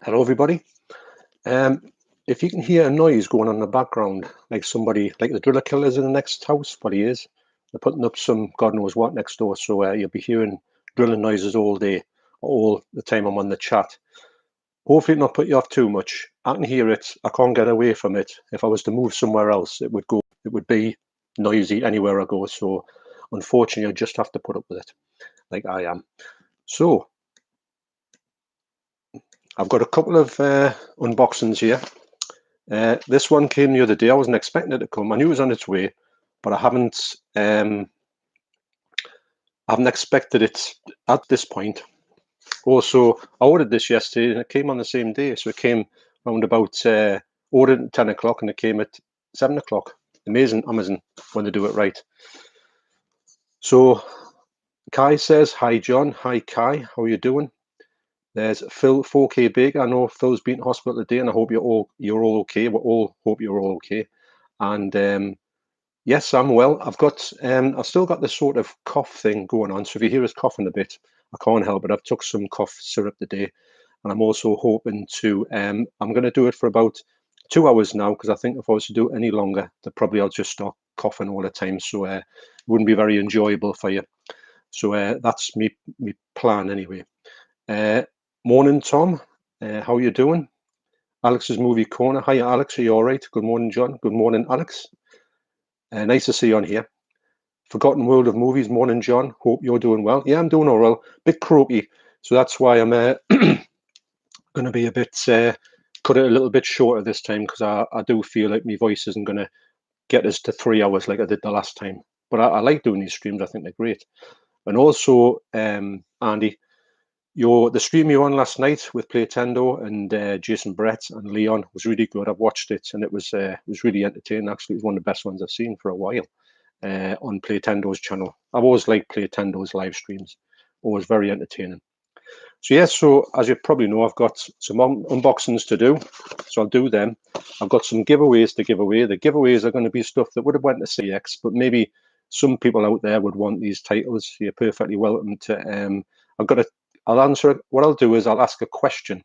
Hello, everybody. Um, if you can hear a noise going on in the background, like somebody, like the driller killer's in the next house, what he is, they're putting up some God knows what next door. So you'll be hearing drilling noises all day, all the time I'm on the chat. Hopefully, it not put you off too much. I can hear it. I can't get away from it. If I was to move somewhere else, it would go. It would be noisy anywhere I go. So, unfortunately, I just have to put up with it, like I am. So, I've got a couple of unboxings here. This one came the other day. I wasn't expecting it to come. I knew it was on its way, but I haven't expected it at this point. Also, I ordered this yesterday and it came on the same day. So it came around about ordered at 10 o'clock and it came at 7 o'clock. Amazing Amazon when they do it right. So Kai says, "Hi John, hi Kai, how are you doing?" There's Phil 4K Baker. I know Phil's been in hospital today, and I hope you're all okay. We all hope you're all okay. And yes, I'm well. I've still got this sort of cough thing going on. So if you hear us coughing a bit, I can't help it. I've took some cough syrup today, and I'm also hoping to. I'm going to do it for about 2 hours now because I think if I was to do it any longer, then probably I'll just start coughing all the time. So it wouldn't be very enjoyable for you. So that's me plan anyway. Morning, Tom. How are you doing? Alex's Movie Corner. Hi, Alex. Are you all right? Good morning, John. Good morning, Alex. Nice to see you on here. Forgotten World of Movies. Morning, John. Hope you're doing well. Yeah, I'm doing all well. Bit croaky, so that's why I'm going to be a bit cut it a little bit shorter this time because I do feel like my voice isn't going to get us to 3 hours like I did the last time. But I like doing these streams. I think they're great. And also, Andy, the stream you on last night with Playtendo and Jason Brett and Leon was really good. I've watched it and it was really entertaining. Actually, it was one of the best ones I've seen for a while on Playtendo's channel. I've always liked Playtendo's live streams. Always very entertaining. So yes, so as you probably know, I've got some unboxings to do. So I'll do them. I've got some giveaways to give away. The giveaways are going to be stuff that would have went to CX, but maybe some people out there would want these titles. You're perfectly welcome to. I'll answer it. What I'll do is I'll ask a question,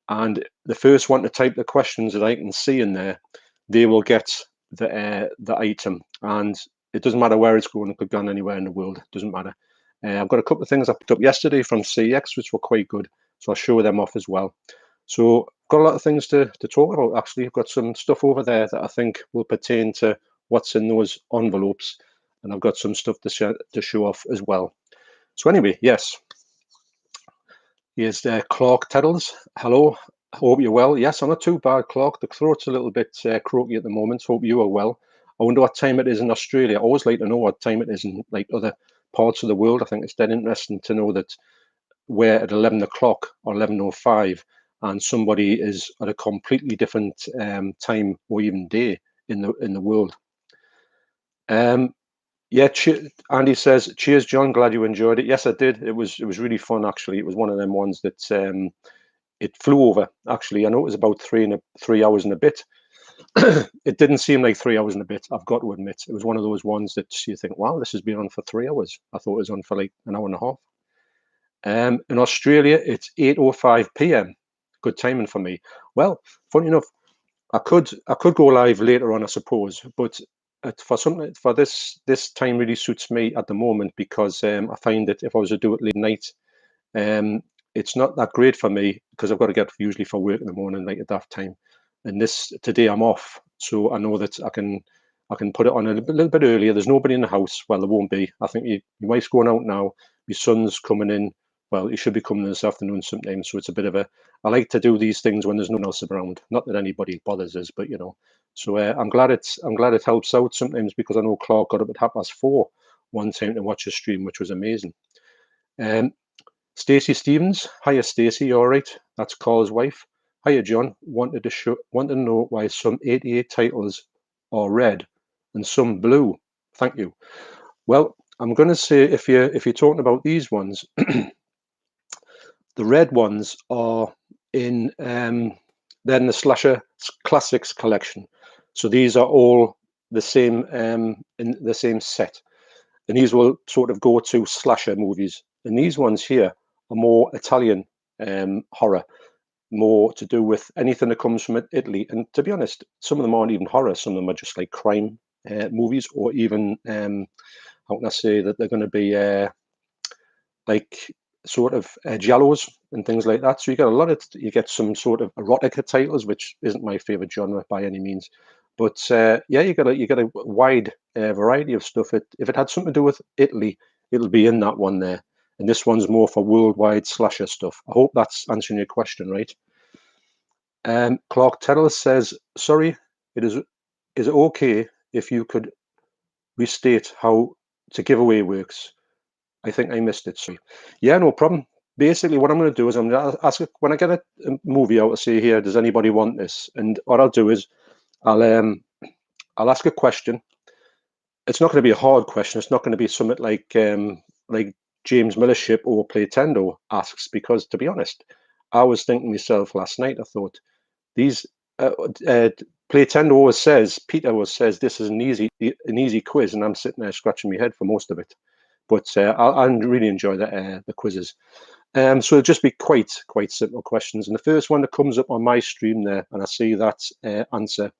and the first one to type the questions that I can see in there, they will get the item. And it doesn't matter where it's going. It could go anywhere in the world. It doesn't matter. I've got a couple of things I picked up yesterday from CX, which were quite good. So I'll show them off as well. So I've got a lot of things to talk about, actually. I've got some stuff over there that I think will pertain to what's in those envelopes. And I've got some stuff to show off as well. So anyway, yes. Here's Clark Teddles. Hello. I hope you're well. Yes, I'm not too bad, Clark. The throat's a little bit croaky at the moment. Hope you are well. I wonder what time it is in Australia. I always like to know what time it is in like other parts of the world. I think it's dead interesting to know that we're at 11 o'clock or 11:05 and somebody is at a completely different time or even day in the world. Yeah, Andy says, "Cheers, John. Glad you enjoyed it." Yes, I did. It was really fun, actually. It was one of them ones that it flew over. Actually, I know it was about 3 hours and a bit. It didn't seem like 3 hours and a bit. I've got to admit, it was one of those ones that you think, "Wow, this has been on for 3 hours." I thought it was on for like an hour and a half. In Australia, it's 8:05 p.m. Good timing for me. Well, funny enough, I could go live later on, I suppose, but for this time really suits me at the moment because I find that if I was to do it late night, it's not that great for me because I've got to get usually for work in the morning, like at that time. And today I'm off, so I know that I can put it on a little bit earlier. There's nobody in the house. Well, there won't be. I think your wife's going out now. Your son's coming in. Well, he should be coming this afternoon sometime. So it's a bit of a. I like to do these things when there's no one else around. Not that anybody bothers us, but you know. So I'm glad it helps out sometimes because I know Clark got up at 4:30 one time to watch a stream, which was amazing. Stacey Stevens, hiya Stacey, you all right? That's Carl's wife. Hiya John, wanted to know why some 88 titles are red and some blue. Thank you. Well, I'm going to say if you're talking about these ones, the red ones are in then the Slasher Classics collection. So these are all the same in the same set, and these will sort of go to slasher movies. And these ones here are more Italian horror, more to do with anything that comes from Italy. And to be honest, some of them aren't even horror. Some of them are just like crime movies, or even how can I say that they're going to be like sort of giallos and things like that. So you get a lot of, you get some sort of erotica titles, which isn't my favorite genre by any means. But yeah, you get a wide variety of stuff. If it had something to do with Italy, it'll be in that one there. And this one's more for worldwide slasher stuff. I hope that's answering your question, right? Clark Terrell says, sorry, is it okay if you could restate how to giveaway works? I think I missed it. Sorry. Yeah, no problem. Basically, what I'm going to do is I'm going to ask, when I get a movie out, I'll say, here, does anybody want this? And what I'll do is I'll ask a question. It's not going to be a hard question. It's not going to be something like James Millership or Playtendo asks, because to be honest, I was thinking myself last night, I thought, these Playtendo always says, Peter always says, this is an easy quiz, and I'm sitting there scratching my head for most of it. But I really enjoy the quizzes. So it'll just be quite simple questions. And the first one that comes up on my stream there, and I see that answer,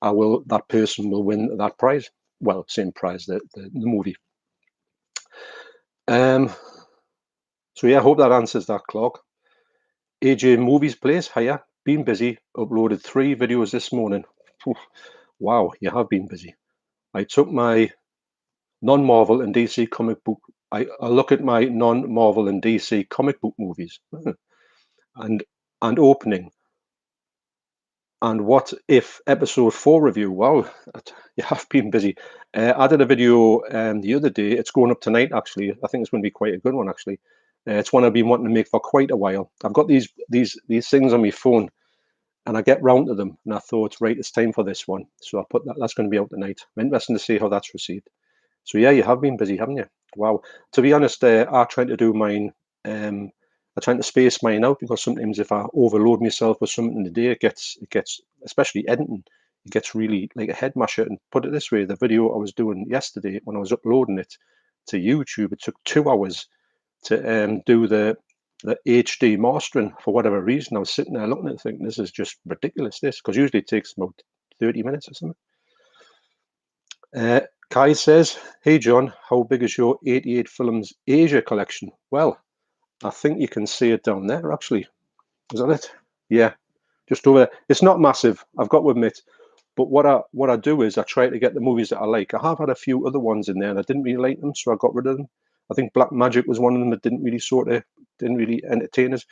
that person will win that prize. Well, same prize, the movie. So yeah, I hope that answers that, Clark. AJ Movies Place, hiya. Been busy. Uploaded 3 videos this morning. Oof. Wow, you have been busy. I took my non-Marvel and DC comic book. I look at my non-Marvel and DC comic book movies, and opening. And what if episode 4 review? Wow, you have been busy. I did a video the other day. It's going up tonight, actually. I think it's going to be quite a good one, actually. It's one I've been wanting to make for quite a while. I've got these things on my phone, and I get round to them, and I thought, right, it's time for this one. So I put that. That's going to be out tonight. I'm interested to see how that's received. So yeah, you have been busy, haven't you? Wow. To be honest, I try to do mine. I try to space mine out, because sometimes if I overload myself with something in the day, it gets especially editing, it gets really like a head masher. And put it this way, the video I was doing yesterday, when I was uploading it to YouTube, it took 2 hours to do the HD mastering. For whatever reason, I was sitting there looking at it thinking, this is just ridiculous, this, because usually it takes about 30 minutes or something. Kai says, hey John, how big is your 88 Films Asia collection? Well, I think you can see it down there, actually. Is that it? Yeah, just over there. It's not massive, I've got to admit. But what I do is I try to get the movies that I like. I have had a few other ones in there and I didn't really like them, so I got rid of them. I think Black Magic was one of them that didn't really entertain us.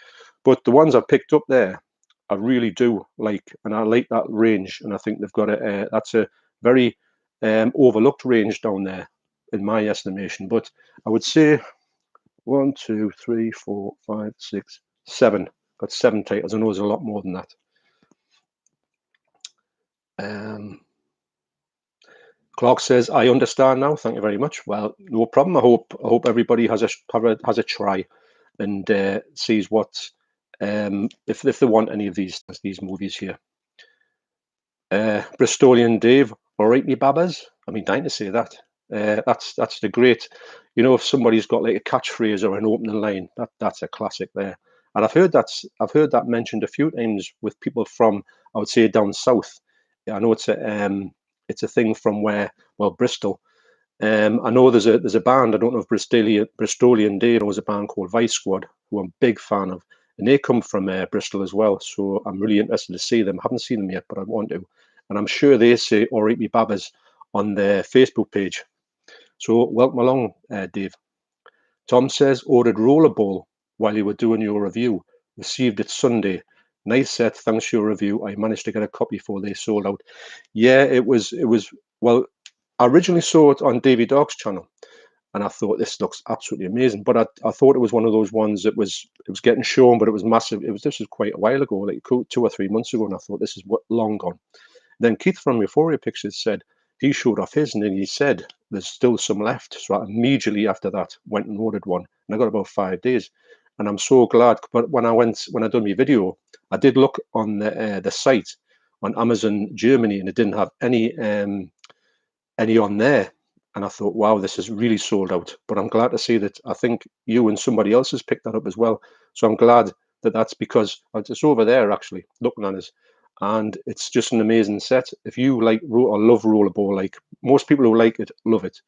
But the ones I picked up there, I really do like, and I like that range. And I think they've got that's a very overlooked range down there, in my estimation. But I would say 1, 2, 3, 4, 5, 6, 7. Got 7 titles. I know there's a lot more than that. Clark says, "I understand now. Thank you very much." Well, no problem. I hope everybody has a try and sees what if they want any of these movies here. Bristolian Dave, all right, me babbas. I mean, dying to say that. That's the great. You know, if somebody's got like a catchphrase or an opening line, that's a classic there. And I've heard that mentioned a few times with people from, I would say, down south. Yeah, I know it's a thing from Bristol. I know there's a band. I don't know if Bristolian Dave knows a band called Vice Squad, who I'm a big fan of, and they come from Bristol as well. So I'm really interested to see them. I haven't seen them yet, but I want to, and I'm sure they say "all right, me babbas" on their Facebook page. So welcome along, Dave. Tom says, ordered Rollerball while you were doing your review. Received it Sunday. Nice set. Thanks for your review. I managed to get a copy before they sold out. Yeah, it was. Well, I originally saw it on Davey Dark's channel, and I thought this looks absolutely amazing. But I thought it was one of those ones that was getting shown, but it was massive. This was quite a while ago, like 2 or 3 months ago, and I thought this is long gone. Then Keith from Euphoria Pictures said he showed off his, and then he said there's still some left. So I immediately after that went and ordered one, and I got about 5 days. And I'm so glad. But when I done my video, I did look on the site on Amazon Germany, and it didn't have any on there. And I thought, wow, this is really sold out. But I'm glad to see that I think you and somebody else has picked that up as well. So I'm glad that's because it's over there actually looking at us, and it's just an amazing set. If you like or love Rollerball, like most people who like it love it,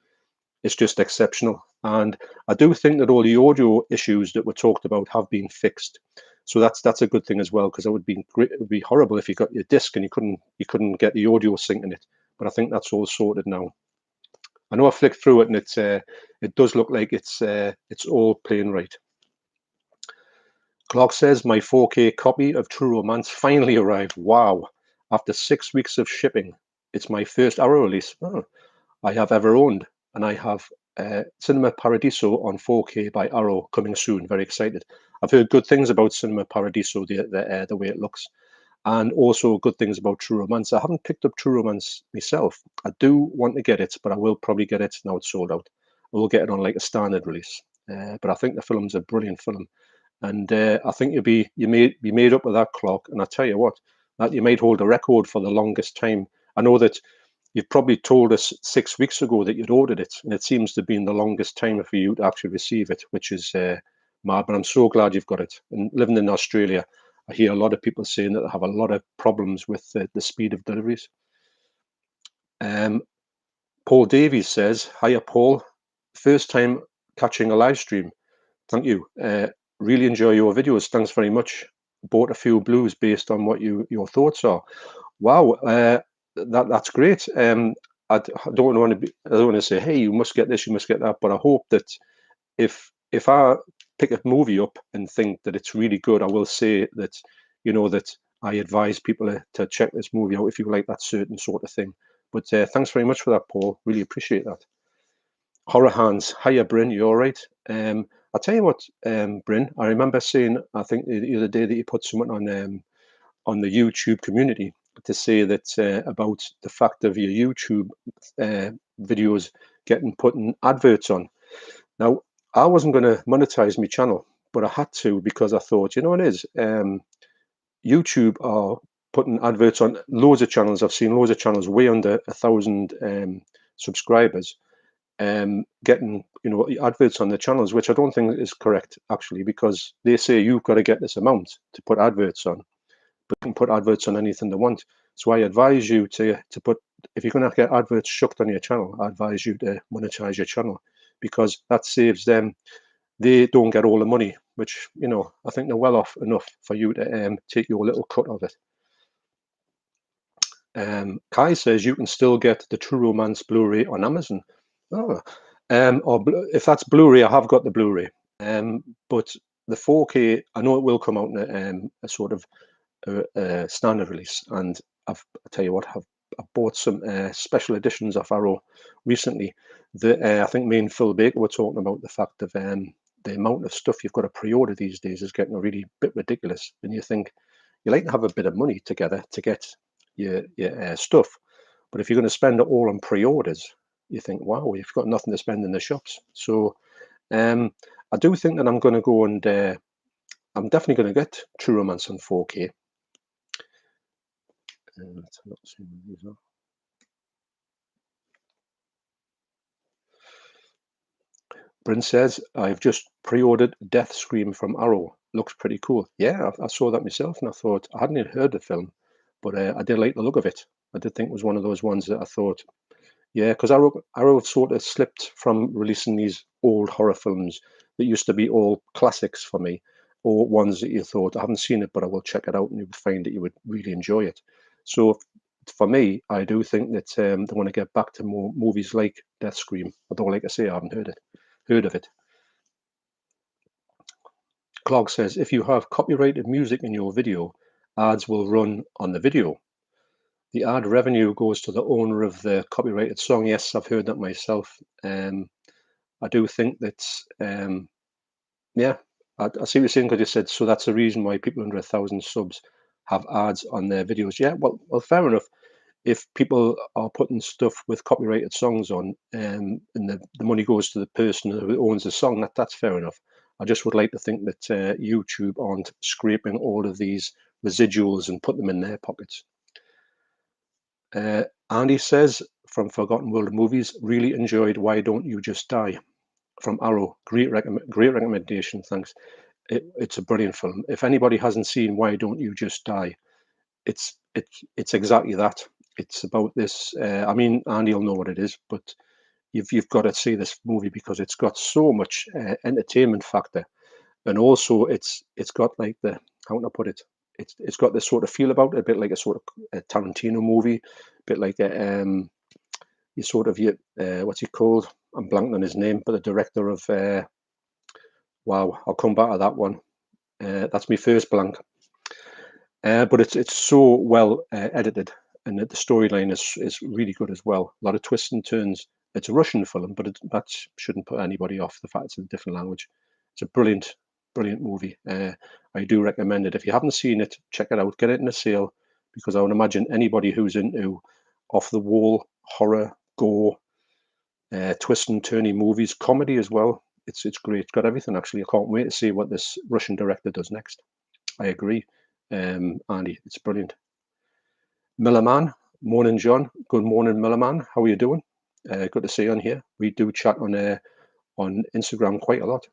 it's just exceptional. And I do think that all the audio issues that were talked about have been fixed. So that's a good thing as well, because it would be great, it would be horrible if you got your disc and you couldn't get the audio syncing it. But I think that's all sorted now. I know I flicked through it and it does look like it's all playing right. Clark says my 4K copy of True Romance finally arrived. Wow! After 6 weeks of shipping, it's my first Arrow release I have ever owned, and I have Cinema Paradiso on 4K by Arrow coming soon. Very excited. I've heard good things about Cinema Paradiso, the way it looks, and also good things about True Romance. I haven't picked up True Romance myself. I do want to get it, but I will probably get it now it's sold out. I will get it on like a standard release. But I think the film's a brilliant film, and I think you may be made up with that, Clark. And I tell you what, that you might hold a record for the longest time. I know that you've probably told us 6 weeks ago that you'd ordered it, and it seems to have been the longest time for you to actually receive it, which is mad. But I'm so glad you've got it. And living in Australia, I hear a lot of people saying that they have a lot of problems with the speed of deliveries. Paul Davies says, hiya, Paul. First time catching a live stream. Thank you. Really enjoy your videos. Thanks very much. Bought a few blues based on what your thoughts are. Wow, that's great. I don't want to say, hey, you must get this, you must get that. But I hope that if I pick a movie up and think that it's really good, I will say that that I advise people to check this movie out if you like that certain sort of thing. But thanks very much for that, Paul. Really appreciate that. Horror Hands, hiya, Bryn. You all right? I'll tell you what, Bryn. I remember saying, I think the other day that you put something on the YouTube community to say that about the fact of your YouTube videos getting put in adverts on. Now, I wasn't going to monetize my channel, but I had to because I thought, what it is, YouTube are putting adverts on loads of channels. I've seen loads of channels way under 1,000 subscribers, getting adverts on the channels, which I don't think is correct actually, because they say you've got to get this amount to put adverts on, but you can put adverts on anything they want. So I advise you to put, if you're going to get adverts shoved on your channel, I advise you to monetize your channel, because that saves them. They don't get all the money, which I think they're well off enough for you to take your little cut of it. Kai says you can still get the True Romance Blu-ray on Amazon. Oh, or if that's Blu-ray, I have got the Blu-ray. But the 4K, I know it will come out in a sort of standard release, and I tell you what, I've bought some special editions of Arrow recently. I think me and Phil Baker were talking about the fact of the amount of stuff you've got to pre-order these days is getting a really bit ridiculous, and you think you like to have a bit of money together to get your stuff, but if you're going to spend it all on pre-orders, you think, wow, you've got nothing to spend in the shops. So I do think that I'm going to go and I'm definitely going to get True Romance on 4K. Let's not see these are. Bryn says, I've just pre-ordered Death Scream from Arrow. Looks pretty cool. Yeah, I saw that myself, and I thought, I hadn't even heard the film, but I did like the look of it. I did think it was one of those ones that I thought, yeah, because Arrow sort of slipped from releasing these old horror films that used to be all classics for me, or ones that you thought, I haven't seen it, but I will check it out, and you would find that you would really enjoy it. So for me, I do think that they want to get back to more movies like Death Scream, although, like I say, I haven't heard of it. Clark says, if you have copyrighted music in your video, ads will run on the video. The ad revenue goes to the owner of the copyrighted song. Yes, I've heard that myself. I do think that, yeah, I see what you're saying, because you said, so that's the reason why people under 1,000 subs have ads on their videos. Yeah, well, fair enough. If people are putting stuff with copyrighted songs on, and the money goes to the person who owns the song, that's fair enough. I just would like to think that YouTube aren't scraping all of these residuals and put them in their pockets. Andy says, from Forgotten World of Movies, really enjoyed Why Don't You Just Die from Arrow. Great recommendation, thanks. It's a brilliant film. If anybody hasn't seen Why Don't You Just Die, it's exactly that. It's about this. I mean, Andy will know what it is, but you've got to see this movie because it's got so much entertainment factor, and also it's got like the, how can I put it? It's got this sort of feel about it, a bit like a sort of a Tarantino movie, a bit like a you sort of what's he called? I'm blanking on his name, but the director of wow, I'll come back to that one. That's my first blank. But it's so well edited, and the storyline is really good as well. A lot of twists and turns. It's a Russian film, but that shouldn't put anybody off the fact it's in a different language. It's a brilliant, brilliant movie. I do recommend it. If you haven't seen it, check it out. Get it in a sale, because I would imagine anybody who's into off the wall horror, gore, twist and turny movies, comedy as well. It's great. It's got everything actually. I can't wait to see what this Russian director does next. I agree, Andy. It's brilliant. Millerman, morning, John. Good morning, Millerman. How are you doing? Good to see you on here. We do chat on Instagram quite a lot.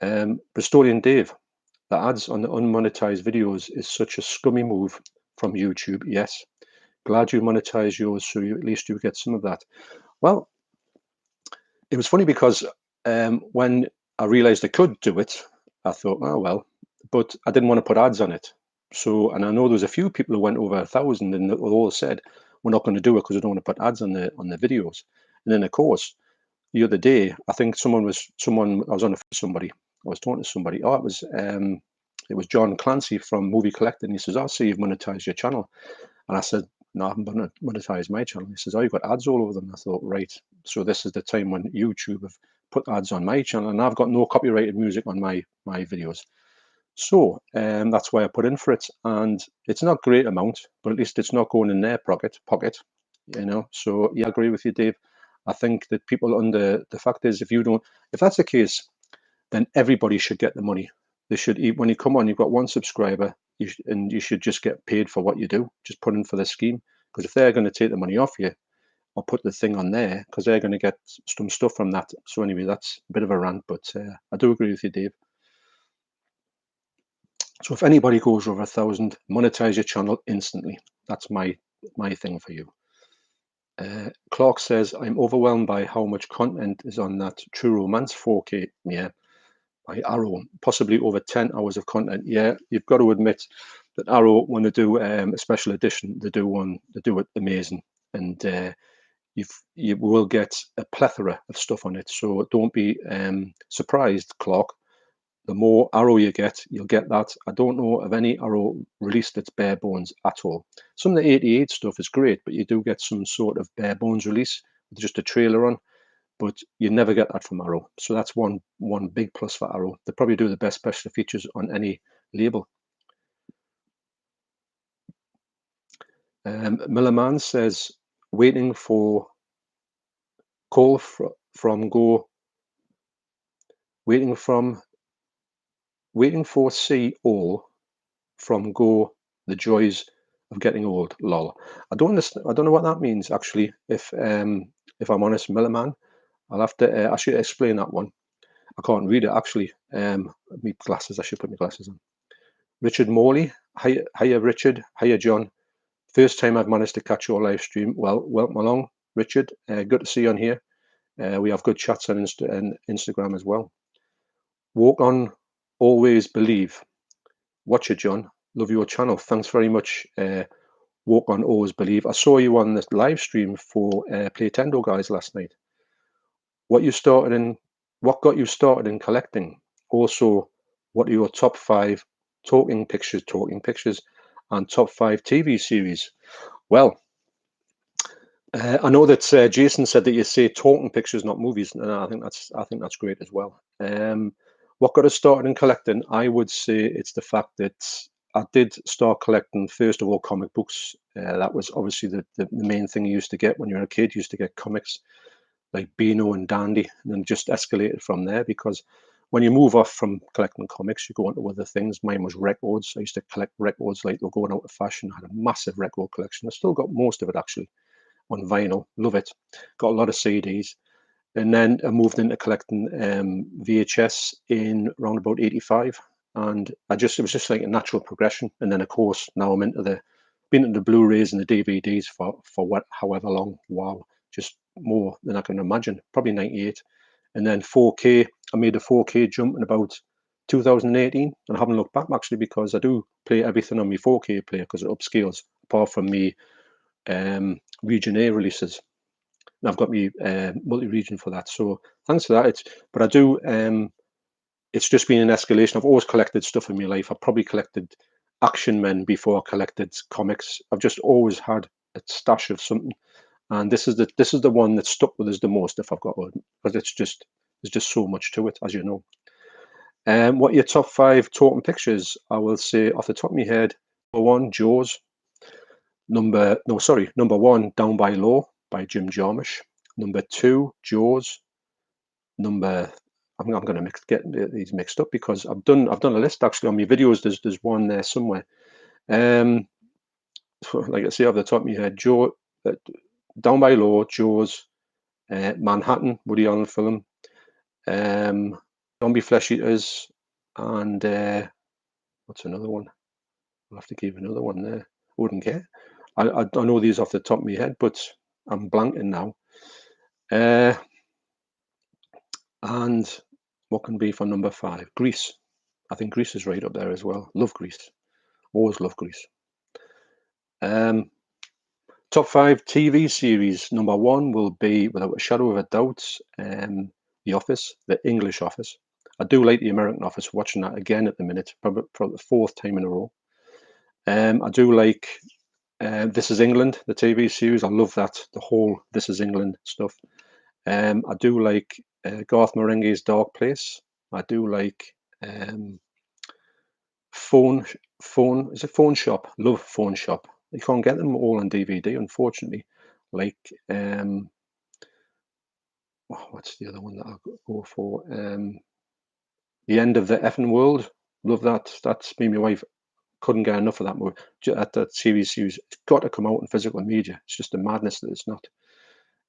Bristolian Dave, the ads on the unmonetized videos is such a scummy move from YouTube. Yes, glad you monetize yours, so at least you get some of that. Well, it was funny because when I realized I could do it, I thought, oh well, but I didn't want to put ads on it. So, and I know there was a few people who went over 1,000, and they all said we're not going to do it because we don't want to put ads on the videos. And then of course, the other day, I think someone I was on somebody, I was talking to somebody. Oh, it was John Clancy from Movie Collector, and he says, "I see you've monetized your channel," and I said, "No, I haven't monetized my channel." He says, "Oh, you've got ads all over them." I thought, right, so this is the time when YouTube have put ads on my channel, and I've got no copyrighted music on my videos. So that's why I put in for it, and it's not a great amount, but at least it's not going in their pocket, you know. So yeah, I agree with you, Dave. I think that people under the fact is, if that's the case, then everybody should get the money. They should, when you come on, you've got one subscriber, and you should just get paid for what you do. Just put in for the scheme, because if they're going to take the money off you or put the thing on there, because they're going to get some stuff from that. So anyway, that's a bit of a rant, but I do agree with you, Dave. So if anybody goes over 1,000, monetize your channel instantly. That's my thing for you. Clark says, I'm overwhelmed by how much content is on that True Romance 4K. Yeah, by Arrow, possibly over 10 hours of content. Yeah, you've got to admit that Arrow, when they do a special edition, they do it amazing, and you will get a plethora of stuff on it. So don't be surprised, Clark. The more Arrow you get, you'll get that. I don't know of any Arrow release that's bare bones at all. Some of the 88 stuff is great, but you do get some sort of bare bones release with just a trailer on, but you never get that from Arrow. So that's one big plus for Arrow. They probably do the best special features on any label. Millerman says, waiting for call from go, waiting for see all from go, the joys of getting old. Lol. I don't understand. I don't know what that means actually. If I'm honest, Millerman, I'll have to ask you to explain that one. I can't read it actually. My glasses. I should put my glasses on. Richard Morley. Hiya, Richard. Hiya, John. First time I've managed to catch your live stream. Well, welcome along, Richard. Good to see you on here. We have good chats on Instagram as well. Walk on, always believe. Watch it, John. Love your channel. Thanks very much. Walk on, always believe. I saw you on this live stream for Playtendo guys last night. What got you started in collecting? Also, what are your top 5 talking pictures, and top 5 TV series? Well, I know that Jason said that you say talking pictures, not movies, and I think that's great as well. What got us started in collecting? I would say it's the fact that I did start collecting first of all comic books. That was obviously the main thing you used to get when you were a kid. You used to get comics like Beano and Dandy, and then just escalated from there, because when you move off from collecting comics, you go on to other things. Mine was records. I used to collect records like they were going out of fashion. I had a massive record collection. I still got most of it actually on vinyl. Love it. Got a lot of CDs. And then I moved into collecting VHS in around about 85. And it was just like a natural progression. And then of course now I'm been into the Blu-rays and the DVDs for however long. Wow, just more than I can imagine. Probably 98. And then 4K, I made a 4K jump in about 2018, and I haven't looked back actually, because I do play everything on my 4K player because it upscales, apart from me Region A releases. And I've got me multi-region for that. So thanks for that. But I do. It's just been an escalation. I've always collected stuff in my life. I probably collected Action Men before I collected comics. I've just always had a stash of something, and this is the one that stuck with us the most. If I've got one, because there's just so much to it, as you know. What are your top 5 talking pictures? I will say off the top of my head, number 1, Jaws. Number 1, Down by Law by Jim Jarmusch. Number 2, Jaws. I'm going to get these mixed up because I've done a list actually on my videos. There's one there somewhere. Like I say off the top of my head, Down by Law, Jaws, Manhattan, Woody Allen film, Zombie Flesh Eaters, and what's another one? I'll have to give another one there. Wouldn't care. I know these off the top of my head, but I'm blanking now. And what can be for number 5? Grease. I think Grease is right up there as well. Love Grease. Always love Grease. Top 5 TV series. Number 1 will be, without a shadow of a doubt, The Office, the English Office. I do like the American Office. Watching that again at the minute, probably the 4th time in a row. I do like This Is England, the TV series. I love that, the whole This Is England stuff. I do like Garth Marenghi's Dark Place. I do like Phone Shop. Love Phone Shop. You can't get them all on DVD, unfortunately. Like what's the other one that I go for? The End of the Effing World. Love that. That's me and my wife couldn't get enough of that movie. That series. It's got to come out in physical media. It's just a madness that it's not.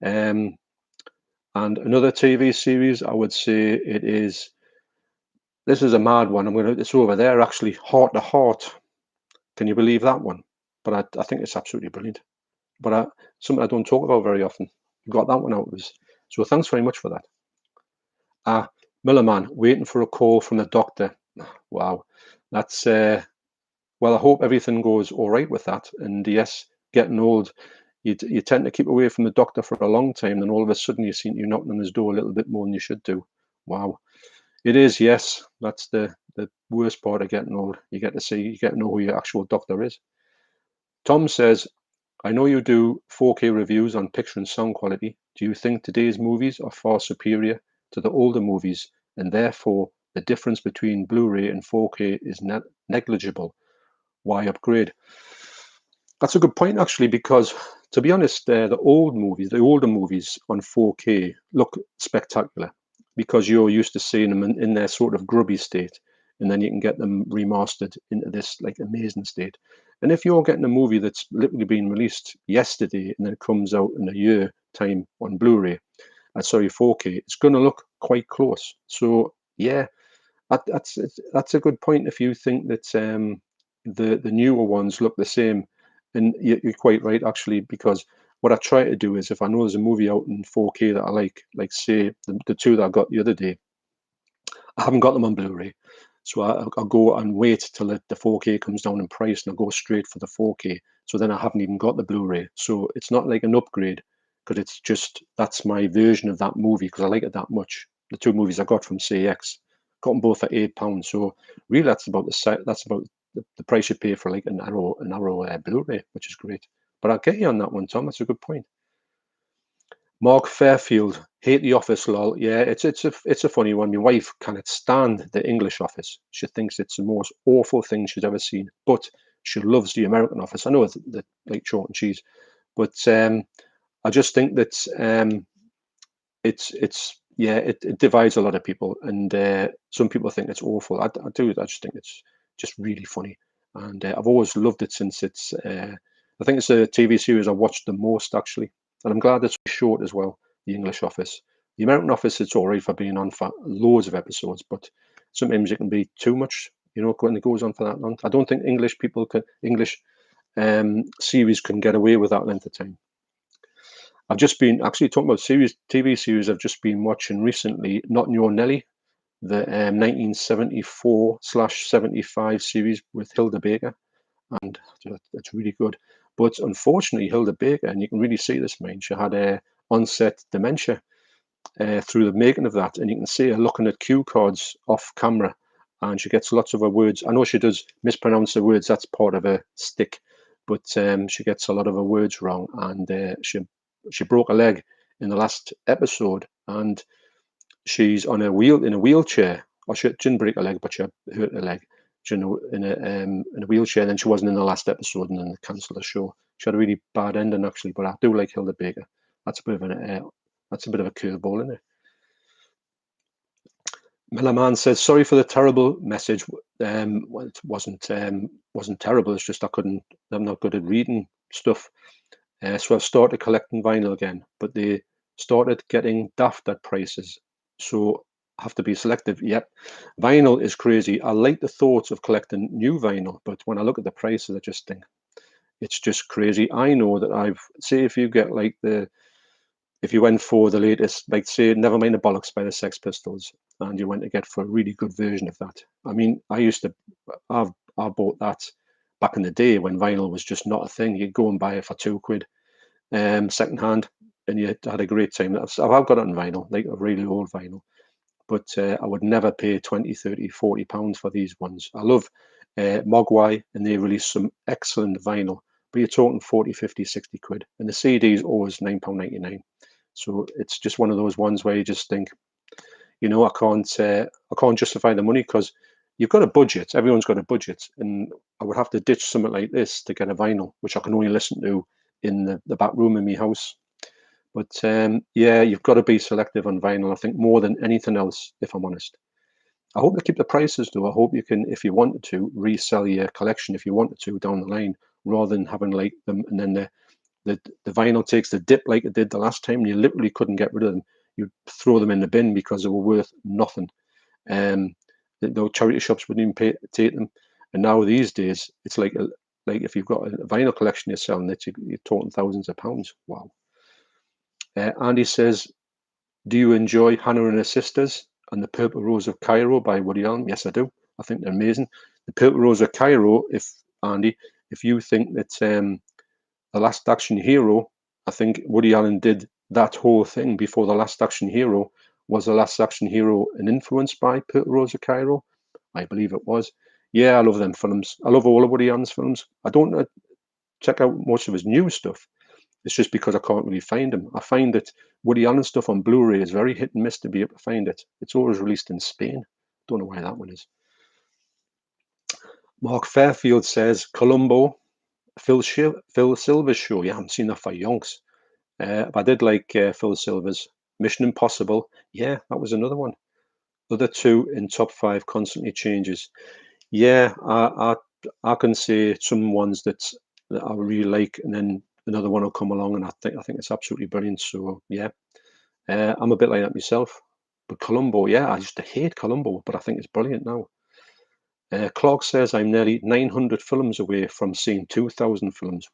And another TV series, I would say it is. This is a mad one. It's over there actually. Heart to Heart. Can you believe that one? But I think it's absolutely brilliant. But something I don't talk about very often. You got that one out of us. So thanks very much for that. Millerman, waiting for a call from the doctor. Wow, that's well. I hope everything goes all right with that. And yes, getting old, you tend to keep away from the doctor for a long time, then all of a sudden you seem you're knocking on his door a little bit more than you should do. Wow, it is. Yes, that's the worst part of getting old. You get to know who your actual doctor is. Tom says, I know you do 4K reviews on picture and sound quality. Do you think today's movies are far superior to the older movies, and therefore the difference between Blu-ray and 4K is negligible? Why upgrade? That's a good point, actually, because to be honest, the older movies on 4K look spectacular because you're used to seeing them in their sort of grubby state, and then you can get them remastered into this like amazing state. And if you're getting a movie that's literally been released yesterday and then it comes out in a year time on Blu-ray, 4K, it's going to look quite close. So yeah, that's a good point. If you think that the newer ones look the same, and you're quite right actually, because what I try to do is if I know there's a movie out in 4K that I like say the 2 that I got the other day, I haven't got them on Blu-ray. So I'll go and wait till the 4K comes down in price, and I'll go straight for the 4K. So then I haven't even got the Blu-ray. So it's not like an upgrade, because it's just that's my version of that movie because I like it that much. The 2 movies I got from CX, got them both for £8. So really, that's about the price you pay for like an arrow Blu-ray, which is great. But I'll get you on that one, Tom. That's a good point. Mark Fairfield, hate The Office, lol. Yeah, it's a funny one. My wife cannot stand the English Office. She thinks it's the most awful thing she's ever seen. But she loves the American Office. I know it's like chalk and cheese, but I just think that it divides a lot of people, and some people think it's awful. I just think it's just really funny, and I've always loved it since it's. I think it's a TV series I watched the most actually. And I'm glad it's short as well, The English Office. The American Office, it's all right for being on for loads of episodes, but sometimes it can be too much, you know, when it goes on for that long. I don't think English series can get away with that length of time. I've just been actually talking about TV series I've just been watching recently, Not Your Nelly, the 1974/75 series with Hilda Baker, and it's really good. But unfortunately, Hilda Baker, and you can really see this, man, she had a onset dementia through the making of that, and you can see her looking at cue cards off camera, and she gets lots of her words. I know she does mispronounce the words; that's part of her stick, but she gets a lot of her words wrong, and she broke a leg in the last episode, and she's on a wheelchair, or she didn't break a leg, but she hurt her leg. She's in a wheelchair, and then she wasn't in the last episode, and then they cancelled the show. She had a really bad ending, actually, but I do like Hilda Baker. That's a bit of a curveball, isn't it? Millaman says, "Sorry for the terrible message. Well, it wasn't terrible. It's just I'm not good at reading stuff. So I've started collecting vinyl again, but they started getting daft at prices. So I have to be selective. Yep, vinyl is crazy. I like the thought of collecting new vinyl, but when I look at the prices, I just think it's just crazy. I know that if you get like if you went for the latest, like say, Nevermind the Bollocks by the Sex Pistols, and you went to get for a really good version of that. I mean, I bought that back in the day when vinyl was just not a thing. You'd go and buy it for £2, second hand, and you had a great time. I've got it on vinyl, like a really old vinyl, but I would never pay 20, 30, 40 pounds for these ones. I love Mogwai, and they release some excellent vinyl, but you're talking 40, 50, 60 quid, and the CD is always £9.99. So it's just one of those ones where you just think, you know, I can't justify the money, because you've got a budget. Everyone's got a budget, and I would have to ditch something like this to get a vinyl, which I can only listen to in the back room in my house. But yeah, you've got to be selective on vinyl, I think, more than anything else, if I'm honest. I hope they keep the prices, though. I hope you can, if you wanted to, resell your collection if you wanted to down the line, rather than having like them and then the vinyl takes the dip like it did the last time. You literally couldn't get rid of them. You'd throw them in the bin because they were worth nothing. The charity shops wouldn't even take them. And now these days, it's like if you've got a vinyl collection you're selling, you're talking thousands of pounds. Wow. Andy says, "Do you enjoy Hannah and Her Sisters and The Purple Rose of Cairo by Woody Allen?" Yes, I do. I think they're amazing. The Purple Rose of Cairo, if you think that The Last Action Hero, I think Woody Allen did that whole thing before The Last Action Hero. Was The Last Action Hero an influence by Purple Rose of Cairo? I believe it was. Yeah, I love them films. I love all of Woody Allen's films. I don't check out most of his new stuff. It's just because I can't really find them. I find that Woody Allen stuff on Blu-ray is very hit and miss to be able to find it. It's always released in Spain. Don't know why that one is. Mark Fairfield says, "Colombo, Phil Silver's show." Yeah, I haven't seen that for yonks. But I did like Phil Silver's Mission Impossible. Yeah, that was another one. Other two in top 5 constantly changes. Yeah, I can say some ones that I really like, and then another one will come along, and I think it's absolutely brilliant. So yeah, I'm a bit like that myself. But Colombo, yeah, I used to hate Colombo, but I think it's brilliant now. Clark says, "I'm nearly 900 films away from seeing 2,000 films.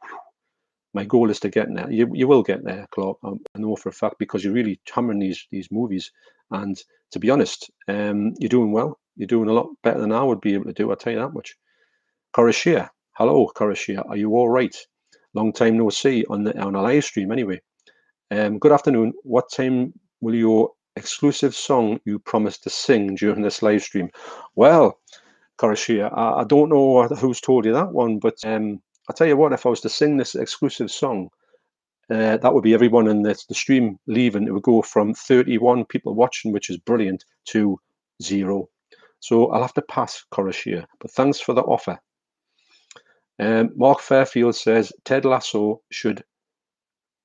My goal is to get there." You will get there, Clark. I know for a fact, because you're really hammering these movies. And to be honest, you're doing well. You're doing a lot better than I would be able to do. I'll tell you that much. Korashia, hello, Korashia. Are you all right? Long time no see on a live stream, anyway. Good afternoon. What time will your exclusive song you promised to sing during this live stream? Well, Korashia, I don't know who's told you that one, but I'll tell you what, if I was to sing this exclusive song, that would be everyone in the stream leaving. It would go from 31 people watching, which is brilliant, to 0. So I'll have to pass, Korashia, but thanks for the offer. Mark Fairfield says, "Ted Lasso should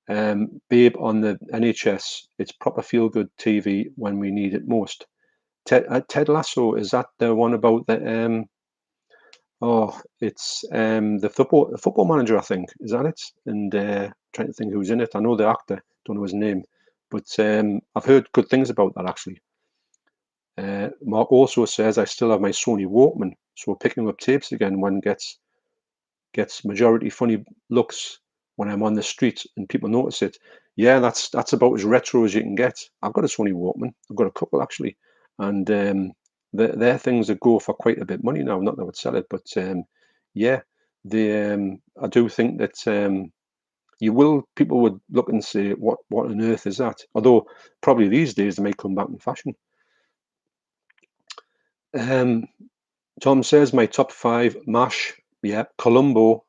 babe on the NHS. It's proper feel-good TV when we need it most." Ted Lasso, is that the one about the it's the football manager, I think. Is that it? And trying to think who's in it. I know the actor, don't know his name, but I've heard good things about that actually. Mark also says I still have my Sony Walkman, so picking up tapes again one gets majority funny looks when I'm on the street and people notice it. Yeah, that's about as retro as you can get. I've got a Sony Walkman. I've got a couple actually, and they're things that go for quite a bit of money now. Not that I would sell it, but yeah, I do think that people would look and say, what on earth is that? Although probably these days they may come back in fashion. Tom says my top 5: MASH, yeah, Colombo,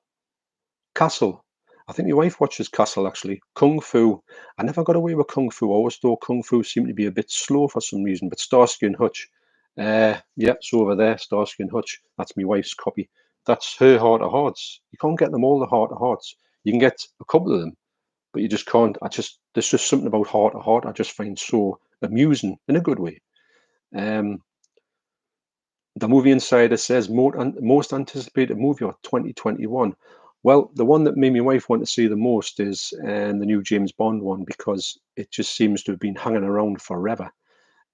Castle. I think your wife watches Castle actually. Kung Fu. I never got away with Kung Fu. I always thought Kung Fu seemed to be a bit slow for some reason. But Starsky and Hutch. Yeah, it's over there. Starsky and Hutch. That's my wife's copy. That's her Heart of Hearts. You can't get them all, the Heart of Hearts. You can get a couple of them, but you just can't. There's just something about Heart of Heart I just find so amusing in a good way. The Movie Insider says most anticipated movie of 2021. Well, the one that made my wife want to see the most is the new James Bond one, because it just seems to have been hanging around forever.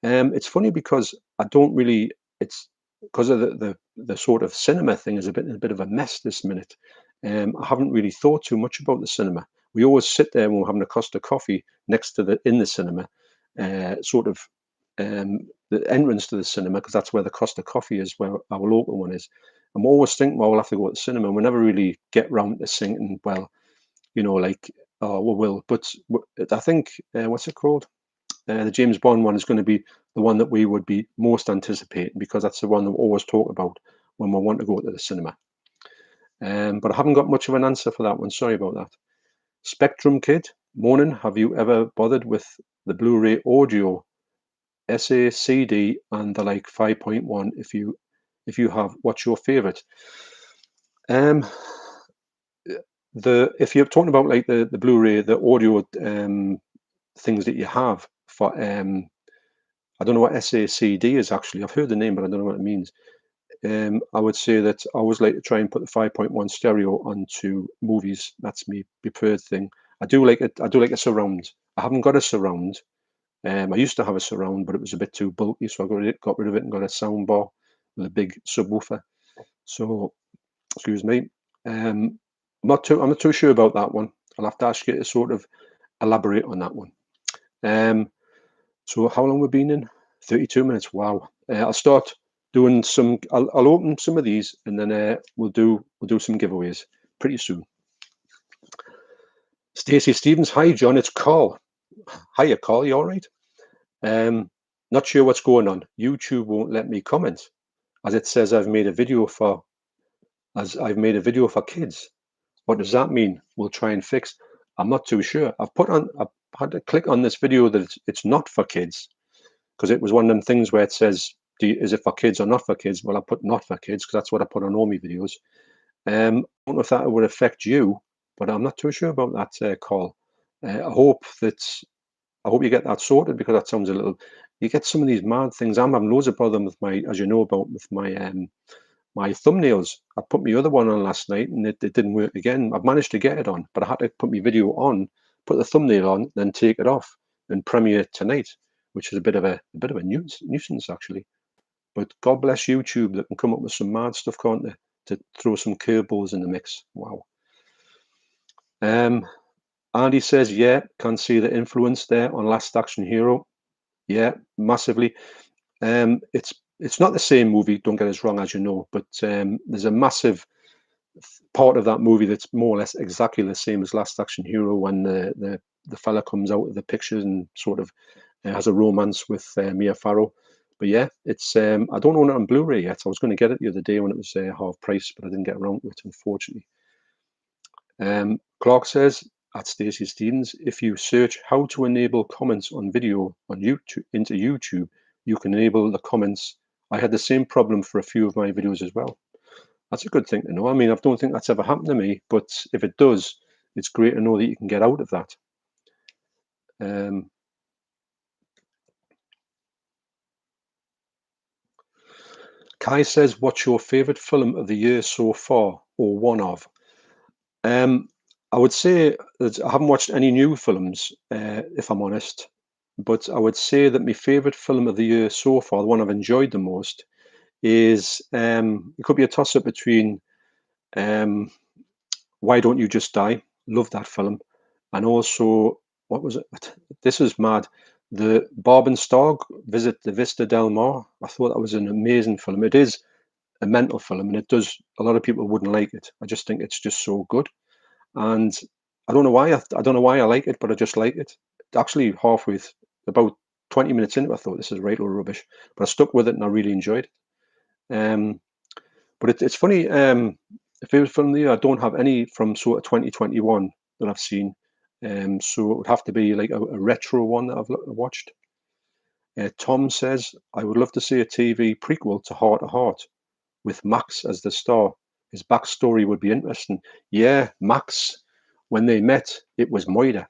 It's funny because I don't really. It's because of the sort of cinema thing is a bit of a mess this minute. I haven't really thought too much about the cinema. We always sit there when we're having a Costa coffee next to in the cinema, sort of the entrance to the cinema, because that's where the Costa Coffee is, where our local one is. I'm always thinking, well, we'll have to go to the cinema. And we never really get round to thinking, well, like, oh, we will. But I think, what's it called? The James Bond one is going to be the one that we would be most anticipating, because that's the one that we always talk about when we want to go to the cinema. But I haven't got much of an answer for that one. Sorry about that. Spectrum Kid, morning. Have you ever bothered with the Blu-ray audio? SACD and the like 5.1. If you have, what's your favorite? If you're talking about like the Blu-ray, the audio things that you have for I don't know what SACD is actually. I've heard the name, but I don't know what it means. I would say that I always like to try and put the 5.1 stereo onto movies. That's my preferred thing. I do like it. I do like a surround. I haven't got a surround. I used to have a surround, but it was a bit too bulky, so I got rid of it and got a sound bar with a big subwoofer. So, excuse me. I'm not too sure about that one. I'll have to ask you to sort of elaborate on that one. So how long we've been in? 32 minutes. Wow. I'll start doing some. I'll open some of these, and then we'll do some giveaways pretty soon. Stacey Stevens, hi John, it's Carl. Hiya Carl, you all right? Not sure what's going on. YouTube won't let me comment, as it says I've made a video for kids. What does that mean? We'll try and fix. I'm not too sure. I've had to click on this video that it's not for kids, because it was one of them things where it says, is it for kids or not for kids? Well, I put not for kids because that's what I put on all my videos. I don't know if that would affect you, but I'm not too sure about that, Carl. I hope you get that sorted, because that sounds a little. You get some of these mad things. I'm having loads of problems with my, as you know about, with my my thumbnails. I put my other one on last night and it didn't work again. I've managed to get it on, but I had to put my video on, put the thumbnail on, then take it off and premiere tonight, which is a bit of a nuisance actually. But God bless YouTube that can come up with some mad stuff, can't they? To throw some curveballs in the mix. Wow. Andy says, yeah, can see the influence there on Last Action Hero. Yeah, massively. It's not the same movie, don't get us wrong, as you know, but there's a massive part of that movie that's more or less exactly the same as Last Action Hero, when the fella comes out of the pictures and sort of has a romance with Mia Farrow. But yeah, it's I don't own it on Blu-ray yet. I was going to get it the other day when it was half price, but I didn't get around to it, unfortunately. Clark says, at Stacey Stevens, if you search how to enable comments on video on YouTube into YouTube, you can enable the comments. I had the same problem for a few of my videos as well. That's a good thing to know. I mean, I don't think that's ever happened to me, but if it does, it's great to know that you can get out of that. Kai says, what's your favorite film of the year so far, or one of? I would say that I haven't watched any new films, if I'm honest. but I would say that my favourite film of the year so far, the one I've enjoyed the most, is it could be a toss-up between um, Why Don't You Just Die? Love that film. And also, what was it? This is mad. The Barb and Stark Visit the Vista Del Mar. I thought that was an amazing film. It is a mental film, and it does. A lot of people wouldn't like it. I just think it's just so good, and I don't know why. I don't know why I like it, but I just like it. Actually, halfway, about 20 minutes into it, I thought this is right or rubbish, but I stuck with it and I really enjoyed it. But it's funny. If it was from the year, I don't have any from sort of 2021 that I've seen. So it would have to be like a retro one that I've watched. Tom says, I would love to see a TV prequel to Heart to Heart with Max as the star. His backstory would be interesting. Yeah, Max, when they met, it was Moira.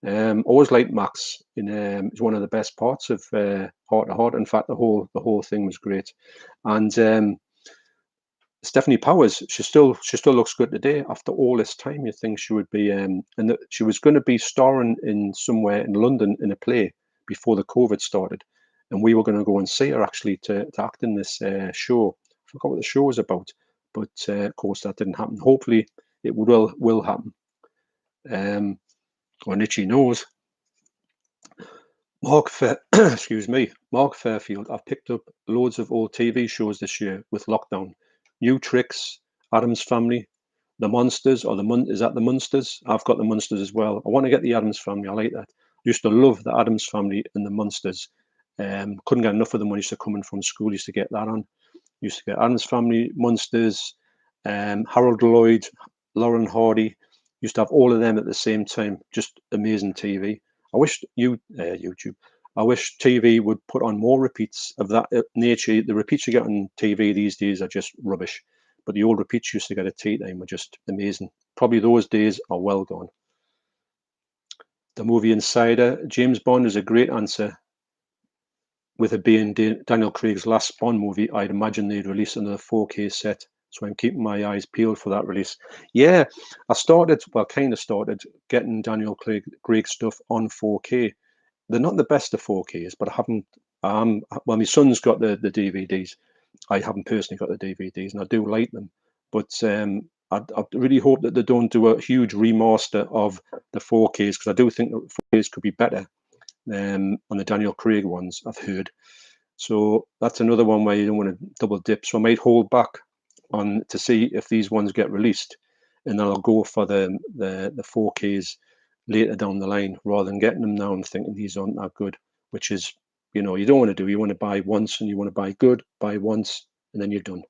Always liked Max. It's one of the best parts of Heart to Heart. In fact, the whole thing was great. And Stephanie Powers, she still looks good today after all this time. You think she would be, and that she was going to be starring in somewhere in London in a play before the COVID started, and we were going to go and see her actually to act in this show. I forgot what the show was about, but of course that didn't happen. Hopefully, it will happen. Or Nietzsche knows. Excuse me, Mark Fairfield. I've picked up loads of old TV shows this year with lockdown. New Tricks, Adam's Family, The Monsters, or is that The Munsters? I've got The Munsters as well. I want to get the Adams Family. I like that. Used to love the Adams Family and The Munsters. Couldn't get enough of them when I used to come in from school. Used to get that on. Used to get Adams Family, Munsters, Harold Lloyd, Lauren Hardy. Used to have all of them at the same time. Just amazing TV. I wish YouTube. I wish TV would put on more repeats of that nature. The repeats you get on TV these days are just rubbish, but the old repeats used to get at tea time were just amazing. Probably those days are well gone. The movie Insider, James Bond is a great answer. With it being Daniel Craig's last Bond movie, I'd imagine they'd release another 4K set. So I'm keeping my eyes peeled for that release. Yeah, I kind of started getting Daniel Craig stuff on 4K. They're not the best of 4Ks, but I haven't. Well, my son's got the DVDs. I haven't personally got the DVDs, and I do like them. But I really hope that they don't do a huge remaster of the 4Ks, because I do think that 4Ks could be better on the Daniel Craig ones, I've heard. So that's another one where you don't want to double dip. So I might hold back on to see if these ones get released, and then I'll go for the 4Ks later down the line, rather than getting them now and thinking these aren't that good, which is, you don't want to do. You want to buy once, and you want to buy good, buy once, and then you're done.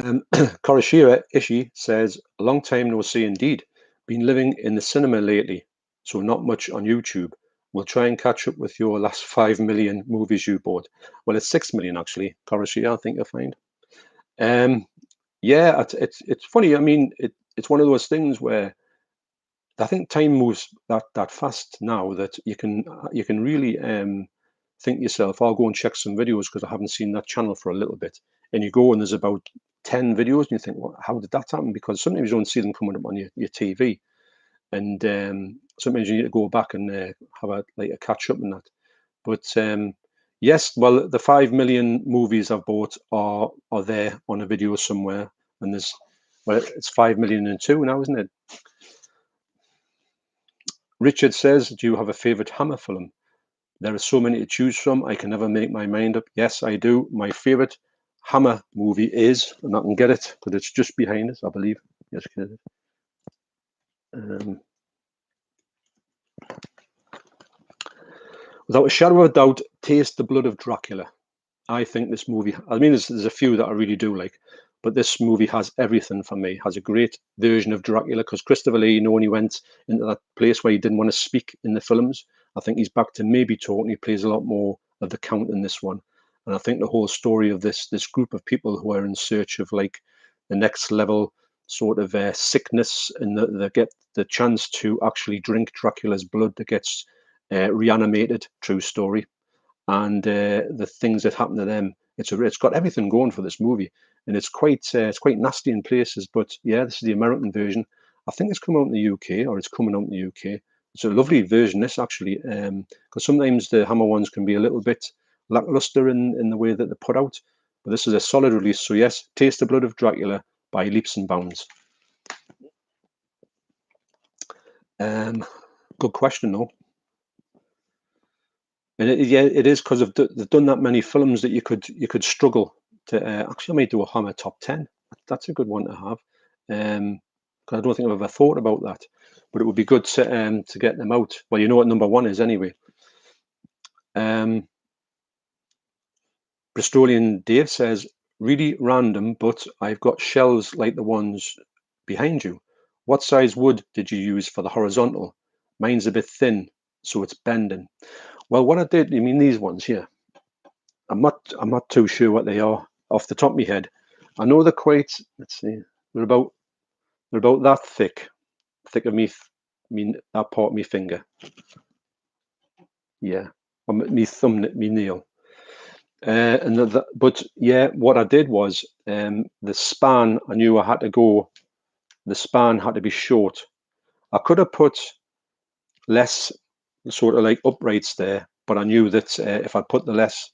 Korishira Ishi says, a long time no see indeed. Been living in the cinema lately, so not much on YouTube. We'll try and catch up with your last 5 million movies you bought. Well, it's 6 million actually, Korishira, I think you'll find. Yeah, it's funny. I mean, it's one of those things where I think time moves that fast now that you can really think to yourself, I'll go and check some videos because I haven't seen that channel for a little bit. And you go and there's about 10 videos and you think, well, how did that happen? Because sometimes you don't see them coming up on your TV. And sometimes you need to go back and have a catch up on that. But yes, well, the 5 million movies I've bought are there on a video somewhere. And it's 5,000,002 now, isn't it? Richard says, do you have a favorite Hammer film? There are so many to choose from, I can never make my mind up. Yes, I do. My favorite Hammer movie is, and I can get it because it's just behind us, I believe. Yes, get it. Without a shadow of a doubt, Taste the Blood of Dracula. I think this movie, I mean, there's a few that I really do like, but this movie has everything for me. Has a great version of Dracula, because Christopher Lee, when he went into that place where he didn't want to speak in the films, I think he's back to maybe talking. He plays a lot more of the Count in this one. And I think the whole story of this group of people who are in search of like the next level sort of sickness, and they get the chance to actually drink Dracula's blood that gets reanimated, true story. And the things that happen to them, it's got everything going for this movie, and it's quite nasty in places. But yeah, this is the American version. I think it's come out in the UK, or it's coming out in the UK. it's a lovely version, this actually, because sometimes the hammer ones can be a little bit lackluster in the way that they're put out. But this is a solid release. So yes, Taste the Blood of Dracula by leaps and bounds. Good question though. And yeah, it is because they've done that many films that you could struggle to. Actually, I might do a Hammer top 10. That's a good one to have. Because I don't think I've ever thought about that. But it would be good to get them out. Well, you know what number 1 is anyway. Bristolian Dave says, really random, but I've got shelves like the ones behind you. What size wood did you use for the horizontal? Mine's a bit thin, so it's bending. Well, what I did, you mean these ones here? I'm not too sure what they are off the top of my head. I know they're quite. Let's see, they're about that thick of me that part of my finger. Yeah, me thumb, me nail. But yeah, what I did was the span. I knew I had to go. The span had to be short. I could have put less sort of like uprights there, but I knew that if I put the less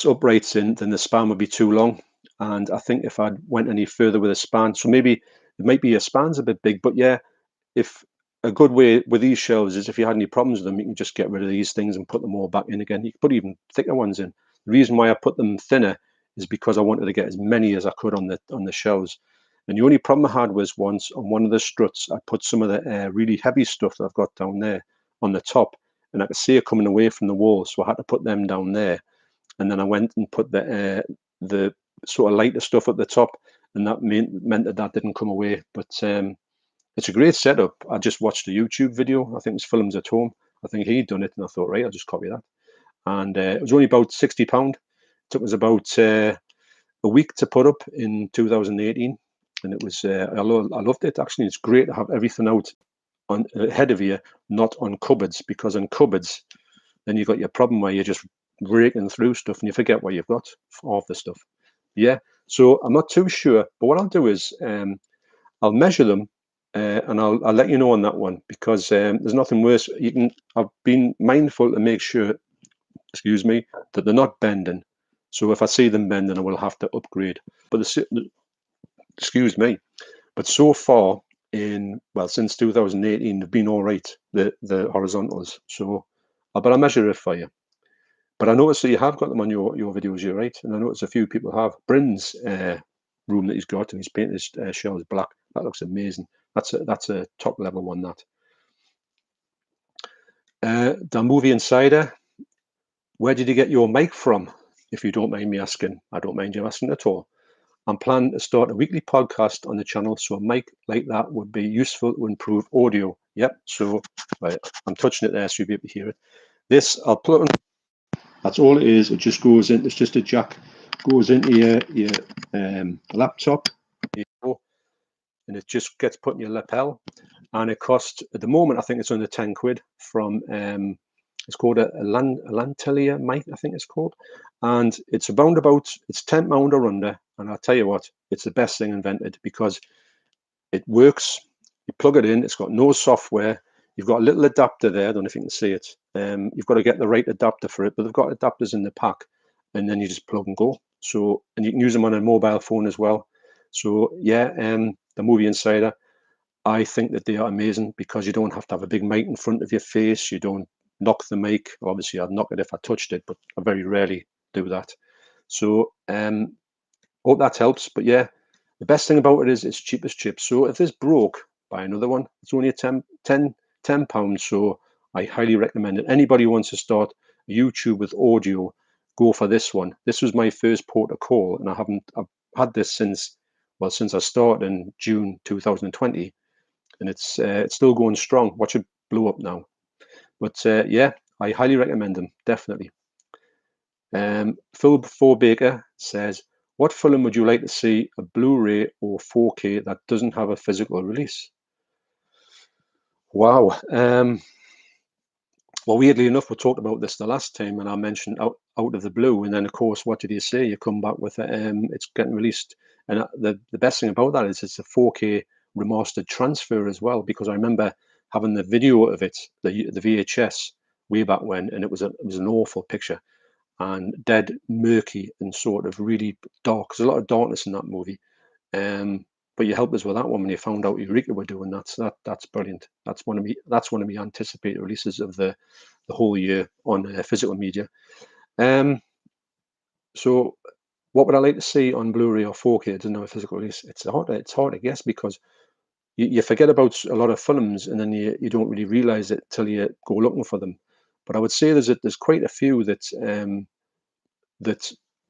uprights in, then the span would be too long. And I think if I went any further with a span, so maybe it might be a span's a bit big, but yeah, if a good way with these shelves is if you had any problems with them, you can just get rid of these things and put them all back in again. You can put even thicker ones in. The reason why I put them thinner is because I wanted to get as many as I could on the shelves. And the only problem I had was once on one of the struts, I put some of the really heavy stuff that I've got down there on the top, and I could see it coming away from the wall, so I had to put them down there. And then I went and put the sort of lighter stuff at the top, and that meant that didn't come away. But it's a great setup. I just watched a YouTube video. I think it was Films at Home. I think he'd done it, and I thought, right, I'll just copy that. And it was only about £60. It took us about a week to put up in 2018, and it was I loved it actually. It's great to have everything out on ahead of you, not on cupboards, because on cupboards, then you've got your problem where you're just raking through stuff and you forget what you've got of the stuff. Yeah, so I'm not too sure, but what I'll do is I'll measure them and I'll let you know on that one, because there's nothing worse. I've been mindful to make sure, excuse me, that they're not bending. So if I see them bending, I will have to upgrade. But excuse me, but so far since 2018, they've been all right. The horizontals. So but I'll measure it for you. But I noticed that you have got them on your videos, you're right. And I noticed a few people have. Bryn's room that he's got, and he's painted his shelves black. That looks amazing. That's a top level one, that. The Movie Insider, where did you get your mic from? If you don't mind me asking. I don't mind you asking at all. I'm planning to start a weekly podcast on the channel, so a mic like that would be useful to improve audio. Yep, so right, I'm touching it there so you'll be able to hear it. This, I'll plug on. That's all it is. It just goes in. It's just a jack. Goes into your laptop, and it just gets put in your lapel. And it costs, at the moment, I think it's under 10 quid from. It's called a Lantelia mic, I think it's called, and it's about it's £10 or under. And I'll tell you what, it's the best thing invented, because it works. You plug it in. It's got no software. You've got a little adapter there. I don't know if you can see it. You've got to get the right adapter for it, but they've got adapters in the pack, and then you just plug and go. So, and you can use them on a mobile phone as well. So yeah, the Movie Insider, I think that they are amazing, because you don't have to have a big mic in front of your face. You don't knock the mic. Obviously, I'd knock it if I touched it, but I very rarely do that. So hope that helps. But yeah, the best thing about it is it's cheap as chips. So if this broke, buy another one. It's only a £10. So I highly recommend it. Anybody who wants to start YouTube with audio, go for this one. This was my first port of call, and I've had this since I started in June 2020, and it's still going strong. Watch it blow up now. But yeah, I highly recommend them, definitely. Phil Baker says, what film would you like to see a Blu-ray or 4K that doesn't have a physical release? Wow. Well, weirdly enough, we talked about this the last time, and I mentioned out of the blue, and then of course, what did you say? You come back with it's getting released, and the best thing about that is it's a 4K remastered transfer as well, because I remember having the video of it, the VHS way back when, and it was an awful picture, and dead murky and sort of really dark. There's a lot of darkness in that movie. But you helped us with that one when you found out Eureka were doing that. So that's brilliant. That's one of the anticipated releases of the whole year on physical media. So what would I like to see on Blu-ray or 4K? It doesn't have a physical release. It's hard to guess, because you forget about a lot of films, and then you don't really realize it till you go looking for them. But I would say there's quite a few that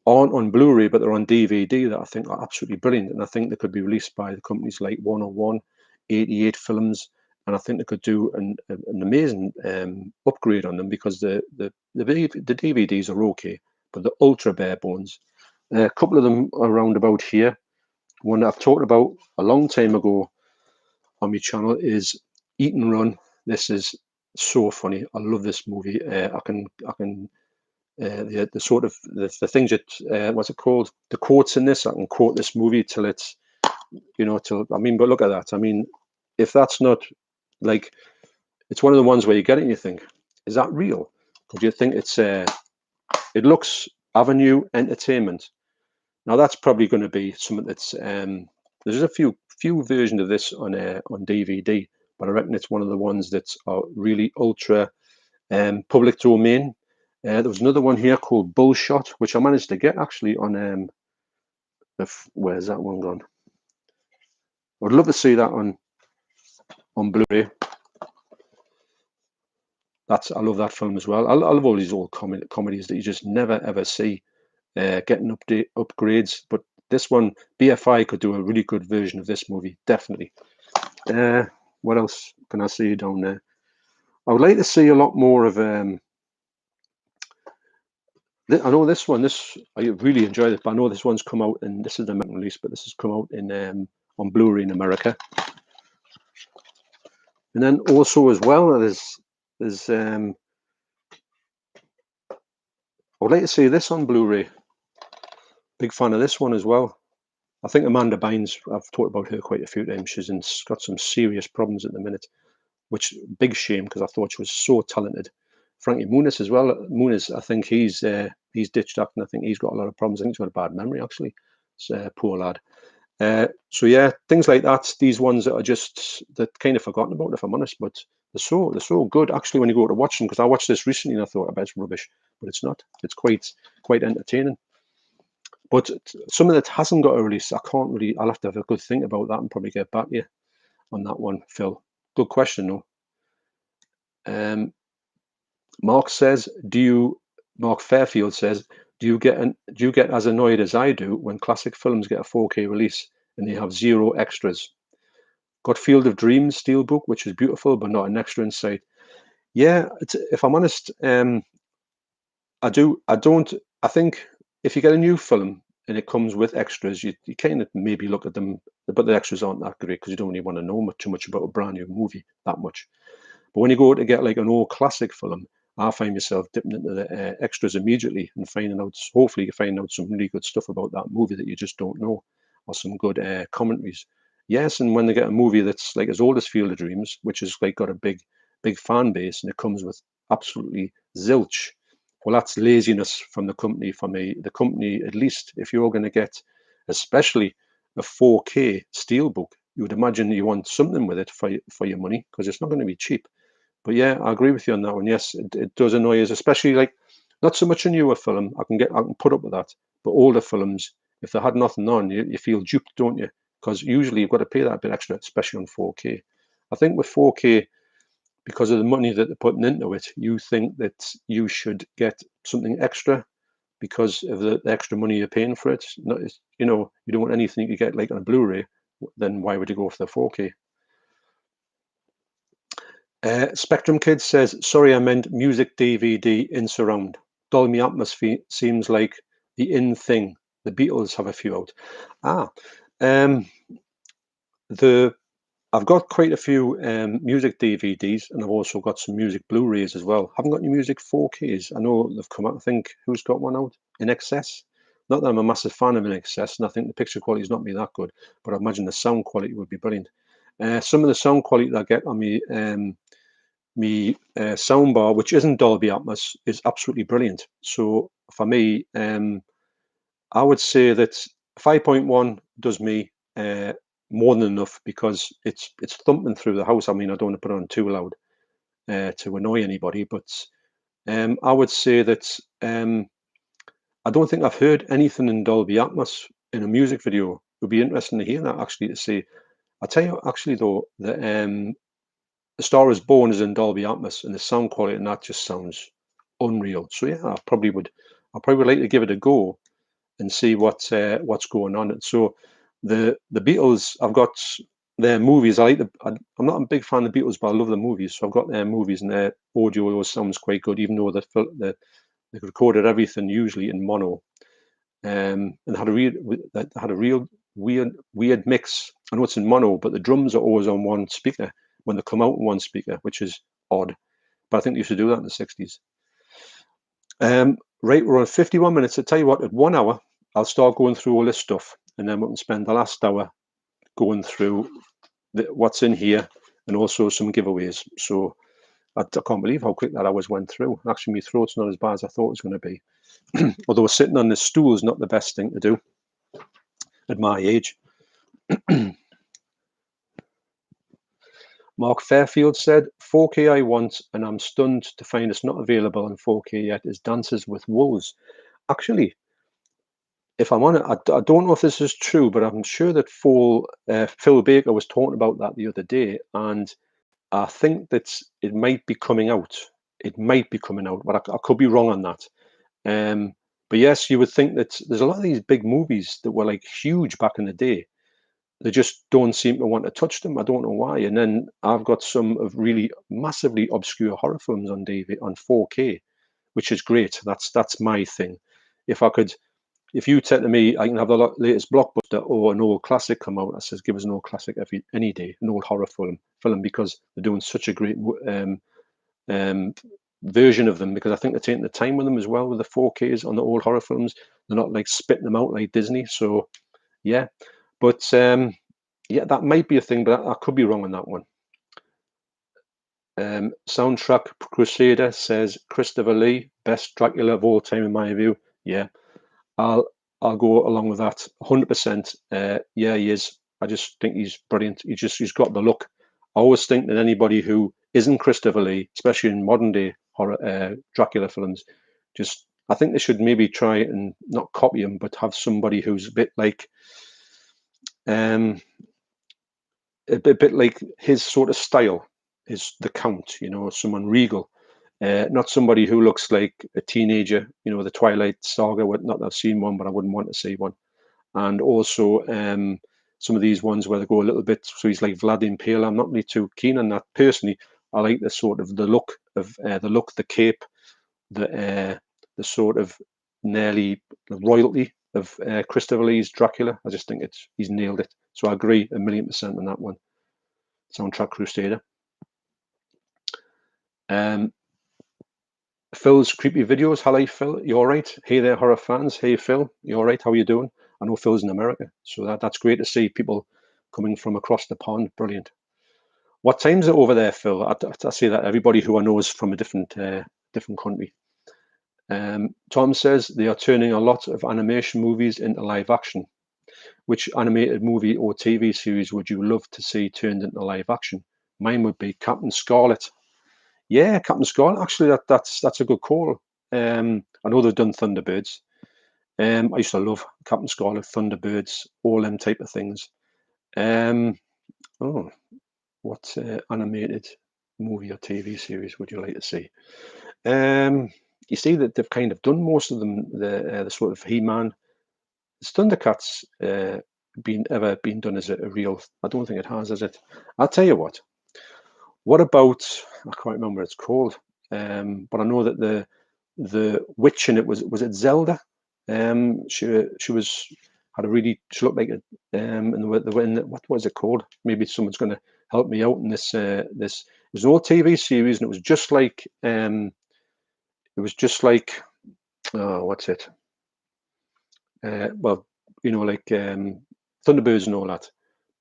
aren't on Blu-ray, but they're on DVD, that I think are absolutely brilliant, and I think they could be released by the companies like 101, 88 Films, and I think they could do an amazing upgrade on them, because the DVDs are okay, but the ultra bare bones. A couple of them are around about here. One I've talked about a long time ago on my channel is Eat and Run. This is so funny. I love this movie. I can the sort of the things that what's it called? The quotes in this. I can quote this movie till it's, I mean, but look at that. I mean, if that's not like, it's one of the ones where you get it and you think, is that real? Because you think it's it looks Avenue Entertainment. Now that's probably going to be something that's there's a few versions of this on DVD, but I reckon it's one of the ones that are really ultra public domain. There was another one here called Bullshot, which I managed to get actually on where's that one gone? I'd love to see that on Blu-ray. I love that film as well. I love all these old comedies that you just never ever see getting upgrades. But this one, BFI could do a really good version of this movie, definitely. What else can I see down there? I would like to see a lot more of. I know this one. I really enjoyed it, but I know this one's come out, and this is the American release, but this has come out in on Blu-ray in America. And then also as well, there's I would like to see this on Blu-ray. Big fan of this one as well. I think Amanda Bynes, I've talked about her quite a few times. She's got some serious problems at the minute, which big shame, because I thought she was so talented. Frankie Muniz as well. Muniz, I think he's ditched acting. I think he's got a lot of problems. I think he's got a bad memory, actually. Poor lad. So yeah, things like that. These ones that are just kind of forgotten about, if I'm honest, but they're so good actually when you go to watch them. Because I watched this recently and I thought, I bet it's rubbish, but it's not. It's quite entertaining. But something that hasn't got a release, I'll have to have a good think about that and probably get back to you on that one, Phil. Good question though. Mark Fairfield says, do you get as annoyed as I do when classic films get a 4K release and they have zero extras? Got Field of Dreams Steelbook, which is beautiful, but not an extra inside. Yeah, if I'm honest, I don't. I think if you get a new film and it comes with extras, you kind of maybe look at them, but the extras aren't that great because you don't really want to know too much about a brand new movie that much. But when you go to get like an old classic film, I find myself dipping into the extras immediately and hopefully you find out some really good stuff about that movie that you just don't know, or some good commentaries. Yes, and when they get a movie that's like as old as Field of Dreams, which has like got a big fan base, and it comes with absolutely zilch, well, that's laziness from the company. For me, the company, at least if you're going to get, especially a 4K steelbook, you would imagine you want something with it for your money, because it's not going to be cheap. But yeah, I agree with you on that one. Yes, it does annoy us, especially like not so much a newer film. I can put up with that, but older films, if they had nothing on, you feel duped, don't you? Because usually you've got to pay that bit extra, especially on 4K. I think with 4K, because of the money that they're putting into it, you think that you should get something extra because of the extra money you're paying for it. You don't want anything you get like on a Blu-ray. Then why would you go for the 4K? Spectrum Kid says, sorry, I meant music DVD in surround. Dolby Atmos seems like the in thing. The Beatles have a few out. I've got quite a few music DVDs, and I've also got some music Blu-rays as well. Haven't got any music 4Ks. I know they've come out. I think who's got one out? In Excess. Not that I'm a massive fan of In Excess, and I think the picture quality is not be that good, but I imagine the sound quality would be brilliant. Some of the sound quality that I get on me soundbar, which isn't Dolby Atmos, is absolutely brilliant. So for me, I would say that 5.1 does me more than enough, because it's thumping through the house. I mean, I don't want to put it on too loud to annoy anybody, but I would say that I don't think I've heard anything in Dolby Atmos in a music video. It would be interesting to hear that, actually, to see. I'll tell you actually though that The Star Is Born is in Dolby Atmos, and the sound quality and that just sounds unreal. So yeah, I'd probably like to give it a go and see what's going on. And so the Beatles, I've got their movies. I'm not a big fan of the Beatles, but I love the movies. So I've got their movies, and their audio always sounds quite good, even though they recorded everything usually in mono. And had a real weird mix. I know it's in mono, but the drums are always on one speaker when they come out on one speaker, which is odd. But I think they used to do that in the 60s. Right, we're on 51 minutes. I tell you what, at 1 hour, I'll start going through all this stuff, and then we can spend the last hour going through what's in here, and also some giveaways. So I can't believe how quick that hours went through. Actually, my throat's not as bad as I thought it was going to be. Although sitting on the stool is not the best thing to do at my age. Mark Fairfield said, 4K I want, and I'm stunned to find it's not available in 4K yet, is Dances with Wolves. Actually, if I'm honest, I don't know if this is true, but I'm sure that Phil Baker was talking about that the other day, and I think that it might be coming out. It might be coming out, but I could be wrong on that. But yes, you would think that there's a lot of these big movies that were like huge back in the day. They just don't seem to want to touch them. I don't know why. And then I've got some of really massively obscure horror films on DVD on 4K, which is great. That's my thing. If you said to me, I can have the latest blockbuster or an old classic come out, I says, give us an old classic any day, an old horror film, because they're doing such a great version of them, because I think they're taking the time with them as well with the 4Ks on the old horror films. They're not like spitting them out like Disney. So yeah, but yeah, that might be a thing, but I could be wrong on that one. Soundtrack Crusader says Christopher Lee, best Dracula of all time in my view. Yeah, I'll go along with that 100%. Yeah, he is. I just think he's brilliant. He's got the look. I always think that anybody who isn't Christopher Lee, especially in modern day horror Dracula films, I think they should maybe try and not copy him, but have somebody who's a bit like his sort of style is the Count, someone regal, not somebody who looks like a teenager, the Twilight Saga. Not that I've seen one, but I wouldn't want to see one. And also some of these ones where they go a little bit, so he's like Vlad the Impaler. I'm not really too keen on that personally. I like the sort of the look, the cape, the sort of nearly the royalty of Christopher Lee's Dracula. I just think he's nailed it. So I agree 1,000,000% on that one. Soundtrack Crusader. Phil's creepy videos. Hello, Phil. You all right? Hey there, horror fans. Hey, Phil. You all right? How are you doing? I know Phil's in America, so that's great to see people coming from across the pond. Brilliant. What time's it over there, Phil? I say that everybody who I know is from a different country. Tom says they are turning a lot of animation movies into live action. Which animated movie or TV series would you love to see turned into live action? Mine would be Captain Scarlet. Yeah, Captain Scarlet. Actually, that's a good call. I know they've done Thunderbirds. I used to love Captain Scarlet, Thunderbirds, all them type of things. What animated movie or TV series would you like to see? You see that they've kind of done most of them. The sort of He-Man. Has Thundercats been done as a real? I don't think it has it? I'll tell you what. What about, I can't remember what it's called, but I know that the witch in it was it Zelda? She looked like a and what was it called? Maybe someone's going to help me out in this. It was an old TV series, and it was just like what's it? Well, like Thunderbirds and all that,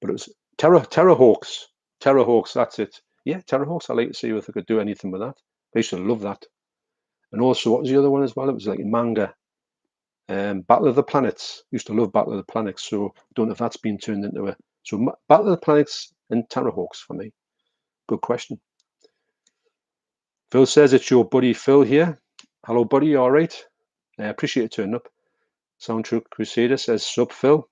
but it was Terrorhawks. Terrorhawks, that's it. Yeah, Terrorhawks. I'd like to see if I could do anything with that. I used to love that. And also, what was the other one as well? It was like a manga. Battle of the Planets. Used to love Battle of the Planets, so I don't know if that's been turned into a... So Battle of the Planets and Terrorhawks for me. Good question. Phil says it's your buddy Phil here. Hello, buddy. All right. I appreciate you turning up. Soundtrack Crusader says sub Phil.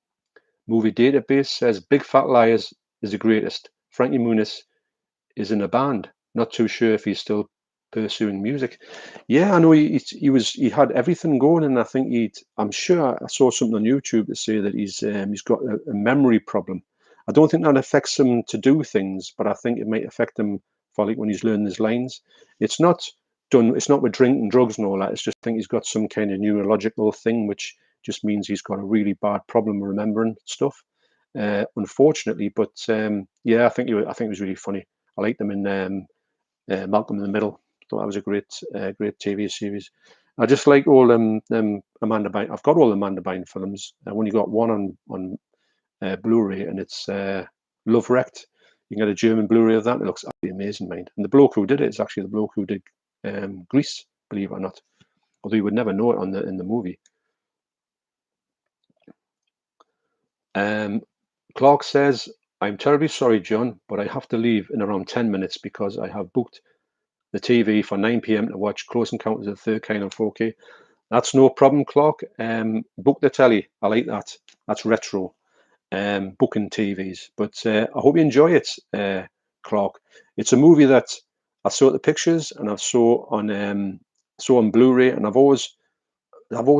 Movie Database says Big Fat Liars is the greatest. Frankie Muniz is in a band. Not too sure if he's still pursuing music. Yeah, I know he had everything going, and I think I'm sure I saw something on YouTube to say that he's got a memory problem. I don't think that affects him to do things, but I think it might affect him for like when he's learning his lines. It's not with drinking, drugs and all that. It's just I think he's got some kind of neurological thing which just means he's got a really bad problem remembering stuff. Unfortunately, but yeah, I think it was really funny. I liked them in Malcolm in the Middle. Thought that was a great TV series. I just like all them Amanda Bynes. I've got all the Amanda Bynes films. I've only got one on Blu-ray, and it's Love Wrecked. You can get a German Blu-ray of that. It looks absolutely amazing, mind. And the bloke who did it is actually the bloke who did Grease, believe it or not. Although you would never know it in the movie. Clark says, I'm terribly sorry, John, but I have to leave in around 10 minutes because I have booked the TV for 9 p.m. to watch Close Encounters of the Third Kind on 4K. That's no problem, Clark. Book the telly. I like that. That's retro. Booking TVs. But I hope you enjoy it, Clark. It's a movie that I saw the pictures and I saw on Blu-ray, and I've always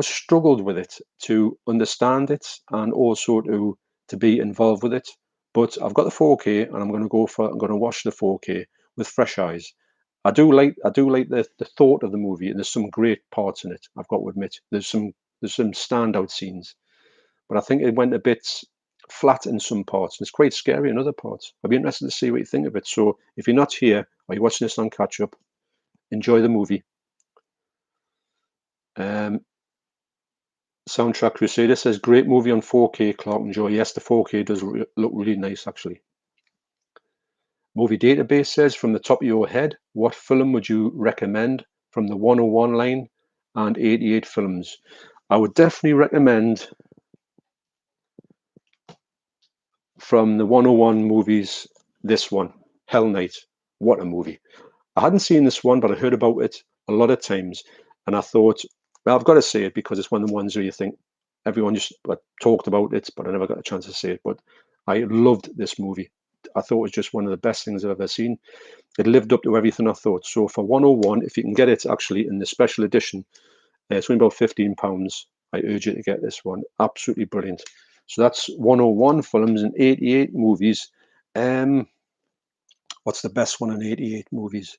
struggled with it to understand it and also to be involved with it. But I've got the 4K, and I'm going to watch the 4K with fresh eyes. I do like the thought of the movie, and there's some great parts in it. I've got to admit, there's some standout scenes, but I think it went a bit flat in some parts, and it's quite scary in other parts. I'd be interested to see what you think of it. So if you're not here or you're watching this on catch up, enjoy the movie. Soundtrack Crusader says great movie on 4K. Clark and Joy. Yes, the 4K does look really nice actually. Movie Database says, from the top of your head, what film would you recommend from the 101 line and 88 films? I would definitely recommend from the 101 movies this one, Hell Night. What a movie. I hadn't seen this one, but I heard about it a lot of times, and I thought, well, I've got to say it because it's one of the ones where you think everyone just talked about it, but I never got a chance to say it. But I loved this movie. I thought it was just one of the best things I've ever seen. It lived up to everything I thought. So for 101, if you can get it actually in the special edition, it's only about £15. I urge you to get this one. Absolutely brilliant. So that's 101 films and 88 movies. What's the best one in 88 movies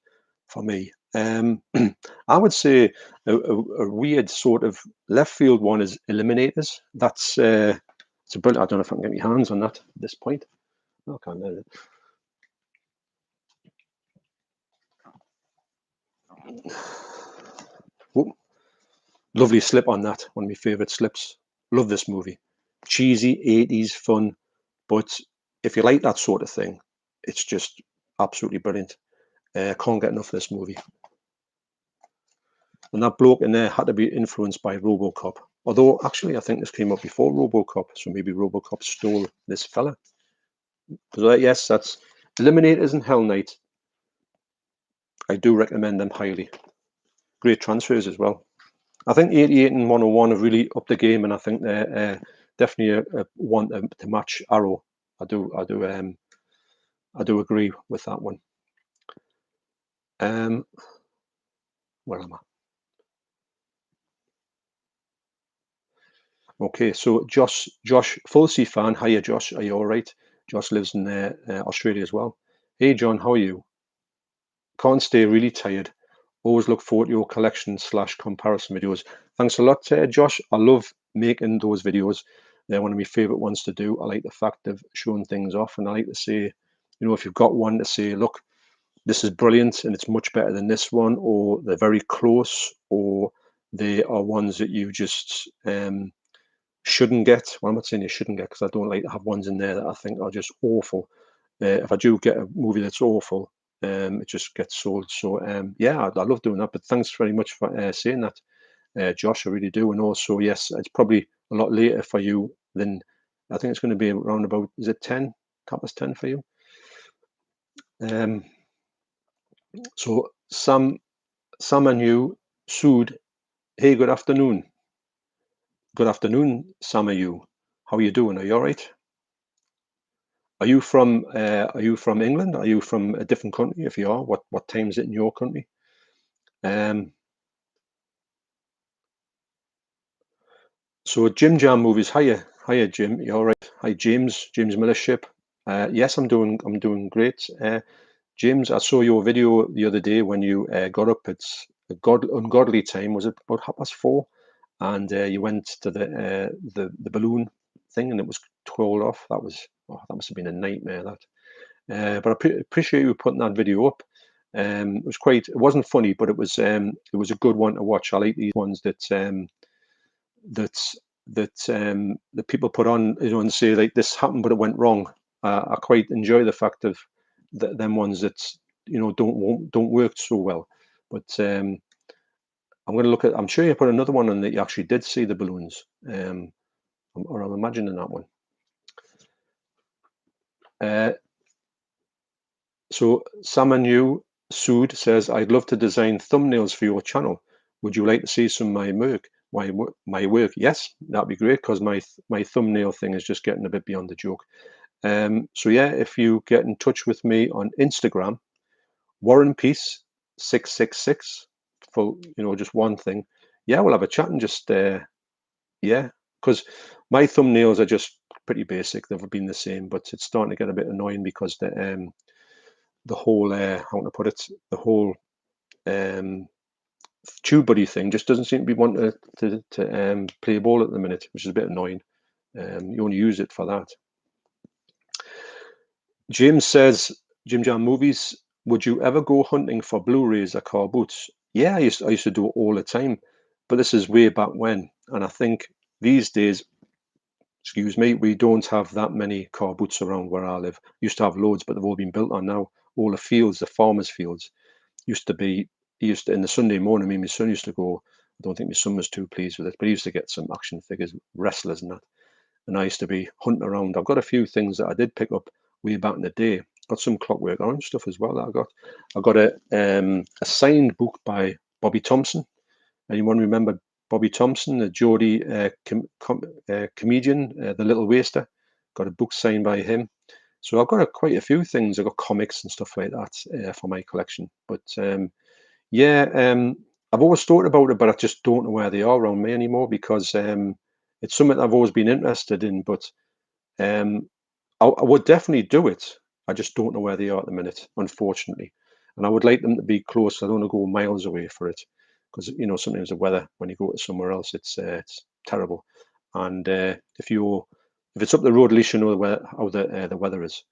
for me? I would say a weird sort of left field one is Eliminators. That's it's a brilliant. I don't know if I can get my hands on that at this point. I can't. Whoop. Lovely slip on that. One of my favourite slips. Love this movie. Cheesy 80s fun, but if you like that sort of thing, it's just absolutely brilliant. Can't get enough of this movie. And that bloke in there had to be influenced by RoboCop. Although, actually, I think this came up before RoboCop, so maybe RoboCop stole this fella. So, yes, that's Eliminators and Hell Night. I do recommend them highly. Great transfers as well. I think 88 and 101 have really upped the game, and I think they're definitely a one to match Arrow. I do agree with that one. Where am I? Okay, so Josh, full C fan. Hiya, Josh. Are you all right? Josh lives in Australia as well. Hey, John, how are you? Can't stay really tired. Always look forward to your collection / comparison videos. Thanks a lot, Josh. I love making those videos. They're one of my favorite ones to do. I like the fact of showing things off, and I like to say, if you've got one to say, look, this is brilliant and it's much better than this one, or they're very close, or they are ones that you just shouldn't get. Well, I'm not saying you shouldn't get, because I don't like to have ones in there that I think are just awful. If I do get a movie that's awful, it just gets sold. So yeah, I love doing that. But thanks very much for saying that, Josh. I really do. And also, yes, it's probably a lot later for you than I think it's going to be around about. Is it 10? 10 for you? So Sam and you, Sood. Hey, good afternoon. Good afternoon, Sam and you. How are you doing? Are you all right? Are you from England? Are you from a different country? If you are, what time is it in your country? So Jim Jam movies. Hiya, Jim. You all right? Hi, James Millership. Yes, I'm doing great. James, I saw your video the other day when you got up. It's a ungodly time. Was it about 4:30? And you went to the balloon thing, and it was twirled off. That must have been a nightmare. That. But I appreciate you putting that video up. It was quite. It wasn't funny, but it was a good one to watch. I like these ones that that people put on, and say like this happened, but it went wrong. I quite enjoy the fact of them ones that don't work so well. But I'm going to look at. I'm sure you put another one on that you actually did see the balloons, or I'm imagining that one. So Samanu Sood says, "I'd love to design thumbnails for your channel. Would you like to see some of my work? My work? Yes, that'd be great, because my thumbnail thing is just getting a bit beyond the joke. So yeah, if you get in touch with me on Instagram, Warren Peace 666 for just one thing. Yeah, we'll have a chat and just yeah, because my thumbnails are just pretty basic. They've been the same, but it's starting to get a bit annoying because the whole how to put it, the whole tube buddy thing just doesn't seem to be wanting to play ball at the minute, which is a bit annoying. You only use it for that. James says, Jim Jam movies, would you ever go hunting for Blu-rays or car boots? Yeah, I used to do it all the time, but this is way back when, and I think these days, excuse me, we don't have that many car boots around where I live. Used to have loads, but they've all been built on now. All the fields, the farmers' fields, used to be. In the Sunday morning, me and my son used to go. I don't think my son was too pleased with it, but he used to get some action figures, wrestlers and that. And I used to be hunting around. I've got a few things that I did pick up way back in the day. Got some Clockwork Orange stuff as well that I got. I got a signed book by Bobby Thompson. Anyone remember Bobby Thompson, the Geordie comedian, the Little Waster? Got a book signed by him. So I've got quite a few things. I've got comics and stuff like that for my collection. But yeah, I've always thought about it, but I just don't know where they are around me anymore, because it's something I've always been interested in. But I would definitely do it. I just don't know where they are at the minute, unfortunately. And I would like them to be close. I don't want to go miles away for it, because sometimes the weather when you go to somewhere else, it's terrible. And if it's up the road, at least you know how the weather is.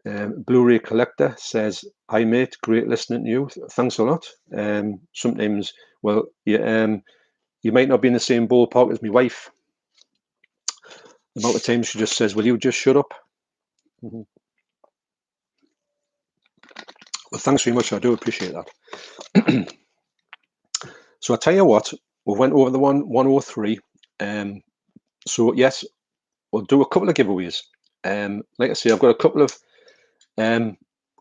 Bluray Collector says, "Hi mate, great listening to you. Thanks a lot. Sometimes, well, you might not be in the same ballpark as my wife. The amount of times she just says, 'Will you just shut up?'" Well, thanks very much. I do appreciate that. So I tell you what, we went over the 103. So yes, we'll do a couple of giveaways. Like I say, I've got a couple of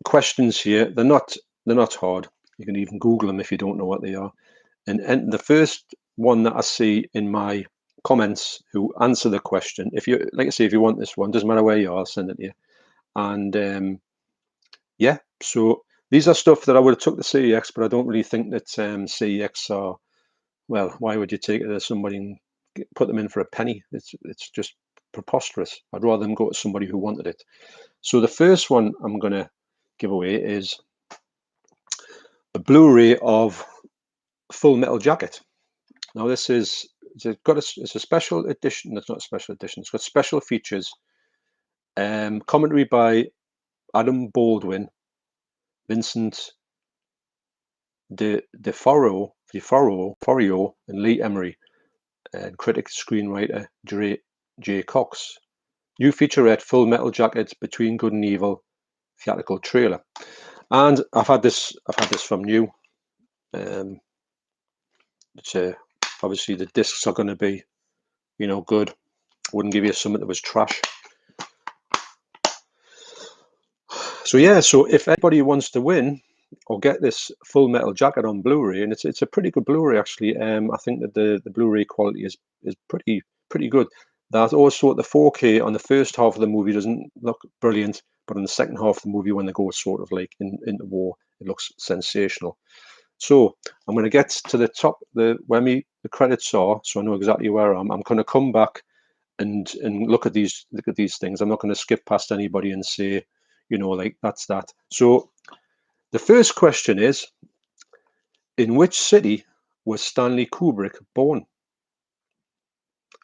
questions here. They're not hard. You can even Google them if you don't know what they are. And the first one that I see in my comments who answer the question, if you like I say, if you want this one, doesn't matter where you are, I'll send it to you. And yeah, so these are stuff that I would have took the CEX, but I don't really think that CEX are, well, why would you take it to somebody and put them in for a penny? It's just preposterous. I'd rather them go to somebody who wanted it. So the first one I'm going to give away is a Blu-ray of Full Metal Jacket. Now this is it's a special edition. It's not a special edition. It's got special features. Commentary by Adam Baldwin, Vincent De Foro, and Lee Emery. and critic, screenwriter J. Cox. New featurette, Full Metal Jacket, Between Good and Evil, theatrical trailer. And I've had this from New. It's obviously the discs are going to be, you know, good. Wouldn't give you something that was trash. So yeah, so if anybody wants to win or get this Full Metal Jacket on Blu-ray, and it's a pretty good Blu-ray actually. I think that the Blu-ray quality is pretty good. That also the 4K on the first half of the movie doesn't look brilliant, but on the second half of the movie, when they go sort of like into war, it looks sensational. So I'm going to get to the top, where the credits are, so I know exactly where I'm going to come back and look at these things. I'm not going to skip past anybody and say, you know, like that's that. So the first question is, in which city was Stanley Kubrick born?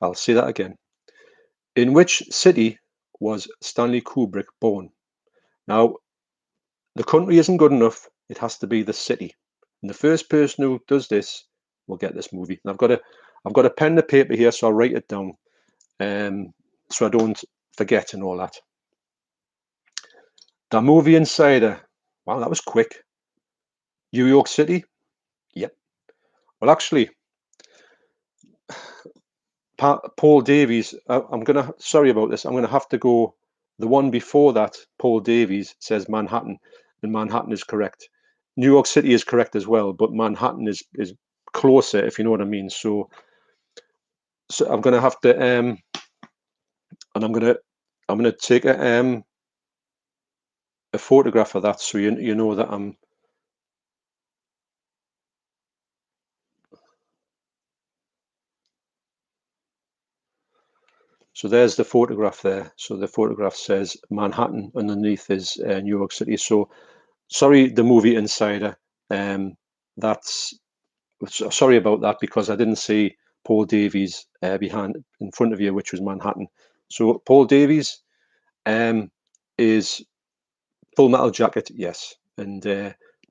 I'll say that again. In which city was Stanley Kubrick born? Now, the country isn't good enough. It has to be the city. And the first person who does this will get this movie. And I've got a pen and a paper here, so I'll write it down, so I don't forget and all that. The Movie Insider. Wow, that was quick. New York City. Yep. Well, actually, Paul Davies. Sorry about this. I'm gonna have to go. The one before that, Paul Davies says Manhattan, and Manhattan is correct. New York City is correct as well, but Manhattan is closer, if you know what I mean. So I'm gonna have to and I'm gonna take a photograph of that, so you know that I'm. So there's the photograph there. So the photograph says Manhattan, underneath is New York City. So sorry, the Movie Insider. That's sorry about that, because I didn't see Paul Davies in front of you, which was Manhattan. So Paul Davies is Full Metal Jacket, yes, and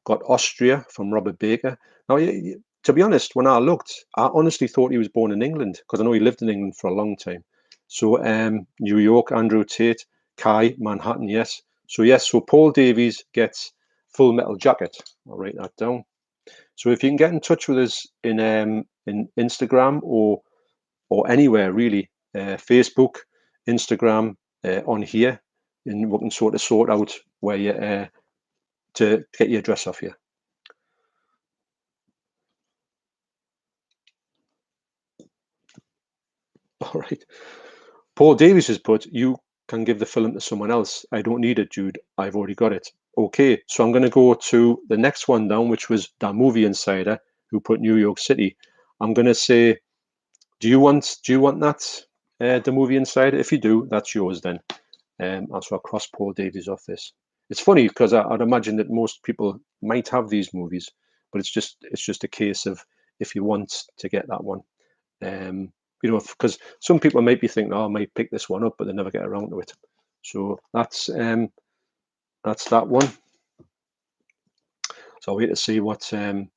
got Austria from Robert Baker. Now, to be honest, when I looked, I honestly thought he was born in England, because I know he lived in England for a long time. So New York, Andrew Tate, Kai, Manhattan, yes. So yes, so Paul Davies gets Full Metal Jacket. I'll write that down. So if you can get in touch with us in Instagram or anywhere really, Facebook, Instagram, on here, and we can sort of sort out where you to get your address off you. All right. Paul Davies has put, you can give the film to someone else. I don't need it, Jude. I've already got it. Okay, so I'm going to go to the next one down, which was the Movie Insider, who put New York City. I'm going to say, do you want that, the Movie Insider? If you do, that's yours then. So I'll cross Paul Davies off this. It's funny, because I'd imagine that most people might have these movies, but it's just a case of if you want to get that one. You know, because some people might be thinking, oh, I might pick this one up, but they never get around to it. So that's that one. So I'll wait to see what. To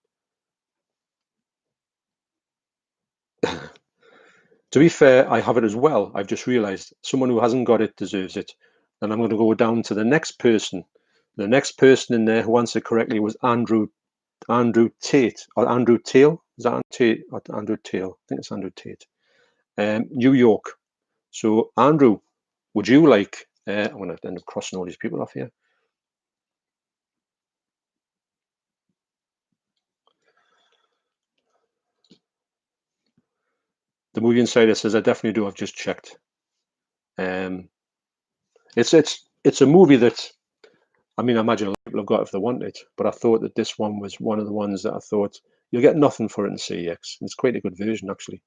be fair, I have it as well. I've just realised someone who hasn't got it deserves it. And I'm going to go down to the next person. The next person in there who answered correctly was Andrew Tate, or Andrew Tail. Is that Tate or Andrew Tail? I think it's Andrew Tate. New York. So Andrew, would you like? I'm going to end up crossing all these people off here. The Movie Insider says, I definitely do. I've just checked. It's a movie that, I mean, I imagine a lot of people have got if they want it, but I thought that this one was one of the ones that I thought you'll get nothing for it in CEX. It's quite a good version, actually.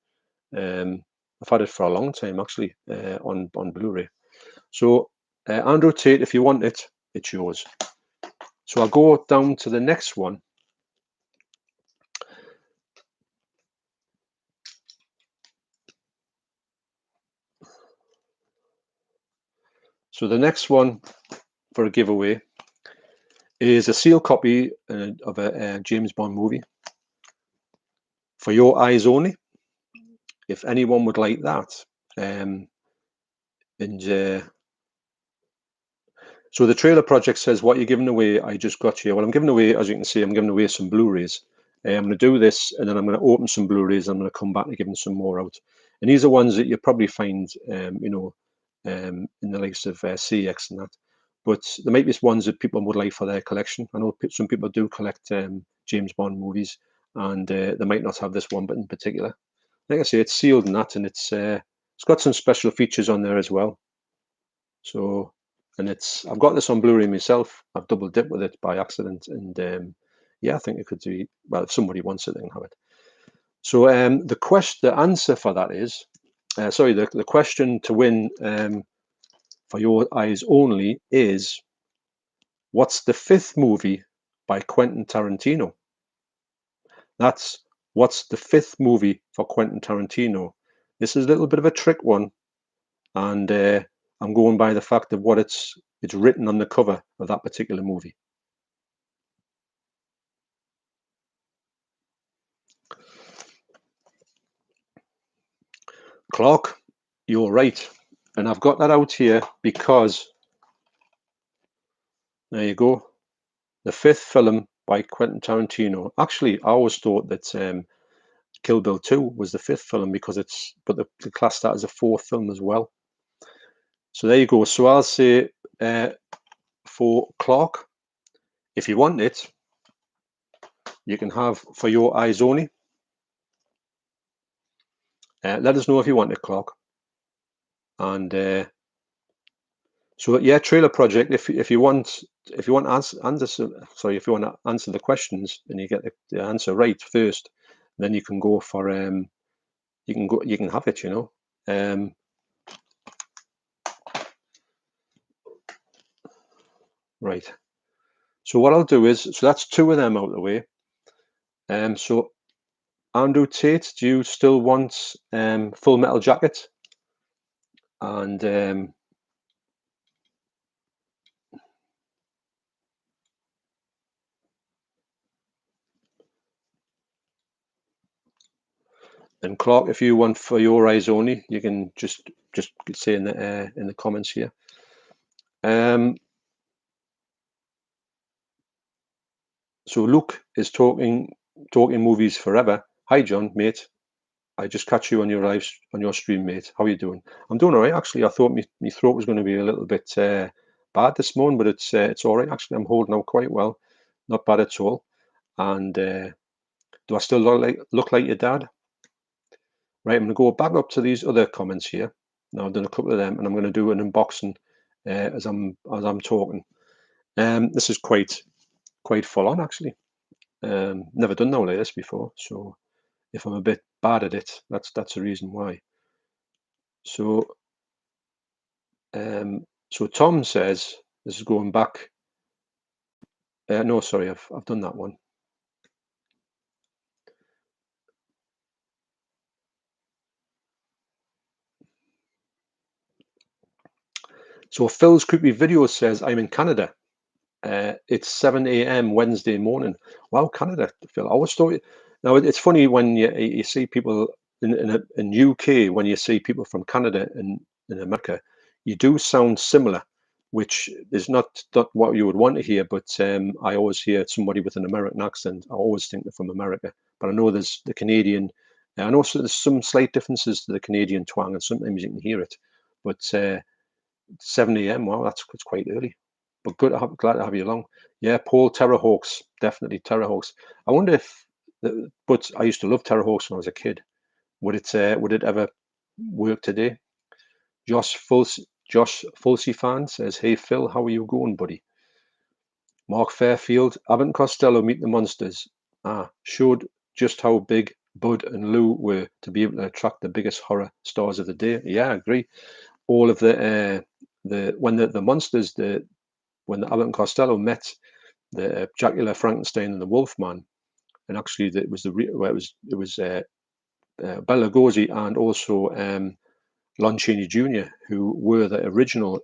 I've had it for a long time, actually, on Blu-ray. So, Andrew Tate, if you want it, it's yours. So I'll go down to the next one. So the next one for a giveaway is a sealed copy of a James Bond movie, For Your Eyes Only. if anyone would like that. So the trailer project says, what you're giving away, I just got here. Well, I'm giving away, as you can see, I'm giving away some Blu-rays. I'm going to do this, and then I'm going to open some Blu-rays. I'm going to come back and give them some more out. And these are ones that you probably find, in the likes of CX and that. But there might be ones that people would like for their collection. I know some people do collect James Bond movies, and they might not have this one, but in particular, like I say, it's sealed and that, and it's got some special features on there as well. So, and I've got this on Blu-ray myself. I've double dipped with it by accident, and yeah, I think it could be, well, if somebody wants it, they can have it. So the answer for that is, the question to win for your eyes only is, what's the fifth movie by Quentin Tarantino? That's what's the fifth movie for Quentin Tarantino. This is a little bit of a trick one, and I'm going by the fact of what it's written on the cover of that particular movie. Clark, you're right. And I've got that out here because, there you go, the fifth film by Quentin Tarantino. Actually, I always thought that Kill Bill 2 was the fifth film because but the class that as a fourth film as well. So there you go. So I'll say for Clark, if you want it, you can have For Your Eyes Only. Let us know if you want it, Clark. And so yeah, trailer project. If you want if you want to answer the questions and you get the answer right first, then you can go for you can have it. Right. So what I'll do is, so that's two of them out of the way. So Andrew Tate, do you still want Full Metal Jacket? And Clark, if you want For Your Eyes Only, you can just say in the comments here. So Luke is talking movies forever. Hi John, mate. I just catch you on your stream, mate. How are you doing? I'm doing all right, actually. I thought my throat was going to be a little bit bad this morning, but it's all right. Actually, I'm holding out quite well. Not bad at all. And do I still look like your dad? Right, I'm going to go back up to these other comments here. Now I've done a couple of them, and I'm going to do an unboxing as I'm talking. This is quite full on, actually. Never done no like this before, so if I'm a bit bad at it, that's the reason why. So so Tom says, this is going back. No, sorry, I've done that one. So Phil's Creepy Video says, I'm in Canada. It's 7 a.m. Wednesday morning. Wow, Canada, Phil. I always thought. Now it's funny when you see people in UK, when you see people from Canada and in America, you do sound similar, which is not what you would want to hear. But I always hear somebody with an American accent. I always think they're from America. But I know there's the Canadian. I know there's some slight differences to the Canadian twang, and sometimes you can hear it. But 7 a.m. Wow, that's quite early. But glad to have you along. Yeah, Paul, Terrorhawks, definitely Terrorhawks. I wonder if, but I used to love Terrorhawks when I was a kid. Would it ever work today? Josh Fulsey fan says, "Hey Phil, how are you going, buddy?" Mark Fairfield, Abbott and Costello Meet the Monsters. Showed just how big Bud and Lou were to be able to attract the biggest horror stars of the day. Yeah, I agree. All of the monsters, when the Abbott and Costello met the Dracula, Frankenstein, and the Wolfman, and actually it was Bela Lugosi and also Lon Chaney Jr., who were the original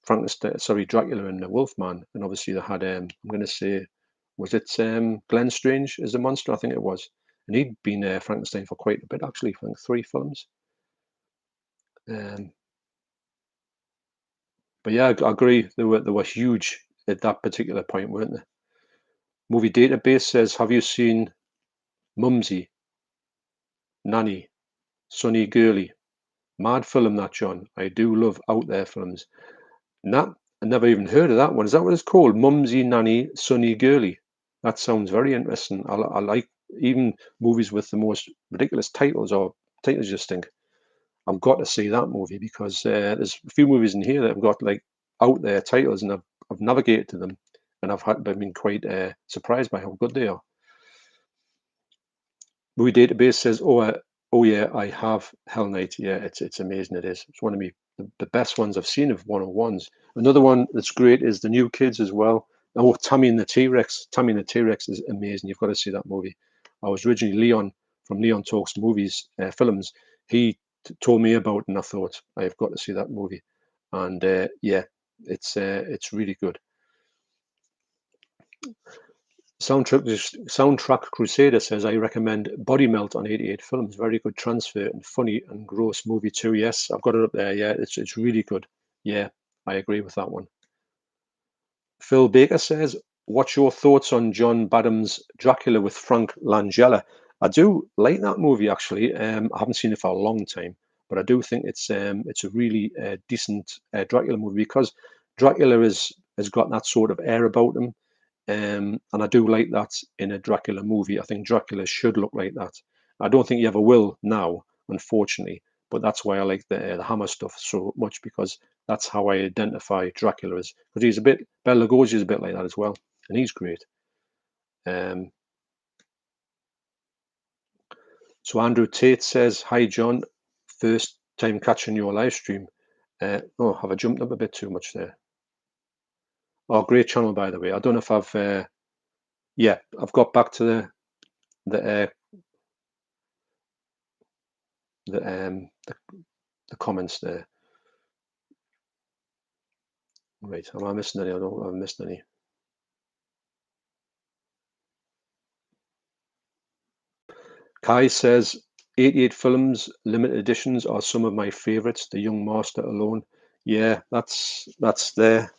Frankenstein, Dracula and the Wolfman, and obviously they had I'm going to say, was it Glenn Strange as the monster? I think it was, and he'd been Frankenstein for quite a bit actually. I think 3 films. But yeah, I agree. They were huge at that particular point, weren't they? Movie Database says, have you seen Mumsy, Nanny, Sunny Girly? Mad film, that, John. I do love out there films. Nah, I never even heard of that one. Is that what it's called? Mumsy, Nanny, Sunny Girly. That sounds very interesting. I like even movies with the most ridiculous titles, or titles you just think, I've got to see that movie, because there's a few movies in here that have got like out there titles, and I've navigated to them, and I've been quite surprised by how good they are. Movie Database says, oh yeah, I have Hell Night. Yeah, it's amazing. It is. It's one of the best ones I've seen of 101s. Another one that's great is The New Kids as well. Oh, Tammy and the T-Rex. Tammy and the T-Rex is amazing. You've got to see that movie. I was originally Leon from Leon Talks Movies, Films. He told me about it, and I thought, I've got to see that movie. And yeah, it's really good. Soundtrack Crusader says, I recommend Body Melt on 88 Films. Very good transfer and funny and gross movie too. Yes, I've got it up there. Yeah, it's really good. Yeah, I agree with that one. Phil Baker says, what's your thoughts on John Badham's Dracula with Frank Langella? I do like that movie, actually. I haven't seen it for a long time, but I do think it's a really decent Dracula movie, because Dracula has got that sort of air about him. And I do like that in a Dracula movie. I think Dracula should look like that. I don't think he ever will now, unfortunately, but that's why I like the Hammer stuff so much, because that's how I identify Dracula as, because he's a bit, Bela Lugosi is a bit like that as well, and he's great. So Andrew Tate says, hi John, first time catching your live stream. Oh, have I jumped up a bit too much there? Oh, great channel, by the way. I don't know if I've yeah, I've got back to the comments there. Right, am I missing any? I don't know if I've missed any. Kai says, 88 Films limited editions are some of my favorites. The Young Master alone. Yeah, that's there.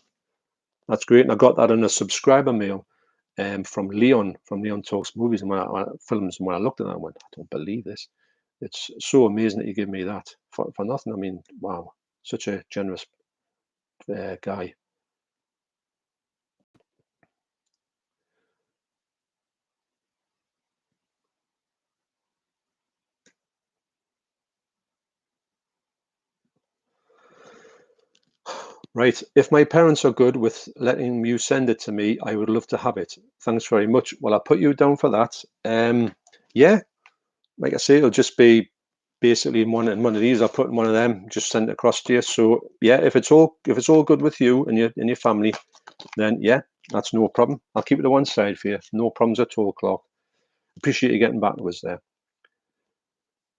That's great. And I got that in a subscriber mail from Leon Talks Movies, and Films. And when I looked at that, I went, I don't believe this. It's so amazing that you give me that for nothing. I mean, wow, such a generous guy. Right. If my parents are good with letting you send it to me, I would love to have it. Thanks very much. Well, I'll put you down for that. Yeah, like I say, it'll just be basically in one of these. I'll put in one of them, just send it across to you. So yeah, if it's all good with you and your family, then yeah, that's no problem. I'll keep it to one side for you. No problems at all, Clark. Appreciate you getting back to us there.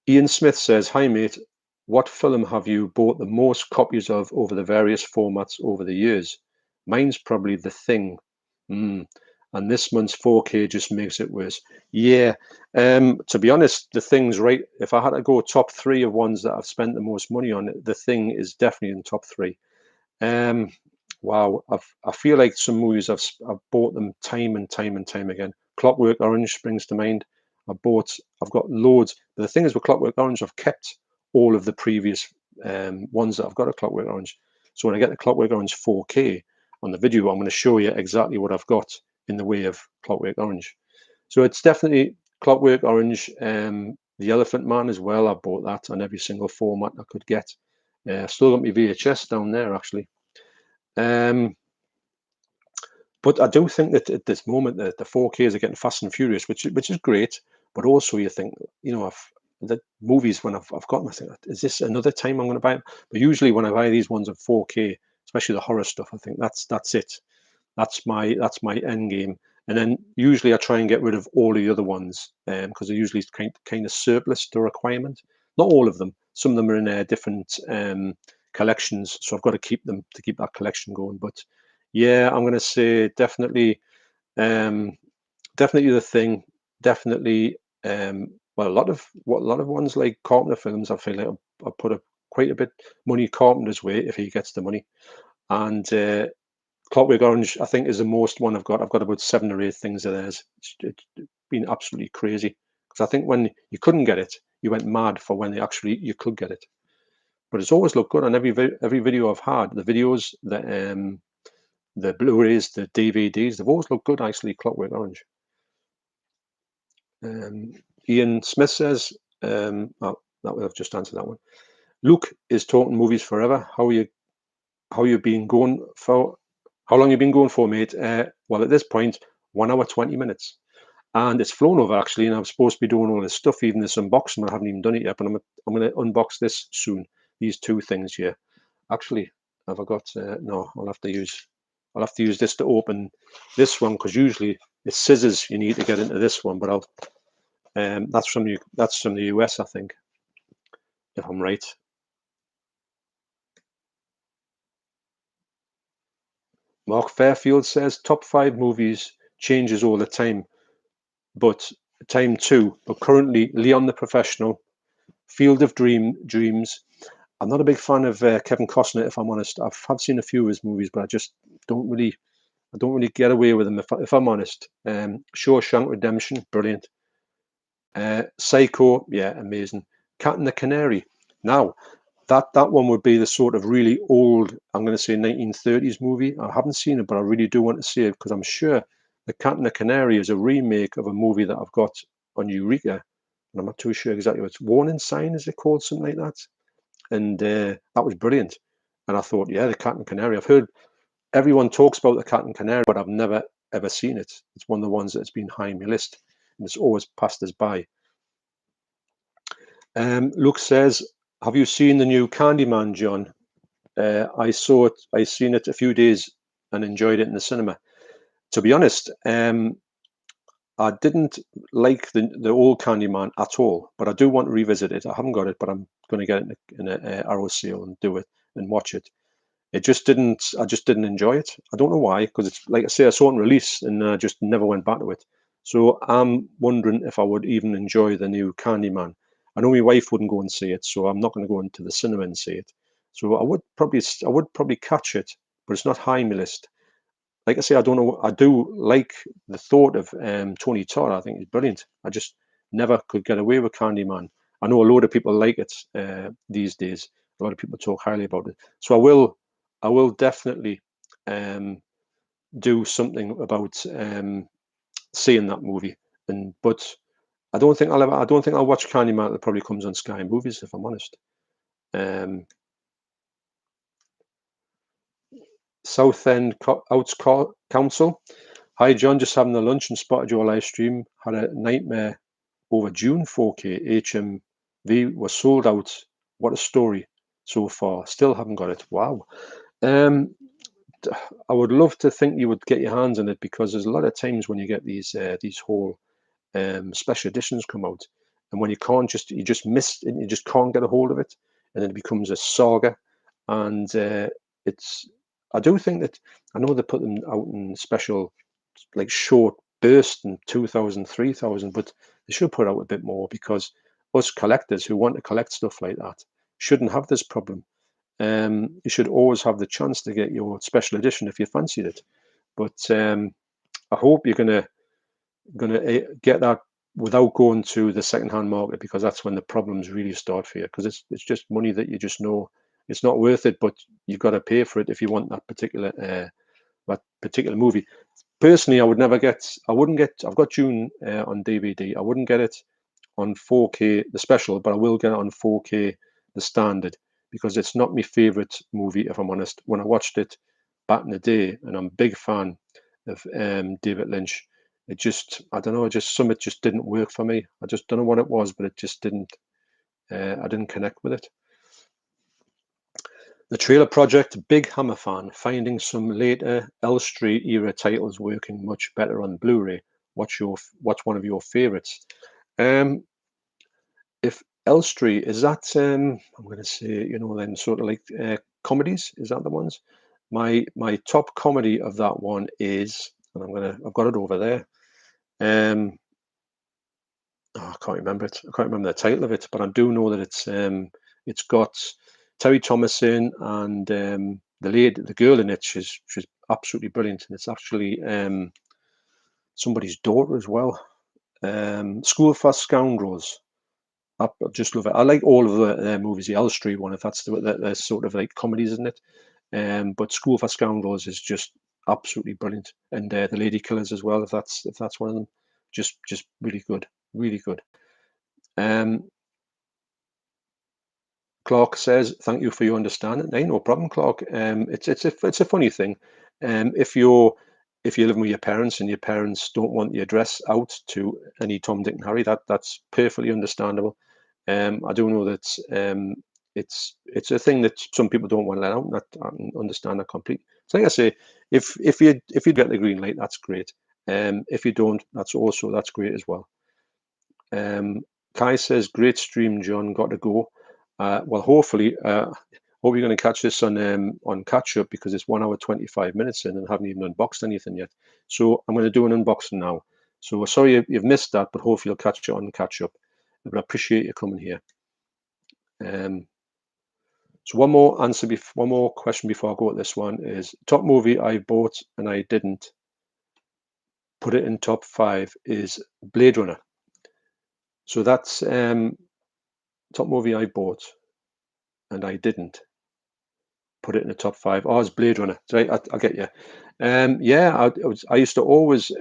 Ian Smith says, hi mate, what film have you bought the most copies of over the various formats over the years? Mine's probably The Thing. And this month's 4K just makes it worse. Yeah, to be honest, The Thing's right. If I had to go top 3 of ones that I've spent the most money on, The Thing is definitely in top 3. Wow, I feel like some movies I've bought them time and time and time again. Clockwork Orange springs to mind. I've got loads. But the thing is with Clockwork Orange, I've kept all of the previous ones that I've got at Clockwork Orange. So when I get the Clockwork Orange 4K on the video, I'm going to show you exactly what I've got in the way of Clockwork Orange. So it's definitely Clockwork Orange. The Elephant Man as well. I bought that on every single format I could get. Still got my VHS down there actually. But I do think that at this moment the 4Ks are getting fast and furious, which is great. But also you think, the movies when I've got them, I think, is this another time I'm going to buy them? But usually when I buy these ones in 4K, especially the horror stuff, I think that's it. That's my end game. And then usually I try and get rid of all the other ones because they're usually kind of surplus to requirement. Not all of them. Some of them are in different collections, so I've got to keep them to keep that collection going. But yeah, I'm going to say definitely The Thing, definitely well, a lot of ones like Carpenter films, I feel like I put quite a bit money Carpenter's way if he gets the money. And Clockwork Orange, I think, is the most one I've got. I've got about 7 or 8 things of theirs. It's been absolutely crazy because I think when you couldn't get it, you went mad for when you could get it. But it's always looked good on every video I've had. The videos, the Blu-rays, the DVDs, they've always looked good. Actually, Clockwork Orange. Ian Smith says, oh, I've just answered that one. Luke is talking movies forever. How you been going for? How long you been going for, mate? Well, at this point, 1 hour 20 minutes, and it's flown over actually. And I'm supposed to be doing all this stuff, even this unboxing. I haven't even done it yet, but I'm going to unbox this soon. These 2 things here. Actually, have I got? No, I'll have to use this to open this one because usually it's scissors you need to get into this one. But I'll. That's from the US, I think, if I'm right. Mark Fairfield says top 5 movies changes all the time, but currently Leon the Professional, Field of Dreams. I'm not a big fan of Kevin Costner, if I'm honest. I've seen a few of his movies, but I just don't really get away with them if I'm honest. Shawshank Redemption, brilliant. Psycho, yeah, amazing. Cat and the Canary. Now, that one would be the sort of really old, I'm going to say 1930s movie. I haven't seen it, but I really do want to see it because I'm sure The Cat and the Canary is a remake of a movie that I've got on Eureka, and I'm not too sure exactly what it's. Warning Sign, is it called, something like that? And that was brilliant. And I thought, yeah, The Cat and Canary. I've heard everyone talks about The Cat and Canary, but I've never ever seen it. It's one of the ones that's been high on my list, and it's always passed us by. Luke says, have you seen the new Candyman, John? I saw it. I seen it a few days and enjoyed it in the cinema. To be honest, I didn't like the old Candyman at all, but I do want to revisit it. I haven't got it, but I'm going to get it in an arrow sale and do it and watch it. It just didn't. I just didn't enjoy it. I don't know why, because it's like I say, I saw it on release and I just never went back to it. So I'm wondering if I would even enjoy the new Candyman. I know my wife wouldn't go and see it, so I'm not going to go into the cinema and see it. So I would probably catch it, but it's not high on my list. Like I say, I don't know. I do like the thought of Tony Todd. I think he's brilliant. I just never could get away with Candyman. I know a lot of people like it these days. A lot of people talk highly about it. So I will definitely do something about seeing that movie. But I don't think I'll watch Candyman. It probably comes on Sky Movies, if I'm honest. Southend Outs Council. Hi John, just having a lunch and spotted your live stream. Had a nightmare over June 4K. HMV was sold out. What a story so far. Still haven't got it. Wow. I would love to think you would get your hands on it because there's a lot of times when you get these whole special editions come out, and when you just miss and you just can't get a hold of it, and it becomes a saga. And I do think that I know they put them out in special, like short bursts in 2,000, 3,000, but they should put out a bit more because us collectors who want to collect stuff like that shouldn't have this problem. You should always have the chance to get your special edition if you fancied it. But I hope you're gonna get that without going to the second-hand market, because that's when the problems really start for you, because it's just money that you just know it's not worth it, but you've got to pay for it if you want that particular movie. Personally, I wouldn't get. I've got June on DVD. I wouldn't get it on 4K the special, but I will get it on 4K the standard, because it's not my favorite movie, if I'm honest. When I watched it back in the day, and I'm a big fan of David Lynch, I don't know, something just didn't work for me. I just don't know what it was, but it just didn't. I didn't connect with it. The Trailer Project, big Hammer fan, finding some later Elstree era titles working much better on Blu-ray. What's one of your favorites? If Elstree, is that I'm going to say, then sort of like comedies, is that the ones? My top comedy of that one is, and I've got it over there. I can't remember it. I can't remember the title of it, but I do know that it's got Terry Thomas in, and the girl in it. She's absolutely brilliant, and it's actually somebody's daughter as well. School for Scoundrels. I just love it. I like all of the movies, the Elstree one, if that's the sort of like comedies, isn't it? But School for Scoundrels is just absolutely brilliant, and the Lady Killers as well, if that's one of them, just really good, really good. Clark says, "Thank you for your understanding." Hey, no problem, Clark. It's a funny thing. If you're living with your parents and your parents don't want the address out to any Tom, Dick, and Harry, that's perfectly understandable. I do know that it's a thing that some people don't want to let out. And I understand that completely. So, like I say, if you get the green light, that's great. If you don't, that's great as well. Kai says, "Great stream, John. Got to go." Well, hopefully, hope you're going to catch this on catch up, because it's 1 hour 25 minutes in and haven't even unboxed anything yet. So I'm going to do an unboxing now. So sorry you've missed that, but hopefully you'll catch it on catch up. But I appreciate you coming here. So one more question before I go at this one is: top movie I bought and I didn't put it in top 5 is Blade Runner. So that's top movie I bought and I didn't put it in the top 5. Oh, it's Blade Runner. Right, I get you. Yeah, I used to always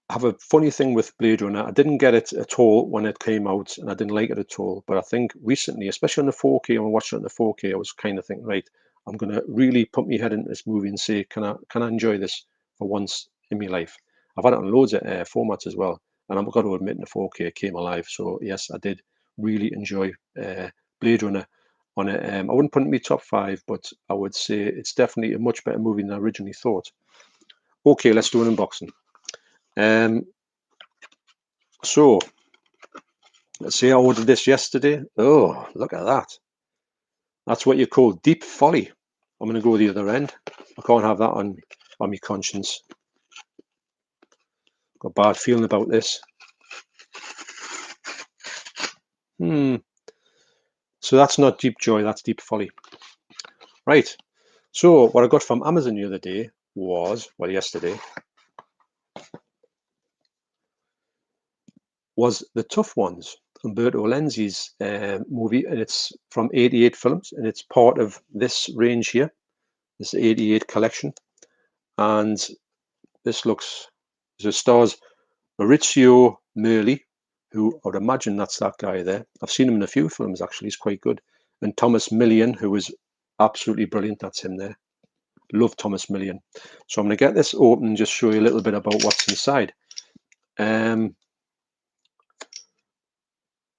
have a funny thing with Blade Runner. I didn't get it at all when it came out, and I didn't like it at all. But I think recently, especially on the 4K, when I watched it on the 4K, I was kind of thinking, right, I'm going to really put my head into this movie and say, can I enjoy this for once in my life? I've had it on loads of formats as well, and I've got to admit, in the 4K, it came alive. So yes, I did really enjoy Blade Runner on it. I wouldn't put it in my top 5, but I would say it's definitely a much better movie than I originally thought. Okay, let's do an unboxing. So let's see, I ordered this yesterday. Oh, look at that. That's what you call deep folly. I'm going to go the other end. I can't have that on my conscience. Got a bad feeling about this. So that's not deep joy, that's deep folly. Right. So what I got from Amazon the other day was, well, yesterday, was The Tough Ones, Umberto Lenzi's movie, and it's from 88 Films, and it's part of this range here, this 88 collection. And this looks, so it stars Maurizio Merli, who I would imagine that's that guy there. I've seen him in a few films, actually. He's quite good. And Thomas Millian, who is absolutely brilliant. That's him there. Love Thomas Millian. So I'm going to get this open and just show you a little bit about what's inside.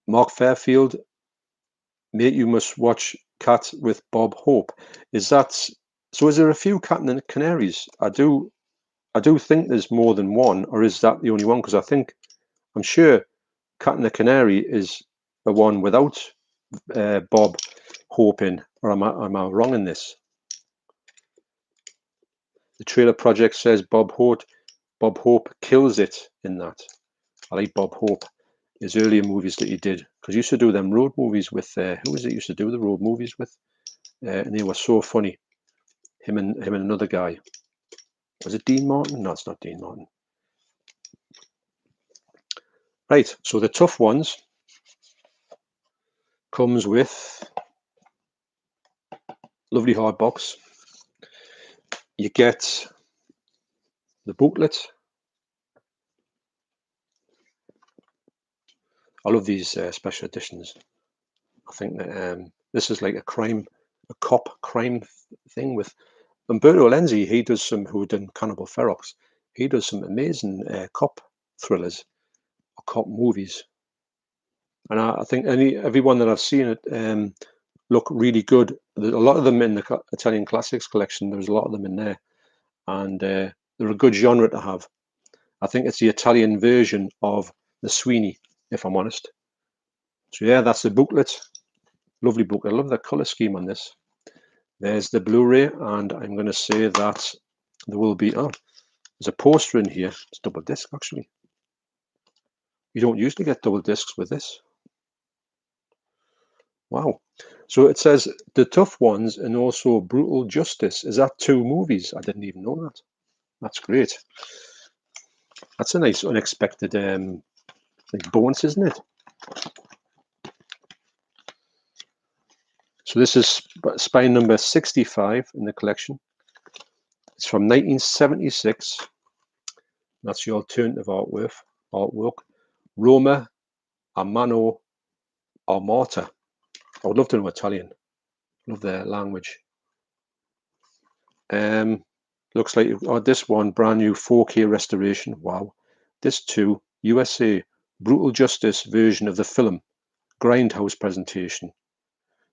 Mark Fairfield, mate, you must watch Cat with Bob Hope. Is that so? Is there a few Cat and the Canaries? I do think there's more than one, or is that the only one? Because I'm sure Cat and the Canary is the one without Bob Hope in, or am I wrong in this? The trailer project says Bob Hope kills it in that. I like Bob Hope. His earlier movies that he did, because he used to do them road movies with who was it? Used to do the road movies with, and they were so funny. Him and another guy. Was it Dean Martin? No, it's not Dean Martin. Right. So The Tough Ones comes with lovely hard box. You get the booklet. I love these special editions. I think that this is like a cop crime thing with Umberto Lenzi. He does who done Cannibal Ferox. He does some amazing cop thrillers or cop movies. And I think everyone that I've seen it look really good. There's a lot of them in the Italian Classics collection. There's a lot of them in there, and they're a good genre to have. I think it's the Italian version of the Sweeney, if I'm honest. So yeah, that's the booklet. Lovely booklet. I love the color scheme on this. There's the Blu-ray, and I'm going to say that there will be There's a poster in here. It's double disc, actually. You don't usually get double discs with this. Wow. So it says The Tough Ones and also Brutal Justice. Is that 2 movies? I didn't even know that. That's great. That's a nice unexpected like bonus, isn't it? So this is spine number 65 in the collection. It's from 1976. That's the alternative artwork. Roma a mano armata. I would love to know Italian. Love their language. Looks like this one, brand new 4K restoration. Wow. This too, USA, Brutal Justice version of the film, Grindhouse presentation.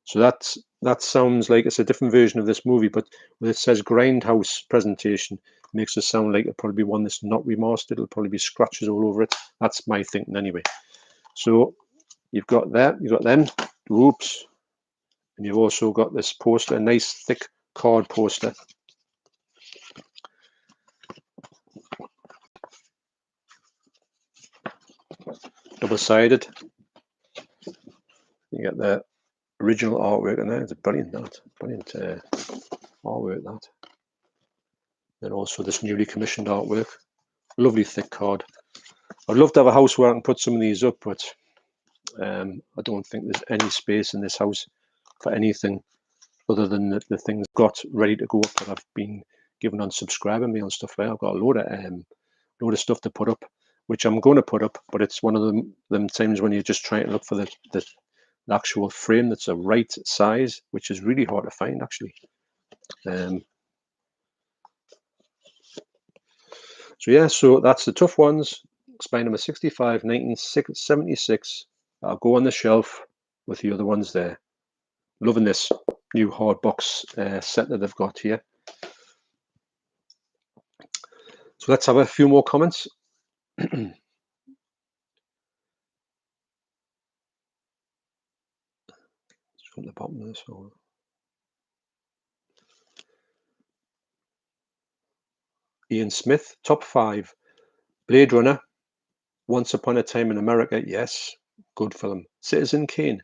So that sounds like it's a different version of this movie, but when it says Grindhouse presentation, it makes it sound like it'll probably be one that's not remastered. It'll probably be scratches all over it. That's my thinking anyway. So you've got that, you've got them, ropes, and you've also got this poster, a nice thick card poster. Double-sided. You get the original artwork in there. It's brilliant, that. Brilliant artwork, that. And also this newly commissioned artwork. Lovely thick card. I'd love to have a house where I can put some of these up, but I don't think there's any space in this house for anything other than the things got ready to go up that I've been given on subscriber mail and stuff like that. I've got a load of stuff to put up, which I'm going to put up, but it's one of them times when you're just trying to look for the actual frame that's a right size, which is really hard to find, actually. So yeah, so that's The Tough Ones, spine number 65, 1976. I'll go on the shelf with the other ones there. Loving this new hard box set that they've got here. So let's have a few more comments. From the bottom of this one. Ian Smith, top 5. Blade Runner, Once Upon a Time in America, yes, good film. Citizen Kane,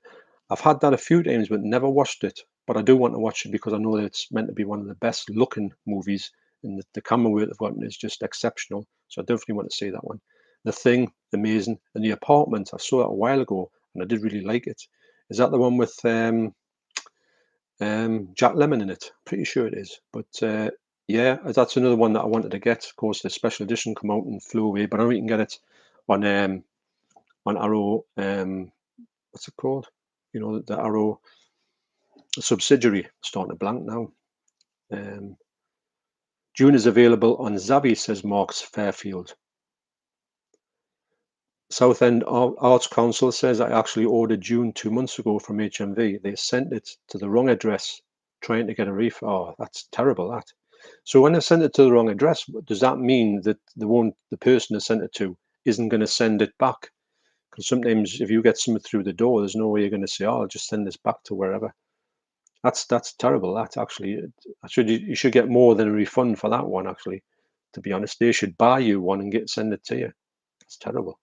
I've had that a few times but never watched it, but I do want to watch it because I know that it's meant to be one of the best looking movies, and the camera work they've got is just exceptional, so I definitely want to see that one. The Thing, amazing. And The Apartment, I saw that a while ago and I did really like it. Is that the one with Jack Lemmon in it? Pretty sure it is, but yeah, that's another one that I wanted to get. Of course, the special edition come out and flew away, but I know you can get it on Arrow. What's it called? You know, the Arrow subsidiary. Starting to blank now. June is available on Zavi, says Marks Fairfield. Southend Arts Council says I actually ordered June 2 months ago from HMV. They sent it to the wrong address, trying to get a refund. Oh, that's terrible, that. So when they send it to the wrong address, does that mean that the person they sent it to isn't going to send it back? Because sometimes if you get something through the door, there's no way you're going to say, "Oh, I'll just send this back to wherever." That's terrible. That actually, you should get more than a refund for that one. Actually, to be honest, they should buy you one and send it to you. That's terrible.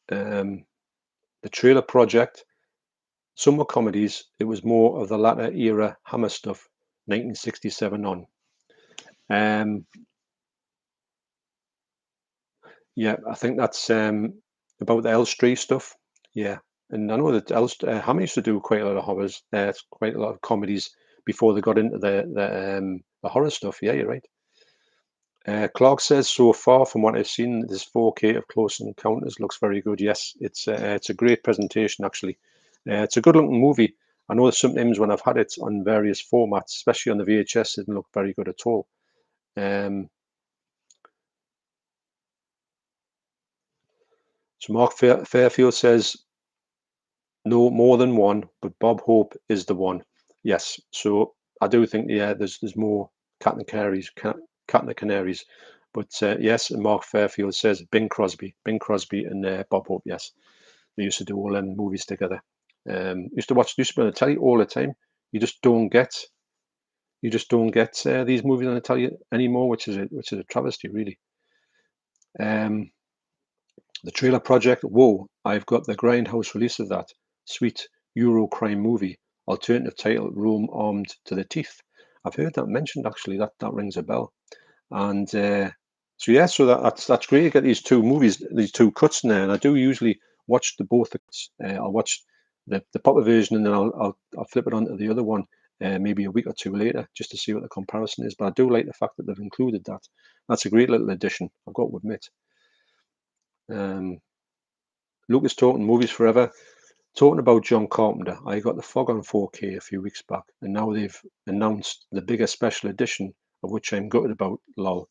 The Trailer Project, summer comedies. It was more of the latter era Hammer stuff, 1967 on. Yeah, I think that's about the Elstree stuff. Yeah, and I know that Hammer used to do quite a lot of horrors. Quite a lot of comedies before they got into the horror stuff. Yeah, you're right. Clark says, so far from what I've seen, this 4K of Close Encounters looks very good. Yes, it's a great presentation, actually. It's a good looking movie. I know that sometimes when I've had it on various formats, especially on the VHS, it didn't look very good at all. So Mark Fairfield says, no more than one, but Bob Hope is the one. Yes, so I do think, yeah, there's more Cat and the Canaries. But yes, and Mark Fairfield says Bing Crosby and Bob Hope, yes. They used to do all them movies together. Used to be on the telly all the time. You just don't get You just don't get these movies on the telly anymore, which is a travesty, really. The trailer project. Whoa! I've got the Grindhouse release of that sweet Euro crime movie. Alternative title: Rome Armed to the Teeth. I've heard that mentioned actually. That rings a bell. And so yeah, so that's great. You get these two movies, these two cuts in there, and I do usually watch the both. I'll watch the proper version, and then I'll flip it onto the other one maybe a week or two later, just to see what the comparison is. But I do like the fact that they've included that. That's a great little addition, I've got to admit. Lucas talking movies forever. Talking about John Carpenter, I got the Fog on 4K a few weeks back, and now they've announced the bigger special edition, of which I'm gutted about. Lol.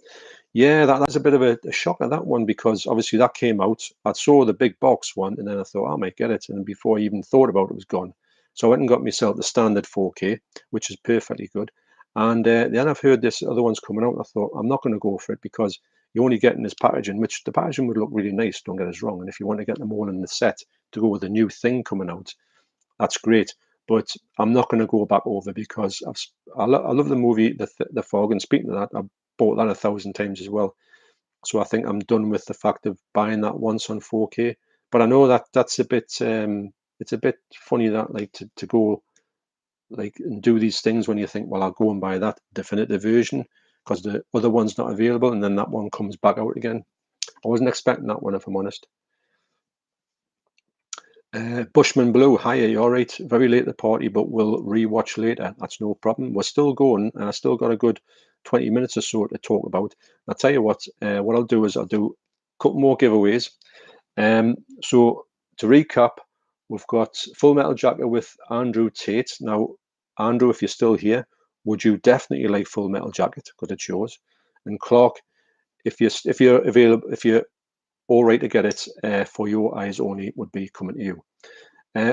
Yeah, that's a bit of a shock at that one, because obviously that came out. I saw the big box one, and then I thought I might get it, and before I even thought about it, it was gone. So I went and got myself the standard 4K, which is perfectly good. And then I've heard this other one's coming out, and I thought I'm not going to go for it, because you're only getting this packaging, which the packaging would look really nice, don't get us wrong. And if you want to get them all in the set to go with a new thing coming out, that's great. But I'm not going to go back over, because I love the movie, the Fog. And speaking of that, I've bought that 1,000 times as well. So I think I'm done with the fact of buying that once on 4K. But I know that's a bit it's a bit funny that like to go like and do these things when you think, well, I'll go and buy that definitive version because the other one's not available, and then that one comes back out again. I wasn't expecting that one, if I'm honest. Bushman Blue, hiya, you all right? Very late at the party, but we'll rewatch later. That's no problem. We're still going, and I still got a good 20 minutes or so to talk about. I'll tell you what I'll do is I'll do a couple more giveaways. So to recap, we've got Full Metal Jacket with Andrew Tate. Now, Andrew, if you're still here, would you definitely like Full Metal Jacket, because it's yours? And Clark, if you're available, if you're all right to get it for your eyes only, would be coming to you.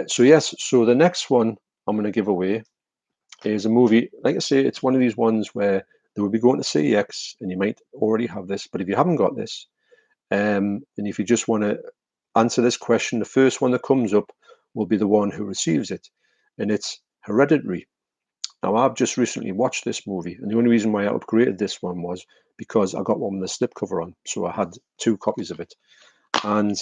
So yes, so the next one I'm going to give away is a movie. Like I say, it's one of these ones where they will be going to CEX, and you might already have this, but if you haven't got this, and if you just want to answer this question, the first one that comes up will be the one who receives it, and it's Hereditary. Now, I've just recently watched this movie, and the only reason why I upgraded this one was because I got one with the slipcover on, so I had 2 copies of it. And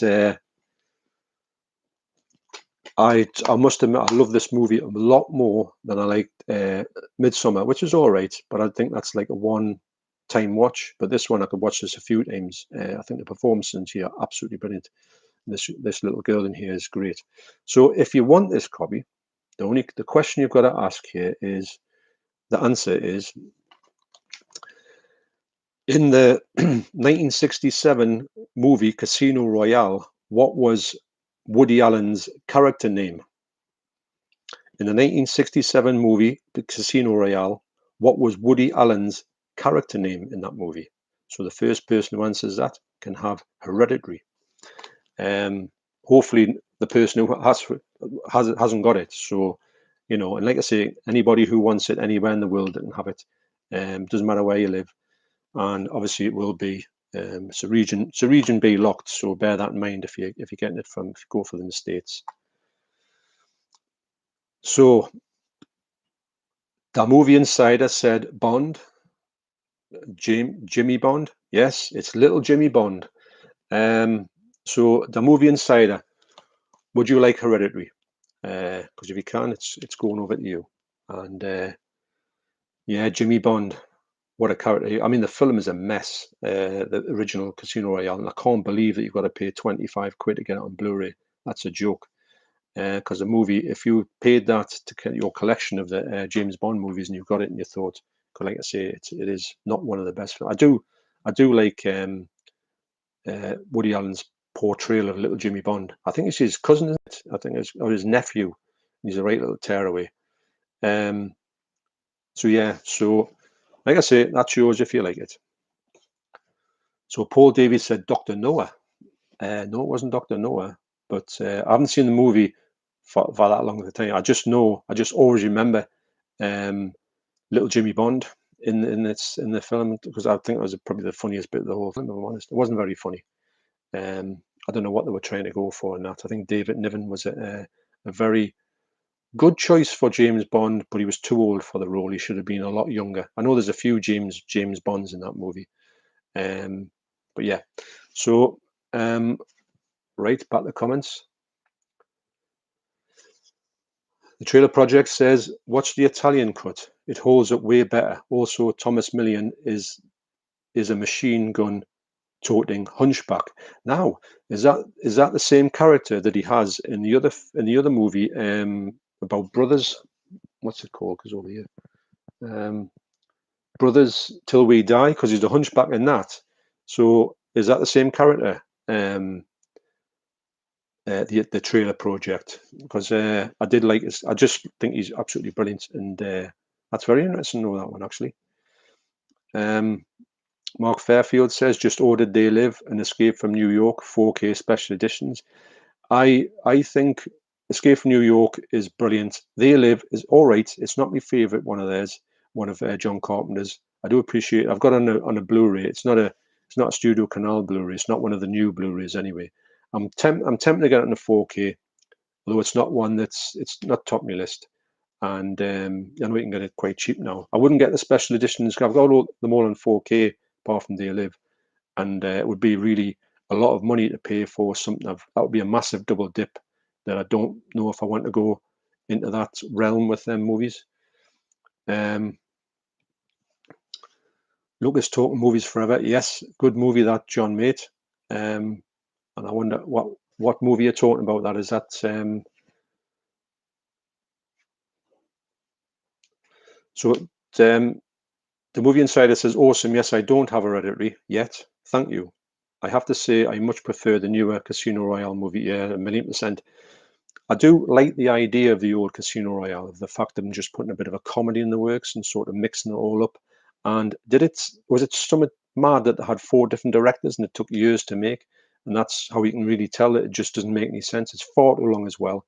I must admit, I love this movie a lot more than I liked Midsummer, which is all right, but I think that's like a one-time watch. But this one, I could watch this a few times. I think the performances here are absolutely brilliant. This little girl in here is great. So if you want this copy, the question you've got to ask here is, the answer is, in the 1967 movie Casino Royale, what was Woody Allen's character name? In the 1967 movie Casino Royale, what was Woody Allen's character name in that movie? So the first person who answers that can have Hereditary. Hopefully the person who hasn't got it. So, and like I say, anybody who wants it anywhere in the world can have it. Doesn't matter where you live. And obviously it will be it's a region B locked, so bear that in mind if you're getting it if you go for the States. So the movie insider said Bond, Jimmy Bond. Yes, it's little Jimmy Bond. So the movie insider, would you like Hereditary? Because if you can, it's going over to you. And yeah, Jimmy Bond. What a character. I mean, the film is a mess, the original Casino Royale, and I can't believe that you've got to pay 25 quid to get it on Blu-ray. That's a joke. Because the movie, if you paid that to get your collection of the James Bond movies and you've got it and you thought, like I say, it is not one of the best. I do like Woody Allen's portrayal of little Jimmy Bond. I think it's his cousin, isn't it? I think it's or his nephew. He's a right little tearaway. So yeah, so like I say, that's yours if you like it. So Paul Davies said Dr. Noah. No, it wasn't Dr. Noah, but I haven't seen the movie for that long of a time. I just always remember little Jimmy Bond in the film, because I think it was probably the funniest bit of the whole film, if I'm honest. It wasn't very funny. I don't know what they were trying to go for in that. I think David Niven was a very Good choice for James Bond, but he was too old for the role. He should have been a lot younger. I know there's a few James Bonds in that movie. But yeah. So right, back to the comments. The Trailer Project says, watch the Italian cut. It holds up way better. Also, Thomas Millian is a machine gun toting hunchback. Now, is that the same character that he has in the other movie about brothers? What's it called? Because over here, Brothers Till We Die, because he's a hunchback in that. So is that the same character? The Trailer Project, because I did like this. I just think he's absolutely brilliant, and that's very interesting to know that one actually. Mark Fairfield says, just ordered They Live and Escape from New York 4K special editions. I think Escape from New York is brilliant. They Live is all right. It's not my favorite one of theirs, one of John Carpenter's. I do appreciate it. I've got it on a Blu-ray. It's not a Studio Canal Blu-ray. It's not one of the new Blu-rays anyway. I'm tempted to get it in a 4K, although it's not one it's not top of my list. And I know you can get it quite cheap now. I wouldn't get the special editions. I've got them all in 4K apart from They Live, and it would be really a lot of money to pay for something that would be a massive double dip that I don't know if I want to go into that realm with them movies. Lucas talking movies forever. Yes, good movie that, John, mate. And I wonder what movie you're talking about. That is that. So the Movie Insider says, awesome. Yes, I don't have Hereditary yet. Thank you. I have to say, I much prefer the newer Casino Royale movie. Yeah, 1,000,000%. I do like the idea of the old Casino Royale, of the fact that I'm just putting a bit of a comedy in the works and sort of mixing it all up. And was it somewhat mad that they had 4 different directors and it took years to make? And that's how you can really tell that it just doesn't make any sense. It's far too long as well.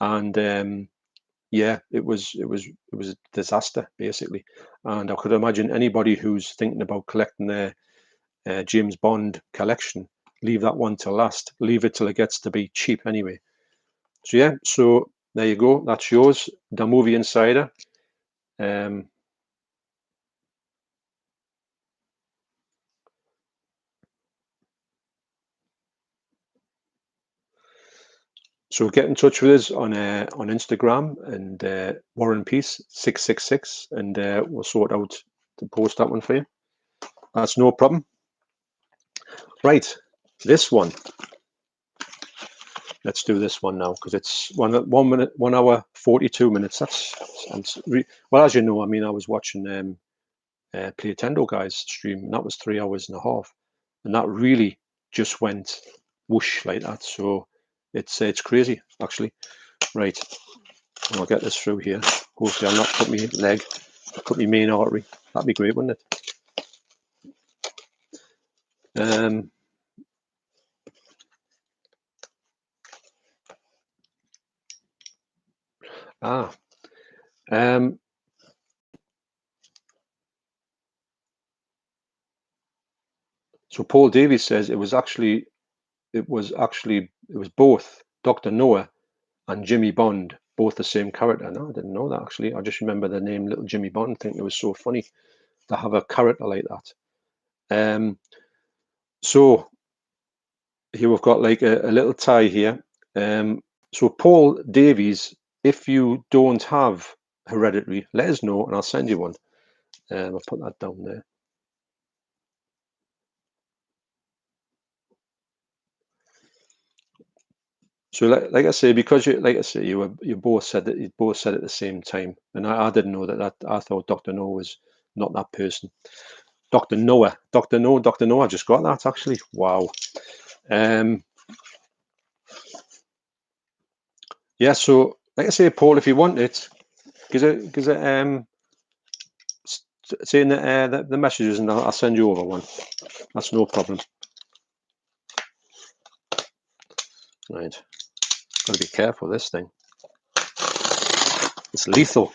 And yeah, it was a disaster basically. And I could imagine anybody who's thinking about collecting their James Bond collection, leave that one to last. Leave it till it gets to be cheap anyway. So yeah, so there you go. That's yours, the Movie Insider. So get in touch with us on Instagram and Warren Peace 666, and we'll sort out to post that one for you. That's no problem. Right, this one. Let's do this one now because it's 1 hour 42 minutes. Well, as you know, I mean, I was watching Play Tendo guys stream, and that was 3 hours and a half, and that really just went whoosh like that. So it's crazy actually. Right, I'll get this through here. Hopefully, I'll not cut my leg, cut my main artery. That'd be great, wouldn't it? So Paul Davies says it was both Dr. Noah and Jimmy Bond, both the same character. No, I didn't know that actually. I just remember the name Little Jimmy Bond. I think it was so funny to have a character like that. So here we've got like a little tie here. So Paul Davies, if you don't have Hereditary, let us know and I'll send you one. I'll put that down there. So, like I say, because you both said that at the same time, and I didn't know that. I thought Dr. Noah was not that person. Dr. Noah. I just got that actually. Wow. Yeah. So, like I say, Paul, if you want it, say in the messages, and I'll send you over one. That's no problem. Right. Got to be careful with this thing. It's lethal.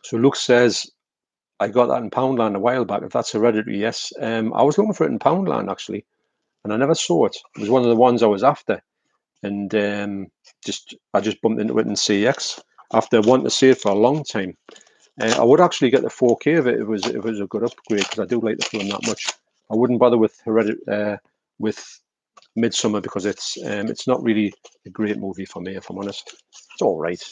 So Luke says, I got that in Poundland a while back. If that's Hereditary, yes. I was looking for it in Poundland actually, and I never saw it. It was one of the ones I was after. and I just bumped into it in CX after wanting to see it for a long time. I would actually get the 4K of it. It was a good upgrade because I do like the film that much. I wouldn't bother with with Midsummer because it's not really a great movie for me, if I'm honest. It's all right.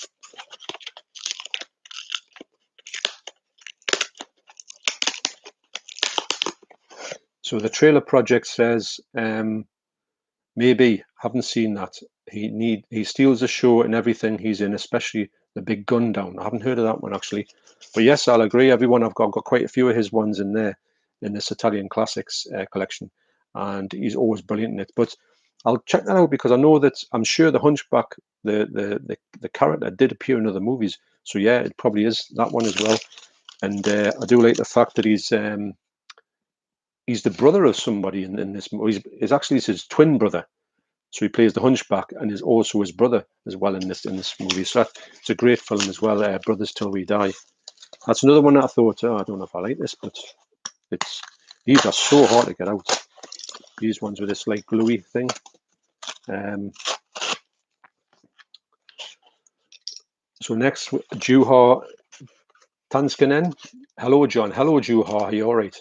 So the trailer project says, maybe, haven't seen that. He steals the show in everything he's in, especially the big gun down. I haven't heard of that one actually, but yes, I'll agree. Everyone I've got quite a few of his ones in there in this Italian classics collection, and he's always brilliant in it. But I'll check that out because I know that I'm sure the Hunchback, the character, did appear in other movies. So yeah, it probably is that one as well. And I do like the fact that he's the brother of somebody in this movie. He's actually his twin brother. So he plays the Hunchback and is also his brother as well in this movie. So it's a great film as well. Brothers Till We Die. That's another one that I thought, I don't know if I like this, but these are so hard to get out. These ones with this like gluey thing. So next, Juha Tanskanen. Hello, John. Hello, Juha. Are you all right?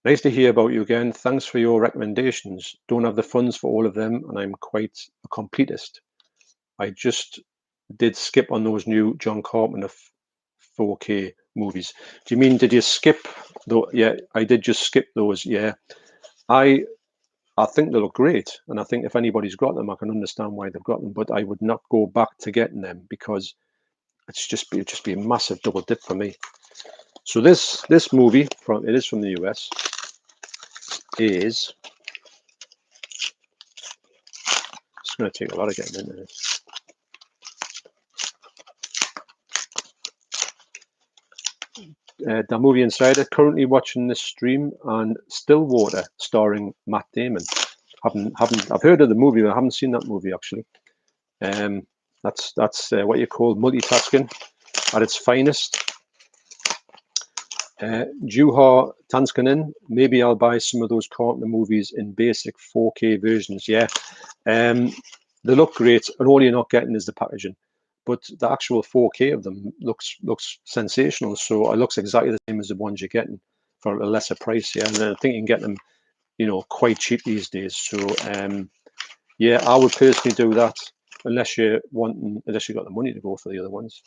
Nice to hear about you again. Thanks for your recommendations. Don't have the funds for all of them, and I'm quite a completist. I just did skip on those new John Carpenter 4K movies. Do you mean did you skip though? Yeah, I did just skip those. Yeah, I think they look great, and I think if anybody's got them, I can understand why they've got them. But I would not go back to getting them because it'd just be a massive double dip for me. So this movie it is from the US. Is it's going to take a lot of getting into this. The Movie Insider, currently watching this stream, and Stillwater, starring Matt Damon. I've heard of the movie, but I haven't seen that movie actually. That's what you call multitasking at its finest. Juha Tanskanen, maybe I'll buy some of those Carpenter movies in basic 4K versions. Yeah, they look great, and all you're not getting is the packaging. But the actual 4K of them looks sensational. So it looks exactly the same as the ones you're getting for a lesser price. Yeah, and I think you can get them, quite cheap these days. So yeah, I would personally do that unless you've got the money to go for the other ones.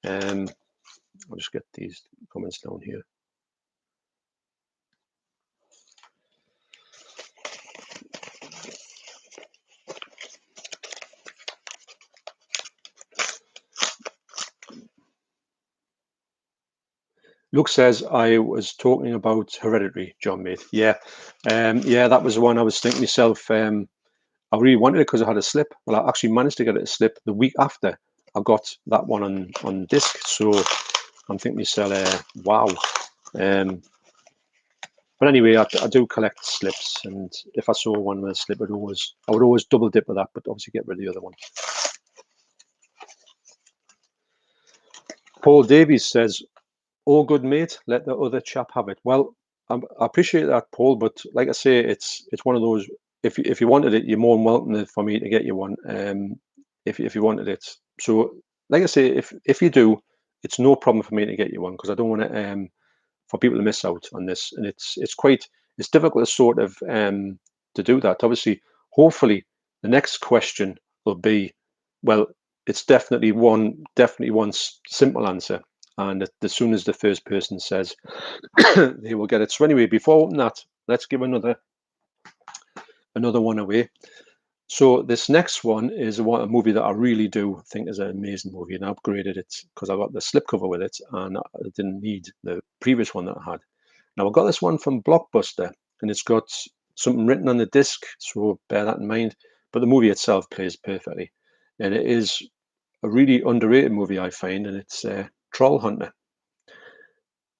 I'll just get these comments down here. Luke says, I was talking about Hereditary, John, mate. Yeah. Yeah, that was the one I was thinking myself. I really wanted it because I had a slip. Well, I actually managed to get it a slip the week after I got that one on disc. So I'm thinking myself, wow. But anyway, I do collect slips, and if I saw one with a slip, I would always double dip with that, but obviously get rid of the other one. Paul Davies says, all good, mate. Let the other chap have it. Well, I appreciate that, Paul, but like I say, it's one of those. If you wanted it, you're more than welcome for me to get you one. If you wanted it, so like I say, if you do, it's no problem for me to get you one because I don't want to for people to miss out on this, and it's difficult to sort of to do that. Obviously, hopefully, the next question will be, well, it's definitely one simple answer. And as soon as the first person says they will get it. So anyway, before that, let's give another one away. So this next one is a movie that I really do think is an amazing movie, and I upgraded it because I got the slipcover with it, and I didn't need the previous one that I had. Now I got this one from Blockbuster, and it's got something written on the disc, so bear that in mind. But the movie itself plays perfectly, and it is a really underrated movie, I find, and it's Troll Hunter.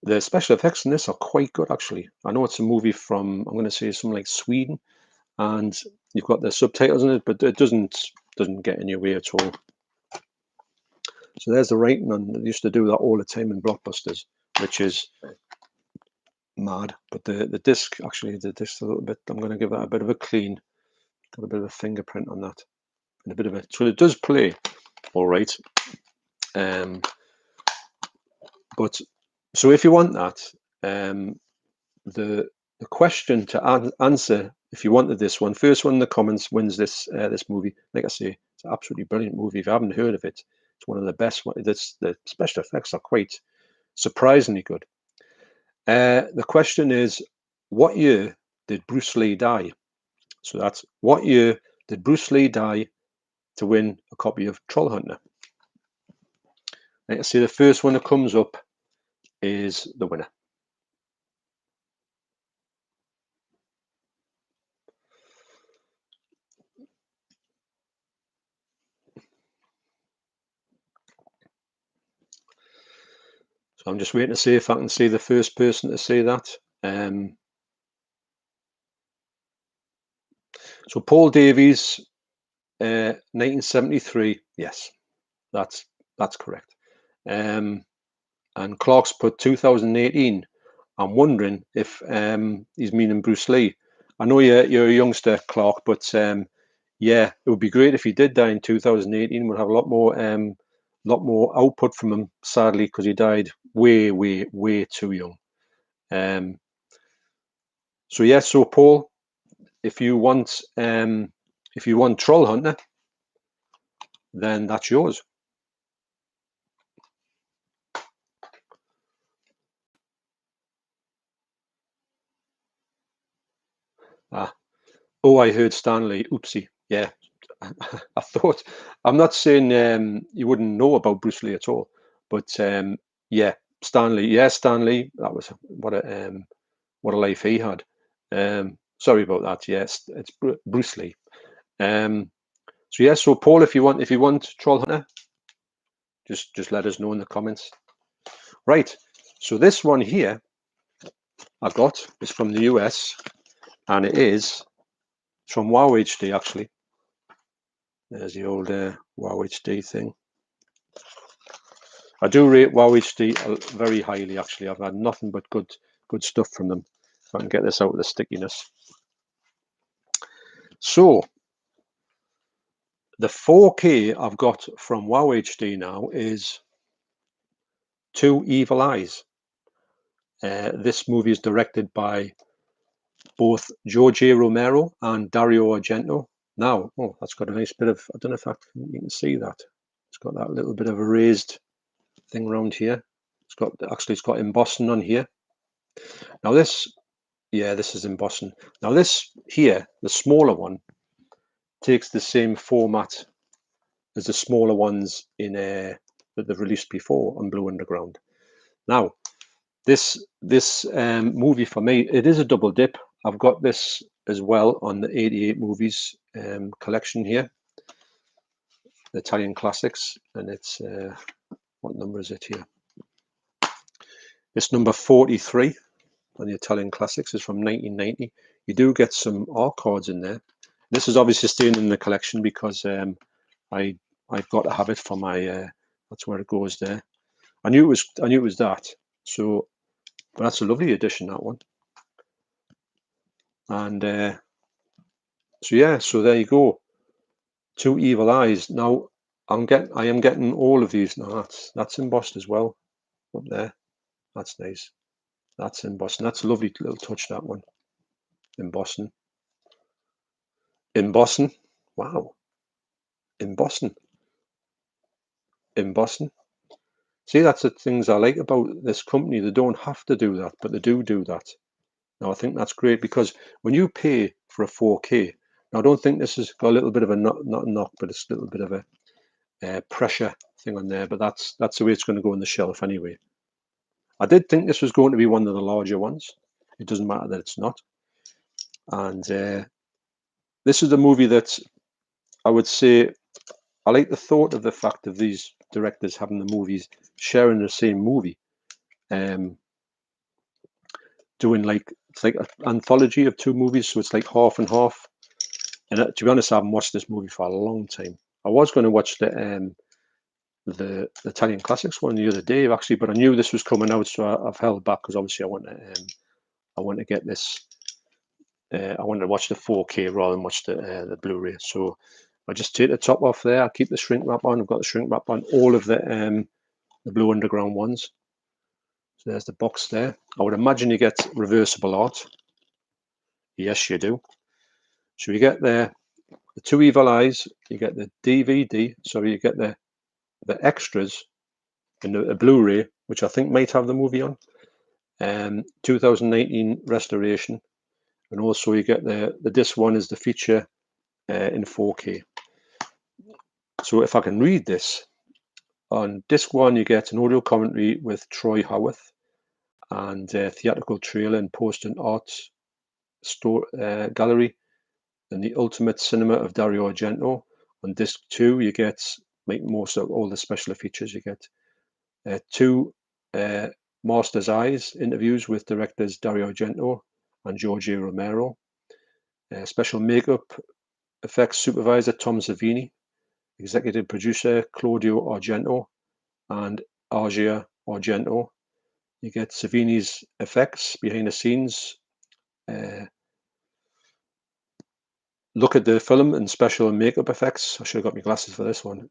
The special effects in this are quite good, actually. I know it's a movie from, I'm going to say, something like Sweden, and you've got the subtitles in it, but it doesn't get in your way at all. So there's the writing on. They used to do that all the time in Blockbusters, which is mad. But the disc, actually, the disc a little bit. I'm going to give that a bit of a clean. Got a bit of a fingerprint on that. and a bit of a, so it does play all right. But so if you want that, the question to answer, if you wanted this one, first one in the comments wins this this movie. Like I say, it's an absolutely brilliant movie. If you haven't heard of it, it's one of the best. The special effects are quite surprisingly good. The question is, what year did Bruce Lee die? So that's, what year did Bruce Lee die to win a copy of Troll Hunter? Like I say, the first one that comes up is the winner. So I'm just waiting to see if I can see the first person to say that. So Paul Davies, 1973. Yes, that's correct. And Clark's put 2018. I'm wondering if he's meaning Bruce Lee. I know you're a youngster, Clark, but yeah, it would be great if he did die in 2018. We'll have a lot more output from him, sadly, because he died way too young. So yeah, so Paul, if you want Troll Hunter, then that's yours. Oh, I heard Stanley. Oopsie. Yeah, I thought. I'm not saying you wouldn't know about Bruce Lee at all, but yeah, Stanley. Yeah, Stanley. That was what a life he had. Sorry about that. Yes, it's Bruce Lee. So yeah, so Paul, if you want Troll Hunter, just let us know in the comments. Right. So this one here I got is from the US, and it is from Wow HD actually. There's the old Wow HD thing. I do rate Wow HD very highly actually. I've had nothing but good stuff from them. If I can get this out of the stickiness. So the 4K I've got from Wow HD now is Two Evil Eyes. This movie is directed by both George A. Romero and Dario Argento. Now, oh, that's got a nice bit of, I don't know if you can see that. It's got that little bit of a raised thing around here. It's got embossing on here. Now this, yeah, this is embossing. Now this here, the smaller one, takes the same format as the smaller ones in that they've released before on Blue Underground. Now, this movie for me, it is a double dip. I've got this as well on the 88 movies collection here, the Italian classics, and it's what number is it here? It's number 43 on the Italian classics. Is from 1990. You do get some art cards in there. This is obviously staying in the collection because I've got to have it for my. That's where it goes there. I knew it was that. So, but that's a lovely edition, that one. And so yeah, so there you go. Two Evil Eyes. Now I am getting all of these now. That's embossed as well up there. That's nice. That's embossing. That's a lovely little touch, that one. Embossing. Wow. Embossing. See, that's the things I like about this company. They don't have to do that, but they do that. Now I think that's great because when you pay for a 4K, now I don't think this has got a little bit of a not a knock, but it's a little bit of a pressure thing on there. But that's the way it's going to go on the shelf anyway. I did think this was going to be one of the larger ones. It doesn't matter that it's not. And this is the movie that I would say I like the thought of the fact of these directors having the movies sharing the same movie, doing it's like an anthology of two movies, so it's like half and half. And to be honest, I haven't watched this movie for a long time. I was going to watch the Italian classics one the other day actually, but I knew this was coming out, so I've held back because obviously I want to get this. I wanted to watch the 4K rather than watch the Blu-ray. So I just take the top off there. I keep the shrink wrap on. I've got the shrink wrap on all of the Blue Underground ones. So there's the box there. I would imagine you get reversible art. Yes, you do. So you get the two evil eyes. You get the DVD. So you get the extras in a Blu-ray, which I think might have the movie on. 2019 restoration, and also you get the disc one is the feature in 4K. So if I can read this, on disc one you get an audio commentary with Troy Howarth and theatrical trailer and post and art store gallery and the ultimate cinema of Dario Argento. On disc two you get most of all the special features. You get two Master's Eyes interviews with directors Dario Argento and Jorge Romero. Special makeup effects supervisor Tom Savini, executive producer Claudio Argento and Argia Argento. You get Savini's effects behind the scenes. Look at the film and special makeup effects. I should have got my glasses for this one.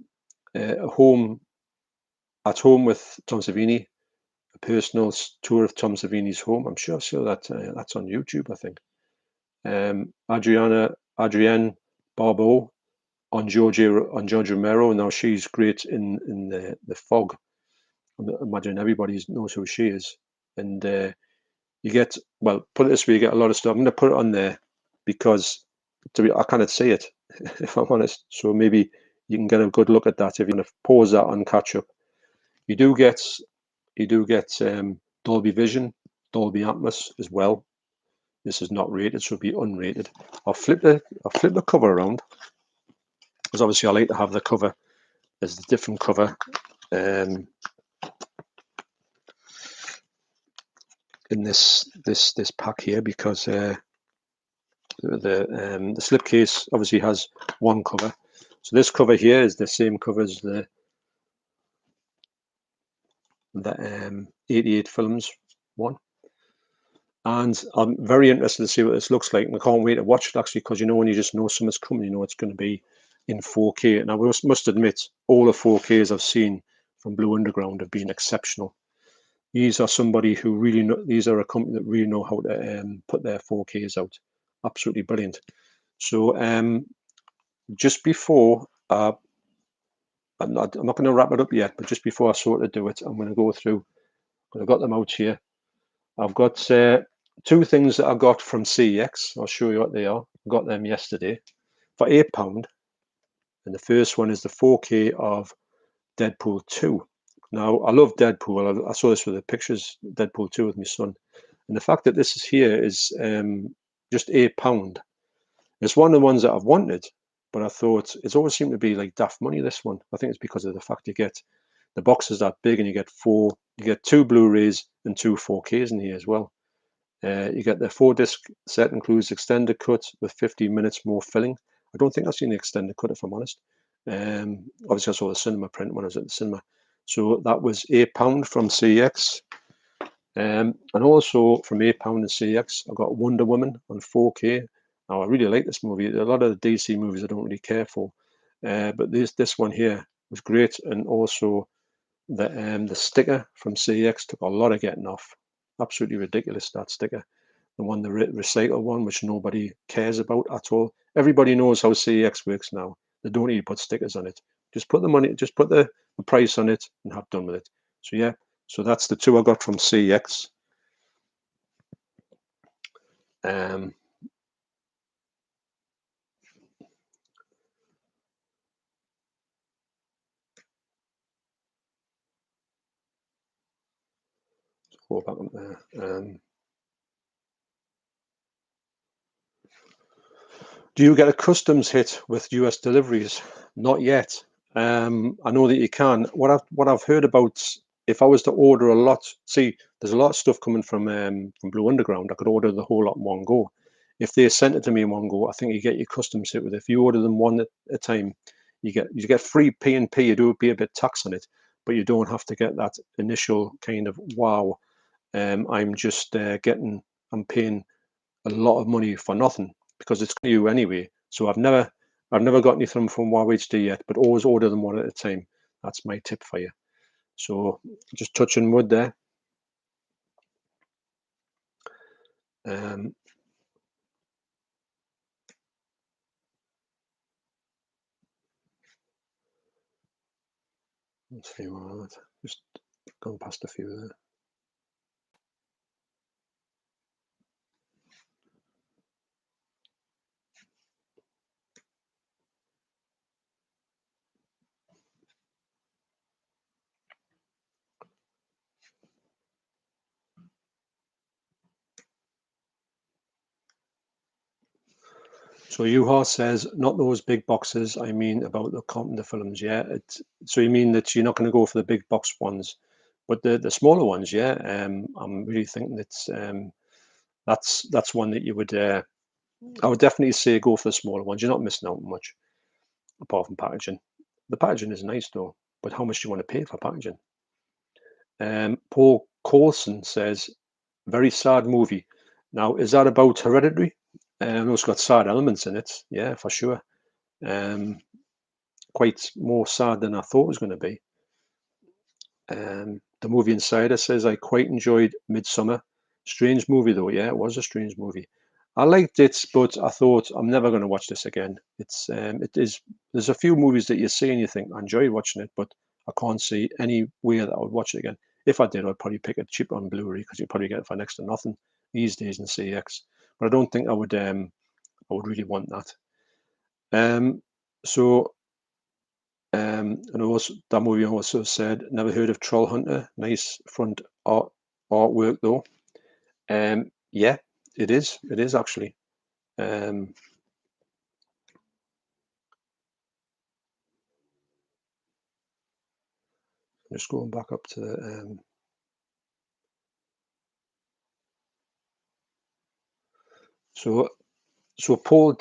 At home with Tom Savini, a personal tour of Tom Savini's home. I'm sure that that's on YouTube, I think. Adrienne Barbeau on George Romero. Now she's great in the Fog. I imagine everybody knows who she is. And you get, well, put it this way, you get a lot of stuff. I'm going to put it on there because I cannot see it, if I'm honest. So maybe you can get a good look at that if you want to pause that on catch up. You do get Dolby Vision, Dolby Atmos as well. This is not rated, so it'll be unrated. I'll flip the cover around because obviously I like to have the cover as the different cover in this pack here, because the slipcase obviously has one cover. So this cover here is the same cover as the 88 films one. And I'm very interested to see what this looks like. And I can't wait to watch it, actually, because when you just know something's coming, you know it's going to be in 4K. And I must admit, all the 4Ks I've seen from Blue Underground have been exceptional. These are somebody who really know. These are a company that really know how to put their 4Ks out. Absolutely brilliant. So just before I'm not going to wrap it up yet, but just before I sort of do it, I'm going to go through. I've got them out here. I've got two things that I got from CEX. I'll show you what they are. I got them yesterday for £8. And the first one is the 4K of Deadpool 2. Now, I love Deadpool. I saw this with the pictures, Deadpool 2 with my son. And the fact that this is here is just £8. It's one of the ones that I've wanted, but I thought it's always seemed to be like daft money, this one. I think it's because of the fact you get the box is that big and you get two Blu-rays and two 4Ks in here as well. You get the 4-disc set, includes extended cut with 15 minutes more filling. I don't think I've seen the extended cut, if I'm honest. Obviously, I saw the cinema print when I was at the cinema. So that was £8 from CEX. And also from £8 in CEX, I got Wonder Woman on 4K. Now, I really like this movie. A lot of the DC movies I don't really care for. But this one here was great. And also the sticker from CEX took a lot of getting off. Absolutely ridiculous, that sticker. The one, the recycle one, which nobody cares about at all. Everybody knows how CEX works now. They don't need to put stickers on it. Just put the money, just put the price on it and have done with it. So yeah, so that's the two I got from CEX. Go back up there. Do you get a customs hit with US deliveries? Not yet. I know that you can. What I've heard about, if I was to order a lot, see, there's a lot of stuff coming from Blue Underground. I could order the whole lot in one go. If they sent it to me in one go, I think you get your customs hit with it. If you order them one at a time, you get free P&P. You do be a bit tax on it, but you don't have to get that initial kind of wow. I'm just I'm paying a lot of money for nothing, because it's you anyway. So I've never I've never got anything from WoW HD yet, but always order them one at a time. That's my tip for you. So just touching wood there. Let's see what just gone past a few there. So Yuha says, not those big boxes. I mean about the Carpenter films. Yeah. So you mean that you're not going to go for the big box ones, but the smaller ones. Yeah. I'm really thinking that's one that you would. I would definitely say go for the smaller ones. You're not missing out much, apart from packaging. The packaging is nice though, but how much do you want to pay for packaging? Paul Coulson says, very sad movie. Now, is that about Hereditary? It's got sad elements in it, yeah, for sure. Quite more sad than I thought it was going to be. The Movie Insider says, I quite enjoyed Midsummer. Strange movie though, yeah, it was a strange movie. I liked it, but I thought I'm never going to watch this again. There's a few movies that you see and you think I enjoy watching it, but I can't see any way that I would watch it again. If I did, I'd probably pick it cheap on Bluray because you probably get it for next to nothing these days in CX. But I don't think I would really want that. And also that movie also said, never heard of Troll Hunter. Nice front artwork though. Yeah, it is. It is actually. Just going back up to the. So Paul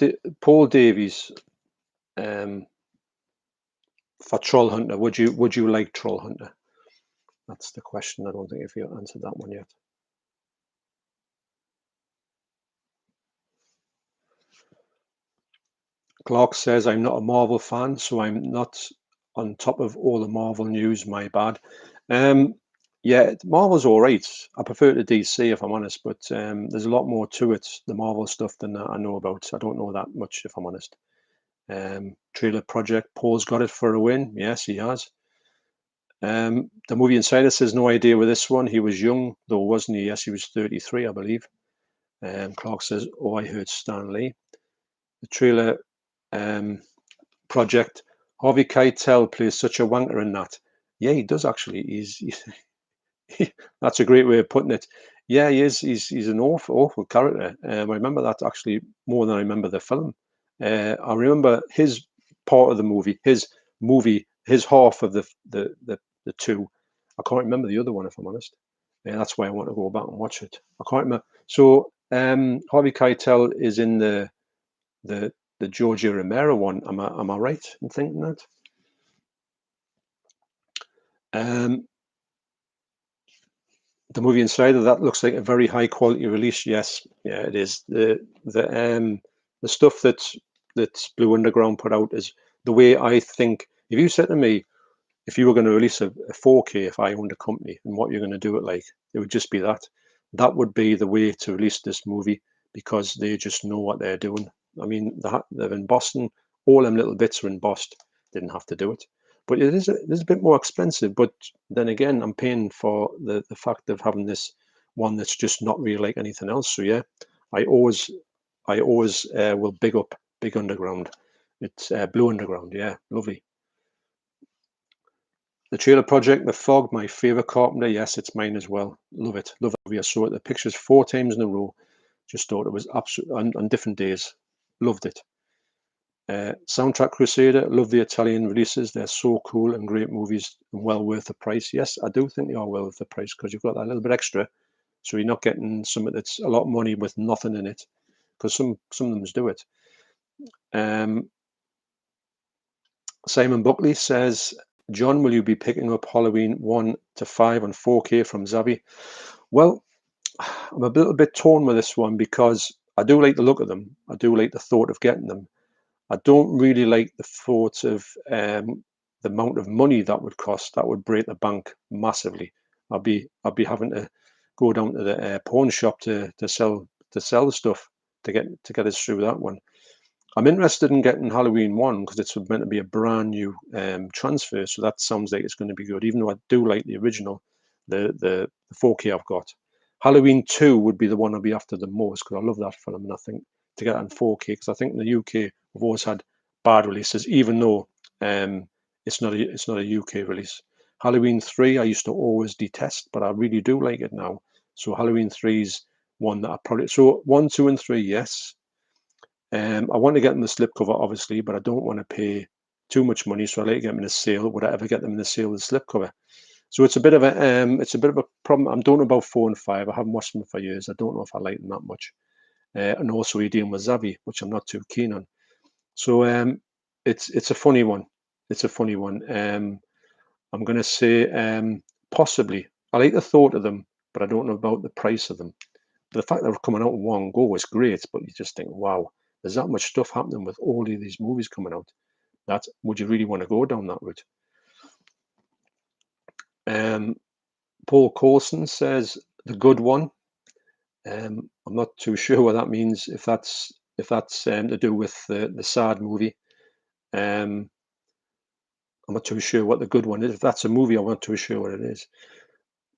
Davies. For Troll Hunter, would you like Troll Hunter? That's the question. I don't think if you answered that one yet. Clark says, I'm not a Marvel fan, so I'm not on top of all the Marvel news. My bad. Yeah, Marvel's all right. I prefer to DC if I'm honest, but there's a lot more to it, the Marvel stuff, than I know about. I don't know that much if I'm honest. Trailer Project, Paul's got it for a win. Yes, he has. The Movie Insider says, no idea with this one. He was young, though, wasn't he? Yes, he was 33, I believe. Clark says, oh, I heard Stan Lee. The Trailer Project, Harvey Keitel plays such a wanker in that. Yeah, he does actually. He's that's a great way of putting it. Yeah, he is. He's an awful character. I remember that actually more than I remember the film. I remember his part of the movie, his half of the two. I can't remember the other one if I'm honest. Yeah, that's why I want to go back and watch it. I can't remember. So Harvey Keitel is in the Georgia Romero one. Am I right in thinking that? The Movie Insider, that looks like a very high quality release. Yes, yeah, it is. The stuff that Blue Underground put out is the way I think. If you said to me, if you were going to release a 4K, if I owned a company, and what you're going to do it like, it would just be that. That would be the way to release this movie because they just know what they're doing. I mean, they're in Boston. All them little bits are embossed. Didn't have to do it. But it is a bit more expensive. But then again, I'm paying for the fact of having this one that's just not really like anything else. So yeah, I always will big up Big Underground. It's Blue Underground. Yeah, lovely. The Trailer Project, The Fog, my favorite Carpenter. Yes, it's mine as well. Love it. Love it. I saw it. The pictures 4 times in a row. Just thought it was absolute on different days. Loved it. Soundtrack Crusader, love the Italian releases. They're so cool and great movies and well worth the price. Yes, I do think they are well worth the price because you've got that little bit extra. So you're not getting something that's a lot of money with nothing in it because some of them do it. Simon Buckley says, John, will you be picking up Halloween 1 to 5 on 4K from Zavi? Well, I'm a little bit torn with this one because I do like the look of them. I do like the thought of getting them. I don't really like the thought of the amount of money that would cost. That would break the bank massively. I'd be having to go down to the pawn shop to sell the stuff to get us through that one. I'm interested in getting Halloween 1 because it's meant to be a brand new transfer, so that sounds like it's going to be good. Even though I do like the original, the 4K I've got. Halloween 2 would be the one I'll be after the most because I love that film, and I think to get that in 4K, because I think in the UK we've always had bad releases, even though it's not a UK release. Halloween 3 I used to always detest, but I really do like it now. So Halloween 3 is one that I probably, so 1, 2, and 3, yes. I want to get them the slipcover, obviously, but I don't want to pay too much money, so I like to get them in a sale. Would I ever get them in the sale with slipcover? So it's a bit of a problem. I'm don't know about 4 and 5. I haven't watched them for years. I don't know if I like them that much. And also you're dealing with Zavi, which I'm not too keen on. So it's a funny one. It's a funny one. I'm going to say possibly. I like the thought of them, but I don't know about the price of them. The fact that they're coming out in one go is great, but you just think, wow, there's that much stuff happening with all of these movies coming out. That would you really want to go down that route? Paul Coulson says the good one. I'm not too sure what that means. If that's to do with the sad movie, I'm not too sure what the good one is. If that's a movie, I'm not too sure what it is.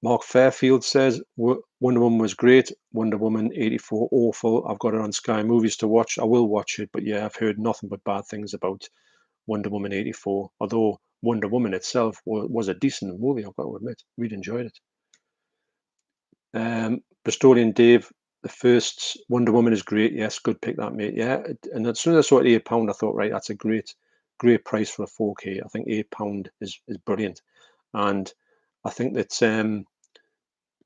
Mark Fairfield says Wonder Woman was great. Wonder Woman 84 awful. I've got it on Sky Movies to watch. I will watch it, but yeah, I've heard nothing but bad things about Wonder Woman 84. Although Wonder Woman itself was a decent movie, I've got to admit, really enjoyed it. Bristolian Dave, the first Wonder Woman is great. Yes, good pick that, mate. Yeah, and as soon as I saw it £8, I thought, right, that's a great price for a 4K. I think £8 is brilliant, and I think that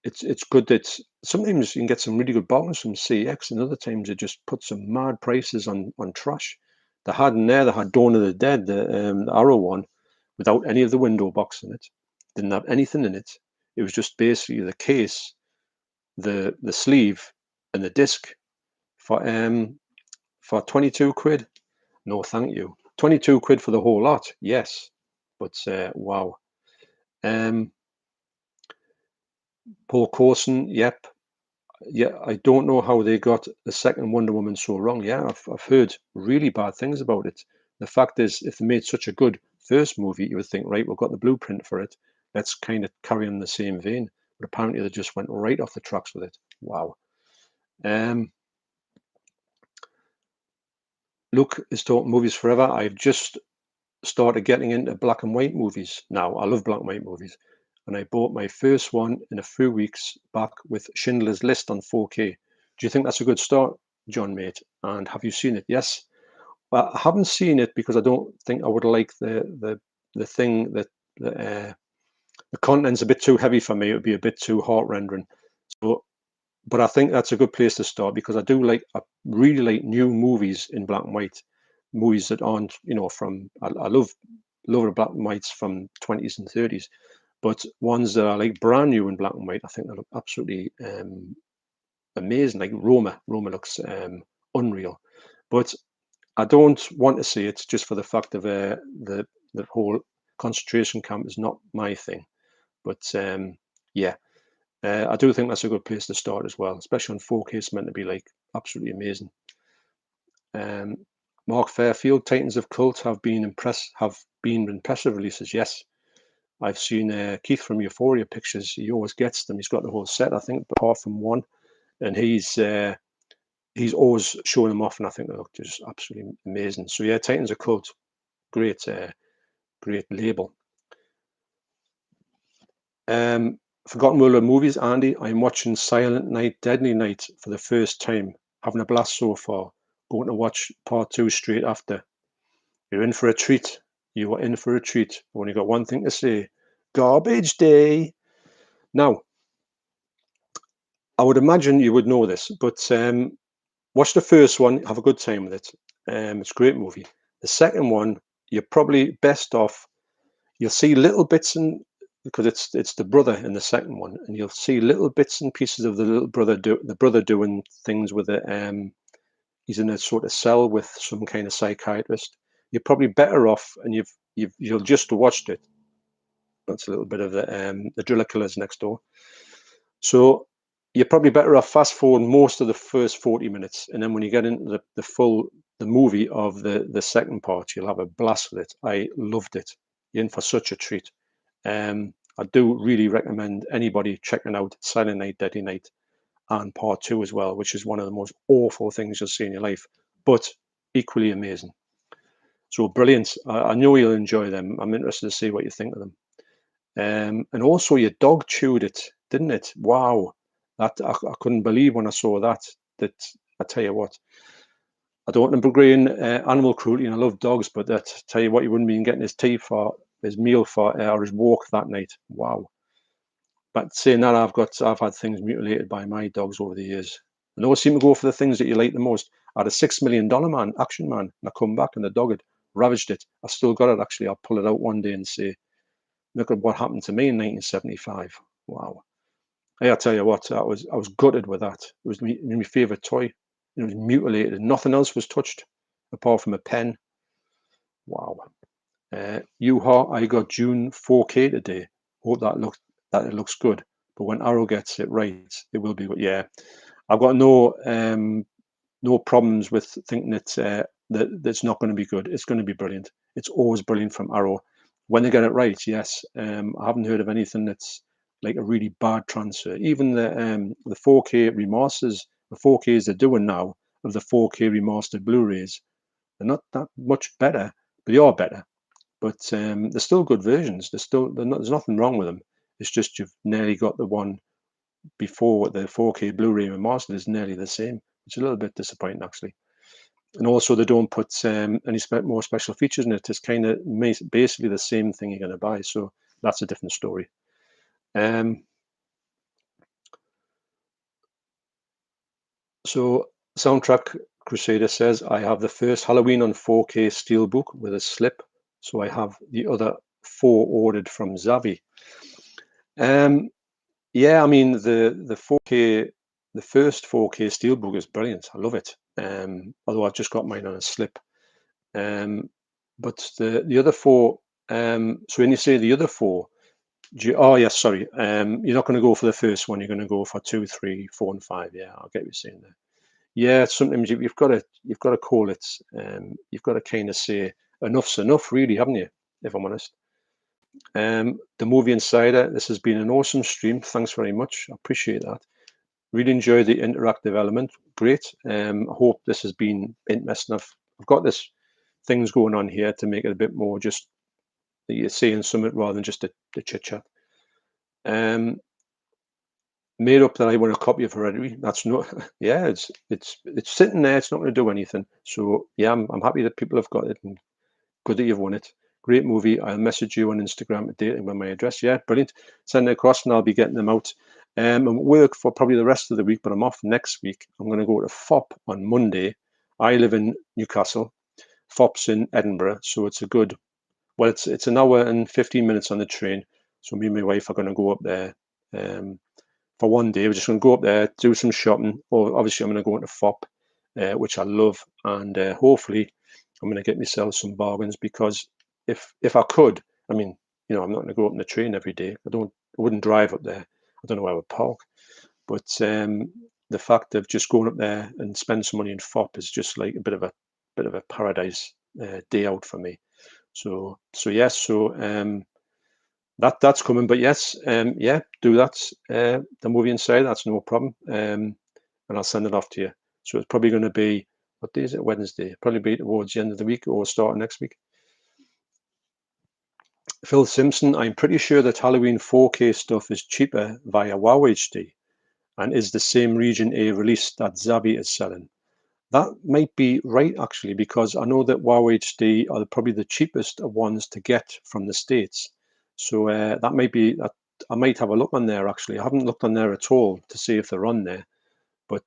it's good that sometimes you can get some really good bargains from CX, and other times they just put some mad prices on trash. They had Dawn of the Dead, the Arrow one, without any of the window box in it. Didn't have anything in it. It was just basically the case, the sleeve, and the disc for 22 quid. No, thank you. 22 quid for the whole lot, yes, but wow. Paul Coulson, yep. Yeah, I don't know how they got the second Wonder Woman so wrong. Yeah, I've heard really bad things about it. The fact is, if they made such a good first movie, you would think, right, we've got the blueprint for it. Let's kind of carry on the same vein. But apparently, they just went right off the tracks with it. Wow. Luke is talking movies forever. I've just started getting into black and white movies now. I love black and white movies. And I bought my first one in a few weeks back with Schindler's List on 4K. Do you think that's a good start, John, mate? And have you seen it? Yes. Well, I haven't seen it because I don't think I would like the thing that the content's a bit too heavy for me. It would be a bit too heart rendering. So, but I think that's a good place to start because I really like new movies in black and white, movies that aren't, from I love the black and whites from 20s and 30s, but ones that are like brand new in black and white. I think they look absolutely amazing. Like Roma looks unreal, but I don't want to see it just for the fact of the whole concentration camp is not my thing. But yeah, I do think that's a good place to start as well, especially on 4K. It's meant to be like absolutely amazing. Mark Fairfield, Titans of Cult have been impressive releases. Yes, I've seen Keith from Euphoria pictures. He always gets them. He's got the whole set, I think, apart from one, and he's always showing them off, and I think they look just absolutely amazing. So yeah, Titans of Cult, great label. Forgotten World of Movies, Andy. I'm watching Silent Night, Deadly Night for the first time. Having a blast so far. Going to watch part 2 straight after. You're in for a treat. You are in for a treat. I've only got one thing to say. Garbage day. Now, I would imagine you would know this, but watch the first one. Have a good time with it. It's a great movie. The second one, you're probably best off. You'll see little bits because it's the brother in the second one, and you'll see little bits and pieces of the brother doing things with the he's in a sort of cell with some kind of psychiatrist. You're probably better off, and you'll just watched it. That's a little bit of the Dracula's next door. So you're probably better off fast forward most of the first 40 minutes, and then when you get into the movie of the second part, you'll have a blast with it. I loved it. You're in for such a treat. I do really recommend anybody checking out Silent Night, Deadly Night, and part 2 as well, which is one of the most awful things you'll see in your life, but equally amazing. So brilliant. I know you'll enjoy them. I'm interested to see what you think of them. And also your dog chewed it, didn't it? Wow. That I couldn't believe when I saw that. That I tell you what, I don't want to bring animal cruelty, and I love dogs, but that tell you what, you wouldn't be getting his tea for his meal for or his walk that night. Wow. But saying that, I've had things mutilated by my dogs over the years. And they always seem to go for the things that you like the most. I had a $6 million action man, and I come back and the dog had ravaged it. I still got it actually. I'll pull it out one day and say, look at what happened to me in 1975. Wow. Hey, I tell you what, I was gutted with that. It was my favourite toy. It was mutilated. Nothing else was touched apart from a pen. Wow. Yuha, I got June 4K today. Hope that it looks good. But when Arrow gets it right, it will be. Yeah, I've got no problems with thinking that it's not going to be good. It's going to be brilliant. It's always brilliant from Arrow when they get it right. Yes, I haven't heard of anything that's like a really bad transfer. Even the 4K remasters, the 4Ks they're doing now of the 4K remastered Blu-rays, they're not that much better, but they are better. But they're still good versions. There's nothing wrong with them. It's just you've nearly got the one before the 4K Blu-ray remastered is nearly the same. It's a little bit disappointing actually. And also they don't put any more special features in it. It's kind of basically the same thing you're going to buy. So that's a different story. So Soundtrack Crusader says, I have the first Halloween on 4K Steelbook with a slip. So I have the other 4 ordered from Zavi. Yeah, I mean the 4K, the first 4K Steelbook is brilliant. I love it. Although I've just got mine on a slip. But the other 4. So when you say the other 4, oh yes, sorry. You're not going to go for the first one. You're going to go for 2, 3, 4, and 5. Yeah, I'll get what you're saying there. Yeah, sometimes you've got to call it. You've got to kind of say enough's enough, really, haven't you? If I'm honest. The Movie Insider, this has been an awesome stream. Thanks very much. I appreciate that. Really enjoy the interactive element. Great. I hope this has been interesting. I've got this things going on here to make it a bit more just that you're saying something rather than just the chit chat. Made up that I want a copy of Hereditary. That's not. Yeah, it's sitting there. It's not going to do anything. So yeah, I'm happy that people have got it, and good that you've won it. Great movie. I'll message you on Instagram today with my address. Yeah, brilliant. Send it across and I'll be getting them out. I'm at work for probably the rest of the week, but I'm off next week. I'm going to go to FOP on Monday. I live in Newcastle. FOP's in Edinburgh, so it's a good. Well, it's an hour and 15 minutes on the train. So me and my wife are going to go up there for one day. We're just going to go up there, do some shopping. Or obviously, I'm going to go into FOP, which I love, and hopefully, I'm going to get myself some bargains because if I could, I mean, I'm not going to go up on the train every day. I wouldn't drive up there. I don't know where I would park. But the fact of just going up there and spend some money in FOP is just like a bit of a paradise day out for me. So yes, so that's coming. But yes, yeah, do that. The Movie Inside, that's no problem. And I'll send it off to you. So it's probably going to be, what day is it? Wednesday. Probably be towards the end of the week or start of next week. Phil Simpson, I'm pretty sure that Halloween 4K stuff is cheaper via WoW HD and is the same Region A release that Zavi is selling. That might be right, actually, because I know that WoW HD are probably the cheapest ones to get from the States. So that might be that. I might have a look on there, actually. I haven't looked on there at all to see if they're on there. But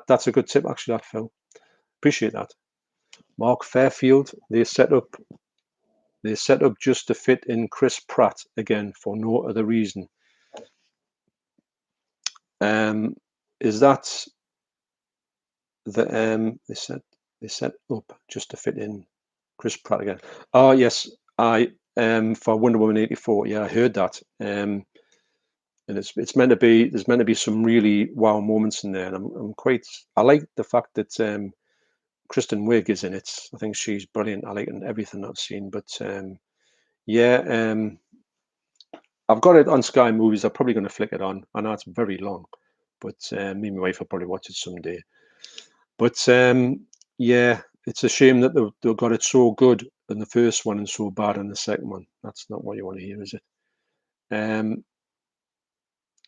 that's a good tip, actually, that Phil. Appreciate that. Mark Fairfield, they set up just to fit in Chris Pratt again for no other reason. Is that they set up just to fit in Chris Pratt again. Oh yes, I for Wonder Woman 84. Yeah, I heard that. And it's meant to be. There's meant to be some really wow moments in there, and I'm quite. I like the fact that Kristen Wiig is in it. I think she's brilliant. I like everything I've seen. But yeah, I've got it on Sky Movies. I'm probably going to flick it on. I know it's very long, but me and my wife will probably watch it someday. But yeah, it's a shame that they've got it so good in the first one and so bad in the second one. That's not what you want to hear, is it?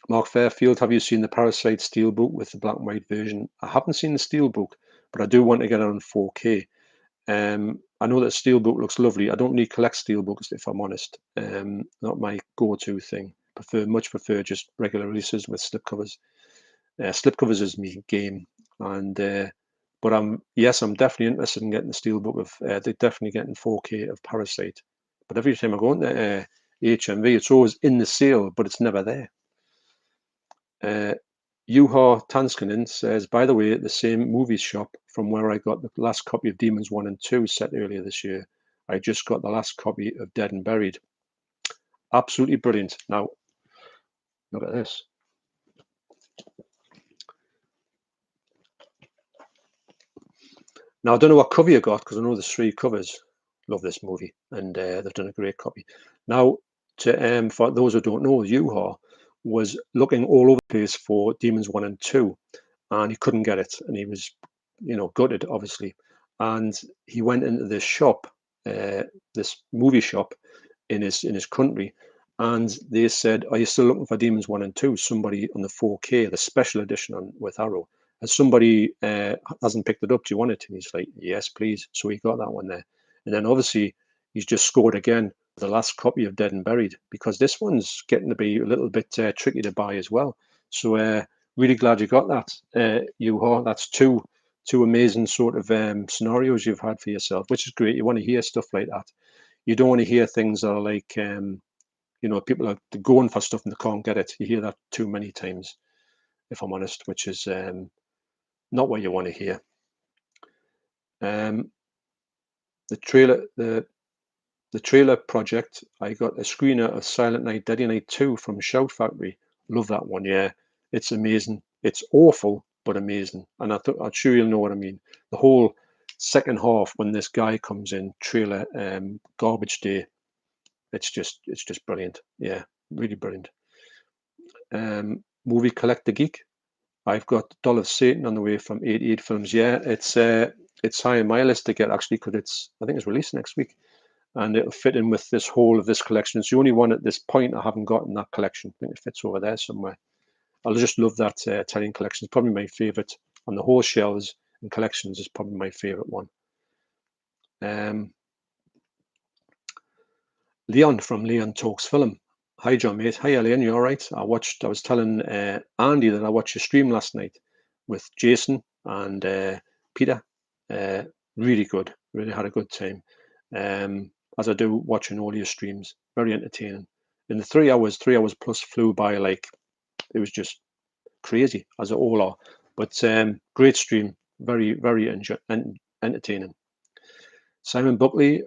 Mark Fairfield, have you seen the Parasite Steelbook with the black and white version? I haven't seen the Steelbook, but I do want to get it on 4K. I know that Steelbook looks lovely. I don't really collect Steelbooks, if I'm honest. Not my go-to thing. Much prefer just regular releases with slipcovers. Slipcovers is me game, and but I'm definitely interested in getting the Steelbook of. They're definitely getting 4K of Parasite. But every time I go into HMV, it's always in the sale, but it's never there. Juha Tanskanen says, by the way, at the same movie shop from where I got the last copy of Demons 1 and 2 set earlier this year, I just got the last copy of Dead and Buried. Absolutely brilliant. Now, look at this. Now, I don't know what cover you got, because I know there's 3 covers. Love this movie, and they've done a great copy. Now, for those who don't know, Juha was looking all over the place for Demons 1 and 2, and he couldn't get it, and he was, gutted, obviously. And he went into this shop, this movie shop in his country, and they said, "Are you still looking for Demons 1 and 2?" Somebody on the 4K, the special edition with Arrow. And somebody hasn't picked it up. Do you want it? And he's like, "Yes, please." So he got that one there. And then obviously he's just scored again the last copy of Dead and Buried, because this one's getting to be a little bit tricky to buy as well. So really glad you got that, Juha. That's two amazing sort of scenarios you've had for yourself, which is great. You want to hear stuff like that. You don't want to hear things that are like, people are going for stuff and they can't get it. You hear that too many times, if I'm honest, which is not what you want to hear. The trailer project, I got a screener of Silent Night, Deadly Night 2 from Shout Factory. Love that one. Yeah, it's amazing. It's awful, but amazing. And I'm sure you'll know what I mean. The whole second half, when this guy comes in, trailer, Garbage Day, it's just brilliant. Yeah, really brilliant. Movie Collector Geek, I've got Doll of Satan on the way from 88 Films. Yeah, it's high on my list to get, actually, because I think it's released next week, and it'll fit in with this whole of this collection. It's the only one at this point I haven't got in that collection. I think it fits over there somewhere. I just love that Italian collection. It's probably my favorite on the whole shelves and collections. Is probably my favorite one. Leon from Leon Talks Film. Hi, John, mate. Hi, Leon. You all right? I was telling Andy that I watched a stream last night with Jason and Peter. Really good. Really had a good time. As I do watching all your streams. Very entertaining. In the 3 hours plus flew by like it was just crazy, as it all are. But great stream. Very, very entertaining. Simon Buckley,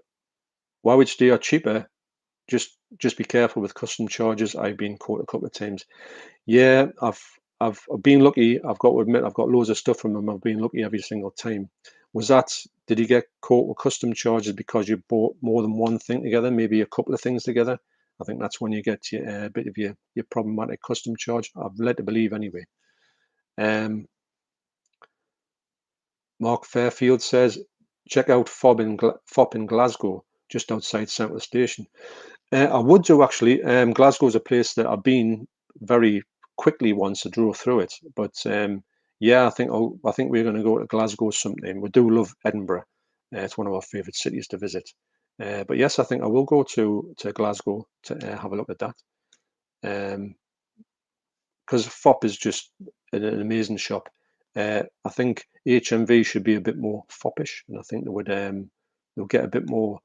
why would they are cheaper? Just be careful with custom charges. I've been caught a couple of times. Yeah, I've been lucky. I've got to admit, I've got loads of stuff from them. I've been lucky every single time. Did you get caught with custom charges because you bought more than one thing together, maybe a couple of things together? I think that's when you get a bit of your problematic custom charge. I've led to believe anyway. Mark Fairfield says, check out Fob in Glasgow, just outside Central Station. I would do, actually. Glasgow is a place that I've been very quickly once. I drove through it, but yeah, I think we're going to go to Glasgow sometime. We do love Edinburgh. It's one of our favourite cities to visit. But yes, I think I will go to Glasgow to have a look at that. Because FOP is just an amazing shop. I think HMV should be a bit more foppish, and I think they'll get a bit more.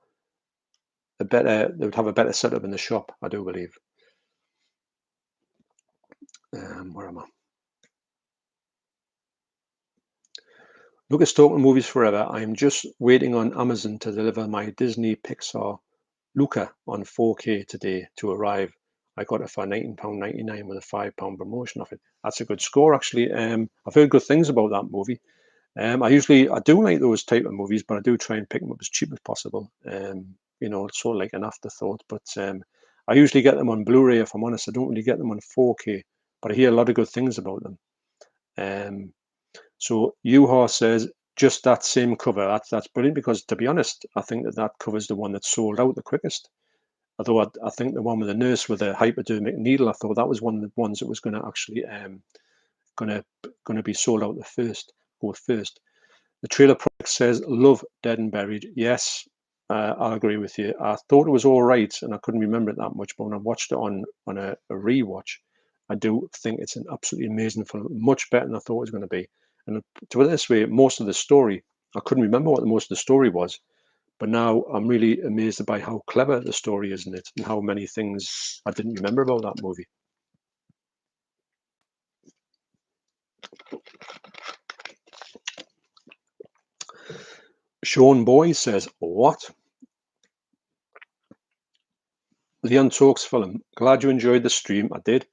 They would have a better setup in the shop, I do believe. Where am I? Lucas talking movies forever. I'm just waiting on Amazon to deliver my Disney Pixar Luca on 4K today to arrive. I got it for £19.99 with a £5 promotion of it. That's a good score, actually. I've heard good things about that movie. I do like those type of movies, but I do try and pick them up as cheap as possible. It's sort of like an afterthought. But I usually get them on Blu-ray. If I'm honest, I don't really get them on 4K, but I hear a lot of good things about them. So Yuha says just that same cover. That's brilliant, because to be honest, I think that covers the one that sold out the quickest. Although I think the one with the nurse with the hypodermic needle, I thought that was one of the ones that was going to actually going to be sold out go first. The trailer product says love Dead and Buried. Yes, I'll agree with you. I thought it was all right, and I couldn't remember it that much. But when I watched it on a rewatch, I do think it's an absolutely amazing film, much better than I thought it was going to be. And to put it this way, most of the story, I couldn't remember what most of the story was, but now I'm really amazed by how clever the story is in it, and how many things I didn't remember about that movie. Sean Boy says, what? Leon Talks film. Glad you enjoyed the stream. I did.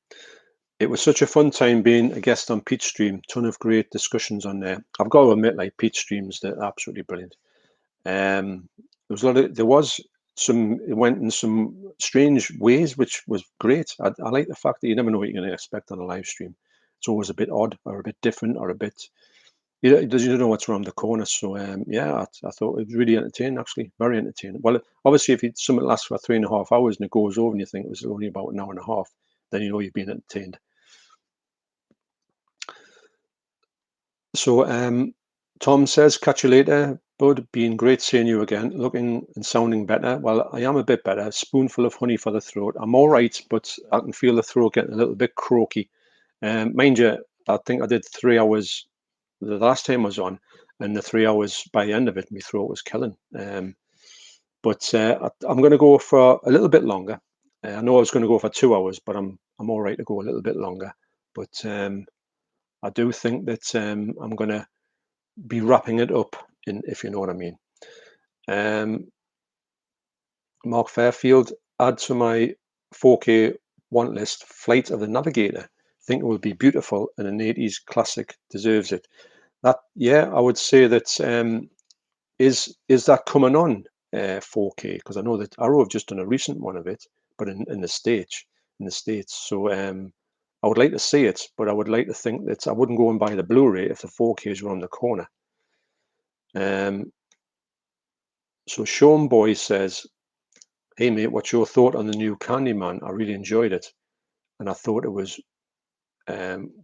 It was such a fun time being a guest on Pete's stream. Ton of great discussions on there. I've got to admit, like, Pete's streams, they're absolutely brilliant. There was some, it went in some strange ways, which was great. I like the fact that you never know what you're going to expect on a live stream. It's always a bit odd, or a bit different, or a bit, you don't know what's around the corner. So yeah, I thought it was really entertaining, actually, very entertaining. Well, obviously, if something lasts for 3.5 hours and it goes over and you think it was only about an hour and a half, then you know you've been entertained. So Tom says, catch you later, bud. Been great seeing you again. Looking and sounding better. Well, I am a bit better. Spoonful of honey for the throat. I'm all right, but I can feel the throat getting a little bit croaky. Mind you, I think I did 3 hours the last time I was on, and the 3 hours by the end of it, my throat was killing. But I'm going to go for a little bit longer. I know I was going to go for 2 hours, but I'm all right to go a little bit longer. But I do think that I'm going to be wrapping it up, if you know what I mean. Mark Fairfield, add to my 4K want list, Flight of the Navigator. Think it will be beautiful, and an 80s classic deserves it. That, yeah, I would say that is that coming on 4K? Because I know that Arrow have just done a recent one of it, but in the States. So I would like to see it, but I would like to think that I wouldn't go and buy the Blu-ray if the 4K is around the corner. So Sean Boy says, hey mate, what's your thought on the new Candyman? I really enjoyed it, and I thought it was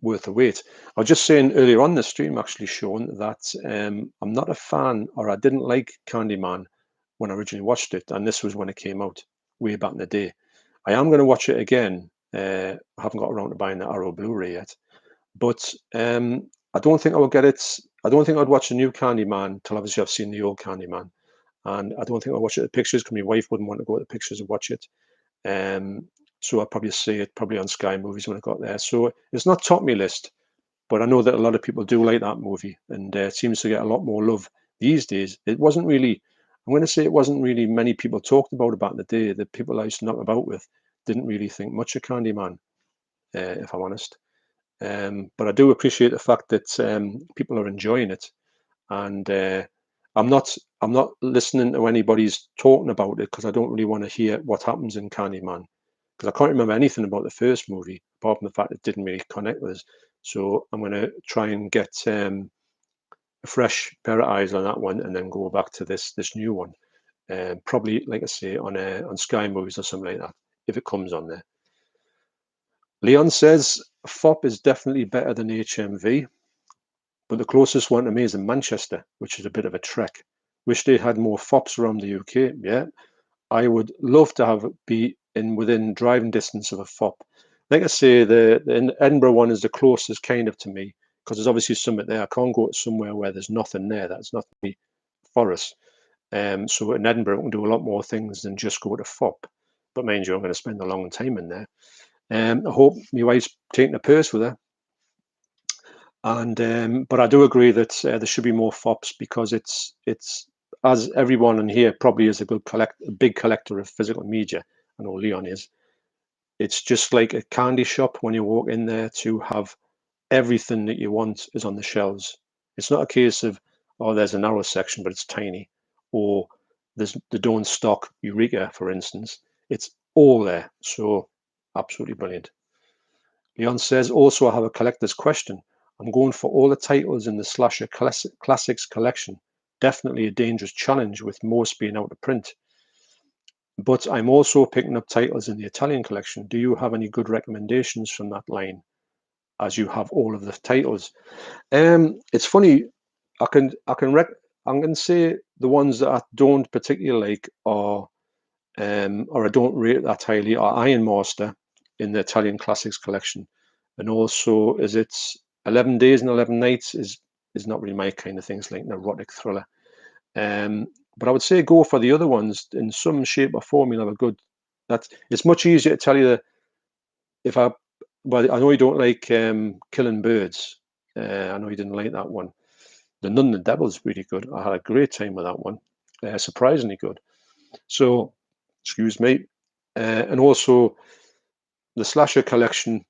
worth the wait. I was just saying earlier on the stream, actually, Sean, that I'm not a fan, or I didn't like Candyman when I originally watched it, and this was when it came out way back in the day. I am going to watch it again. I haven't got around to buying the Arrow Blu-ray yet, but I don't think I will get it. I don't think I'd watch the new Candyman till obviously I've seen the old Candyman, and I don't think I'll watch it at the pictures because my wife wouldn't want to go to the pictures and watch it. So I'll probably see it probably on Sky Movies when I got there. So it's not top me list, but I know that a lot of people do like that movie, and it seems to get a lot more love these days. It wasn't really, I'm going to say it wasn't really many people talked about in the day. The people I used to knock about with didn't really think much of Candyman, if I'm honest. But I do appreciate the fact that people are enjoying it, and I'm not listening to anybody's talking about it because I don't really want to hear what happens in Candyman, because I can't remember anything about the first movie apart from the fact it didn't really connect with us. So I'm going to try and get a fresh pair of eyes on that one, and then go back to this new one. Probably, like I say, on Sky Movies or something like that, if it comes on there. Leon says FOP is definitely better than HMV, but the closest one to me is in Manchester, which is a bit of a trek. Wish they had more FOPs around the UK. Yeah, I would love to be within driving distance of a FOP. Like I say, the Edinburgh one is the closest kind of to me, because there's obviously something there. I can't go to somewhere where there's nothing there. That's nothing for us. So in Edinburgh, we can do a lot more things than just go to FOP. But mind you, I'm going to spend a long time in there. I hope my wife's taking a purse with her. And but I do agree that there should be more FOPs, because it's as everyone in here probably is a big collector of physical media. I know Leon is. It's just like a candy shop when you walk in there to have everything that you want is on the shelves. It's not a case of, oh, there's a narrow section, but it's tiny, or they don't stock Eureka, for instance. It's all there. So absolutely brilliant. Leon says, also, I have a collector's question. I'm going for all the titles in the Slasher Classics collection. Definitely a dangerous challenge with most being out of print. But I'm also picking up titles in the Italian collection. Do you have any good recommendations from that line, as you have all of the titles? It's funny. I can say the ones that I don't particularly like are, or I don't rate that highly, are Iron Master in the Italian Classics collection, and also is it 11 Days and 11 Nights is not really my kind of thing. It's like an erotic thriller. But I would say go for the other ones in some shape or form. You'll have a good. It's much easier to tell you that if I. Well, I know you don't like Killing Birds. I know you didn't like that one. The Nun and the Devil is really good. I had a great time with that one. Surprisingly good. So, excuse me. And also the Slasher collection.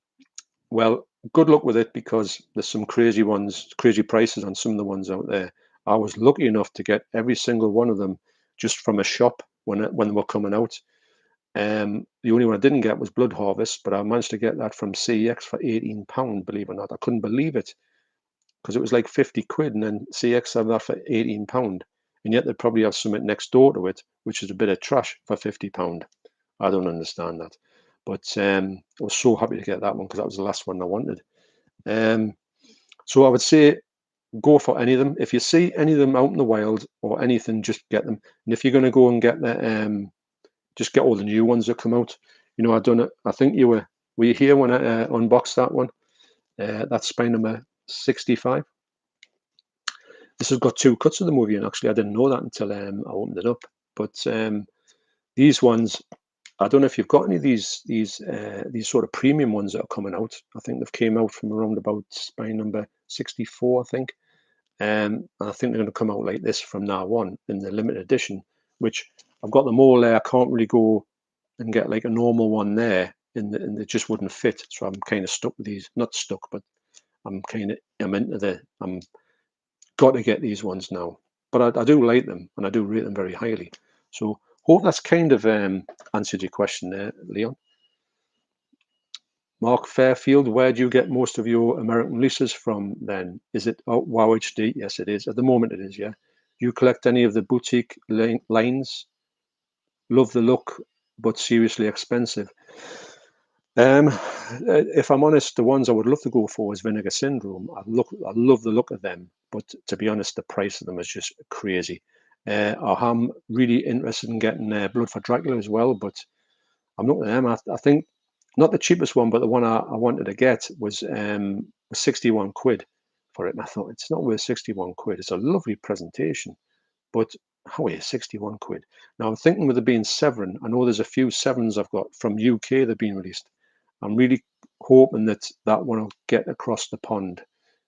Well, good luck with it, because there's some crazy prices on some of the ones out there. I was lucky enough to get every single one of them just from a shop when they were coming out. The only one I didn't get was Blood Harvest, but I managed to get that from CEX for £18, believe it or not. I couldn't believe it, because it was like 50 quid, and then CEX had that for £18. And yet they probably have something next door to it, which is a bit of trash for £50. I don't understand that. But I was so happy to get that one, because that was the last one I wanted. So I would say go for any of them. If you see any of them out in the wild or anything, just get them. And if you're going to go and get the, just get all the new ones that come out. You know, I done it. I think were you here when I unboxed that one? That's spine number 65. This has got 2 cuts of the movie, and actually I didn't know that until I opened it up. But these ones, I don't know if you've got any of these sort of premium ones that are coming out. I think they've came out from around about spine number 64, I think. And I think they're going to come out like this from now on in the limited edition, which I've got them all there. I can't really go and get like a normal one there, and it just wouldn't fit. So I'm kind of stuck with these. Not stuck, but I'm got to get these ones now. But I do like them, and I do rate them very highly. So hope that's kind of answered your question there, Leon. Mark Fairfield, where do you get most of your American releases from then? Is it Wow HD? Yes, it is. At the moment it is, yeah. Do you collect any of the boutique lines? Love the look, but seriously expensive. If I'm honest, the ones I would love to go for is Vinegar Syndrome. I love the look of them, but to be honest, the price of them is just crazy. I'm really interested in getting Blood for Dracula as well, but I'm not with them. I think not the cheapest one, but the one I wanted to get was 61 quid for it. And I thought, it's not worth 61 quid. It's a lovely presentation, but how are you, 61 quid? Now I'm thinking with it being Severin, I know there's a few Severins I've got from UK that have been released. I'm really hoping that one will get across the pond,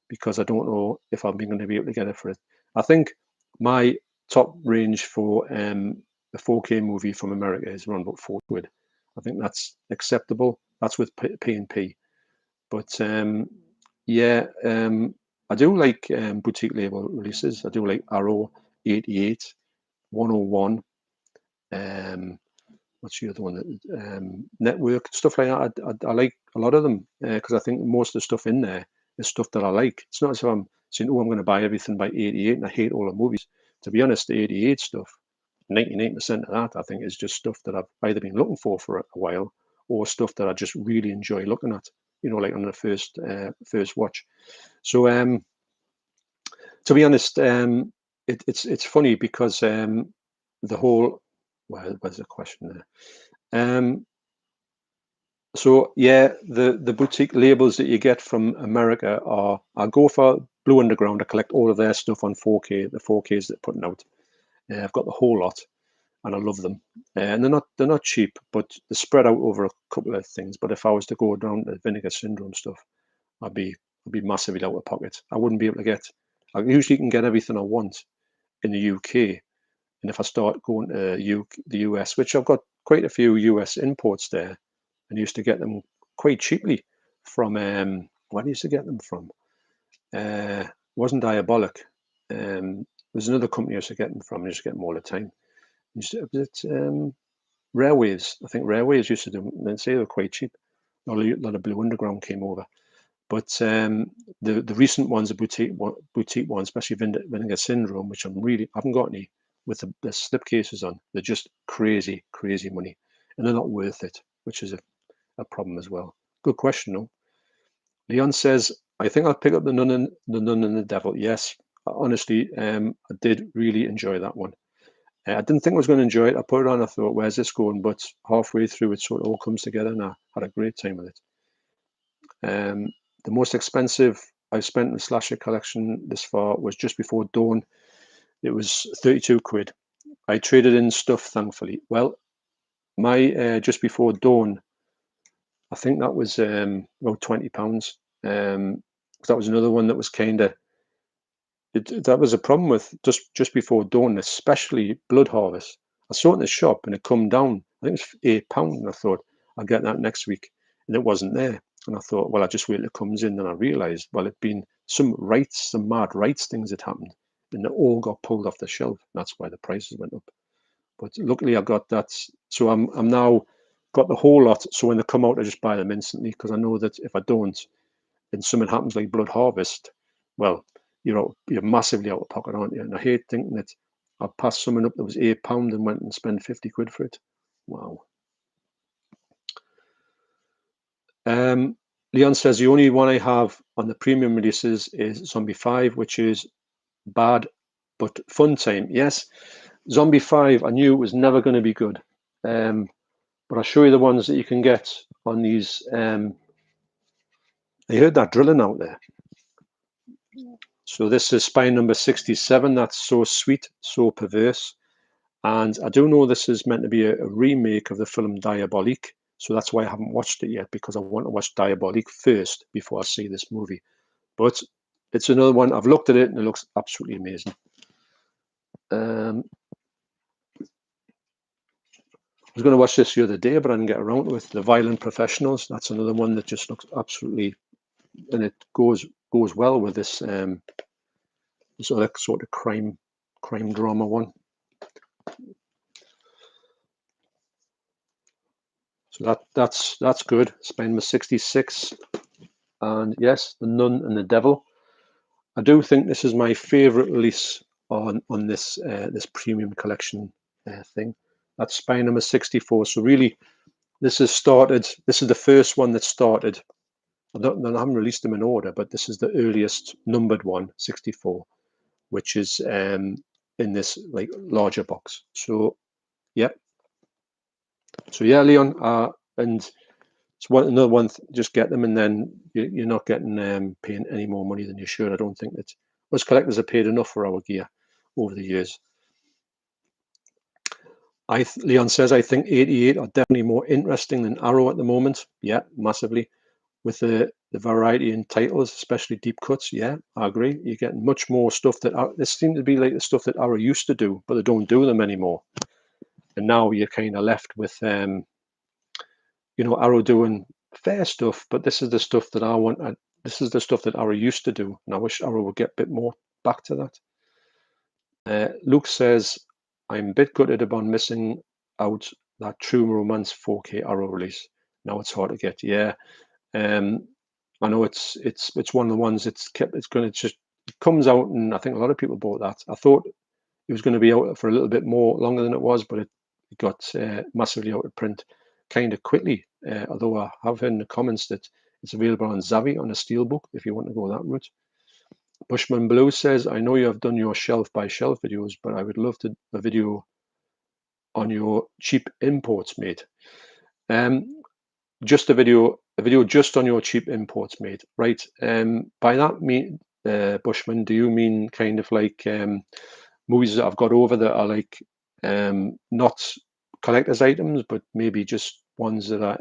because I don't know if I'm going to be able to get it for it. I think my top range for the 4K movie from America is around about 4 quid. I think that's acceptable. That's with P&P. But yeah, I do like boutique label releases. I do like Arrow 88, 101. What's the other one? Network, stuff like that. I like a lot of them, because I think most of the stuff in there is stuff that I like. It's not as if I'm saying, oh, I'm going to buy everything by 88 and I hate all the movies. To be honest, the 88 stuff, 99% of that, I think, is just stuff that I've either been looking for a while, or stuff that I just really enjoy looking at, you know, like on the first watch. So to be honest, it's funny, because the whole, well, where's the question there? So yeah, the boutique labels that you get from America are, I go for Blue Underground. I collect all of their stuff on 4K, the 4Ks they're putting out. I've got the whole lot, and I love them. And they're not cheap, but they're spread out over a couple of things. But if I was to go down to Vinegar Syndrome stuff, I'd be I'd be massively out of pocket. I wouldn't be able to get. I usually can get everything I want in the UK, and if I start going to the US, which I've got quite a few US imports there, and used to get them quite cheaply from. Where I used to get them from? Wasn't Diabolic. There's another company I used to get them from. I used to get them all the time. Was it Railways? I think Railways used to do them. They'd say they were quite cheap. A lot of Blue Underground came over. But the recent ones, the boutique ones, especially Vinegar Syndrome, which I haven't got any with the slipcases on. They're just crazy money, and they're not worth it, which is a problem as well. Good question, though. Leon says, I think I'll pick up the Nun and the Devil. Yes, honestly, I did really enjoy that one. I didn't think I was going to enjoy it. I put it on, I thought, where's this going? But halfway through, it sort of all comes together, and I had a great time with it. The most expensive I've spent in the slasher collection this far was Just Before Dawn. It was 32 quid. I traded in stuff, thankfully. Well, my Just Before Dawn, I think that was about £20. That was another one that was kind of, that was a problem with just Before Dawn, especially Blood Harvest. I saw it in the shop and it come down. I think it was £8, and I thought I'll get that next week, and it wasn't there. And I thought, well, I just wait till it comes in. And I realised, well, it'd been some mad rights things had happened, and they all got pulled off the shelf. And that's why the prices went up. But luckily, I got that. So I'm now got the whole lot. So when they come out, I just buy them instantly, because I know that if I don't, and something happens like Blood Harvest, well, you're massively out of pocket, aren't you? And I hate thinking that I passed someone up that was £8 and went and spent 50 quid for it. Wow. Leon says the only one I have on the premium releases is Zombie 5, which is bad but fun time. Yes, Zombie 5, I knew it was never going to be good. But I'll show you the ones that you can get on these. I heard that drilling out there. So this is spine number 67. That's So Sweet, So Perverse. And I do know this is meant to be a remake of the film Diabolique. So that's why I haven't watched it yet, because I want to watch Diabolique first before I see this movie. But it's another one. I've looked at it and it looks absolutely amazing. I was going to watch this the other day, but I didn't get around to it. The Violent Professionals. That's another one that just looks absolutely, and it goes well with this this other sort of crime drama one. So that's good. Spine number 66, and yes, The Nun and the Devil. I do think this is my favourite release on this this premium collection thing. That's spine number 64. So really, this has started. This is the first one that started. I haven't released them in order, but this is the earliest numbered one, 64, which is in this like larger box. So yeah. So yeah, Leon, and it's another one. Just get them, and then you're not getting paying any more money than you should. I don't think that us collectors have paid enough for our gear over the years. Leon says, I think 88 are definitely more interesting than Arrow at the moment. Yeah, massively. With the variety in titles, especially deep cuts. Yeah, I agree. You're getting much more stuff that this seems to be like the stuff that Arrow used to do, but they don't do them anymore. And now you're kind of left with Arrow doing fair stuff, but this is the stuff that I want. This is the stuff that Arrow used to do, and I wish Arrow would get a bit more back to that. Luke says, I'm a bit gutted about missing out that True Romance 4K Arrow release. Now it's hard to get. Yeah, I know it's one of the ones it comes out, and I think a lot of people bought that. I thought it was going to be out for a little bit more longer than it was, but it got massively out of print kind of quickly. Although I have heard in the comments that it's available on Zavi on a steelbook if you want to go that route. Bushman Blue says, I know you have done your shelf by shelf videos, but I would love a video on your cheap imports, mate. Just a video just on your cheap imports, mate. Right. By that Bushman, do you mean kind of like movies that I've got over that are like not collector's items, but maybe just ones that I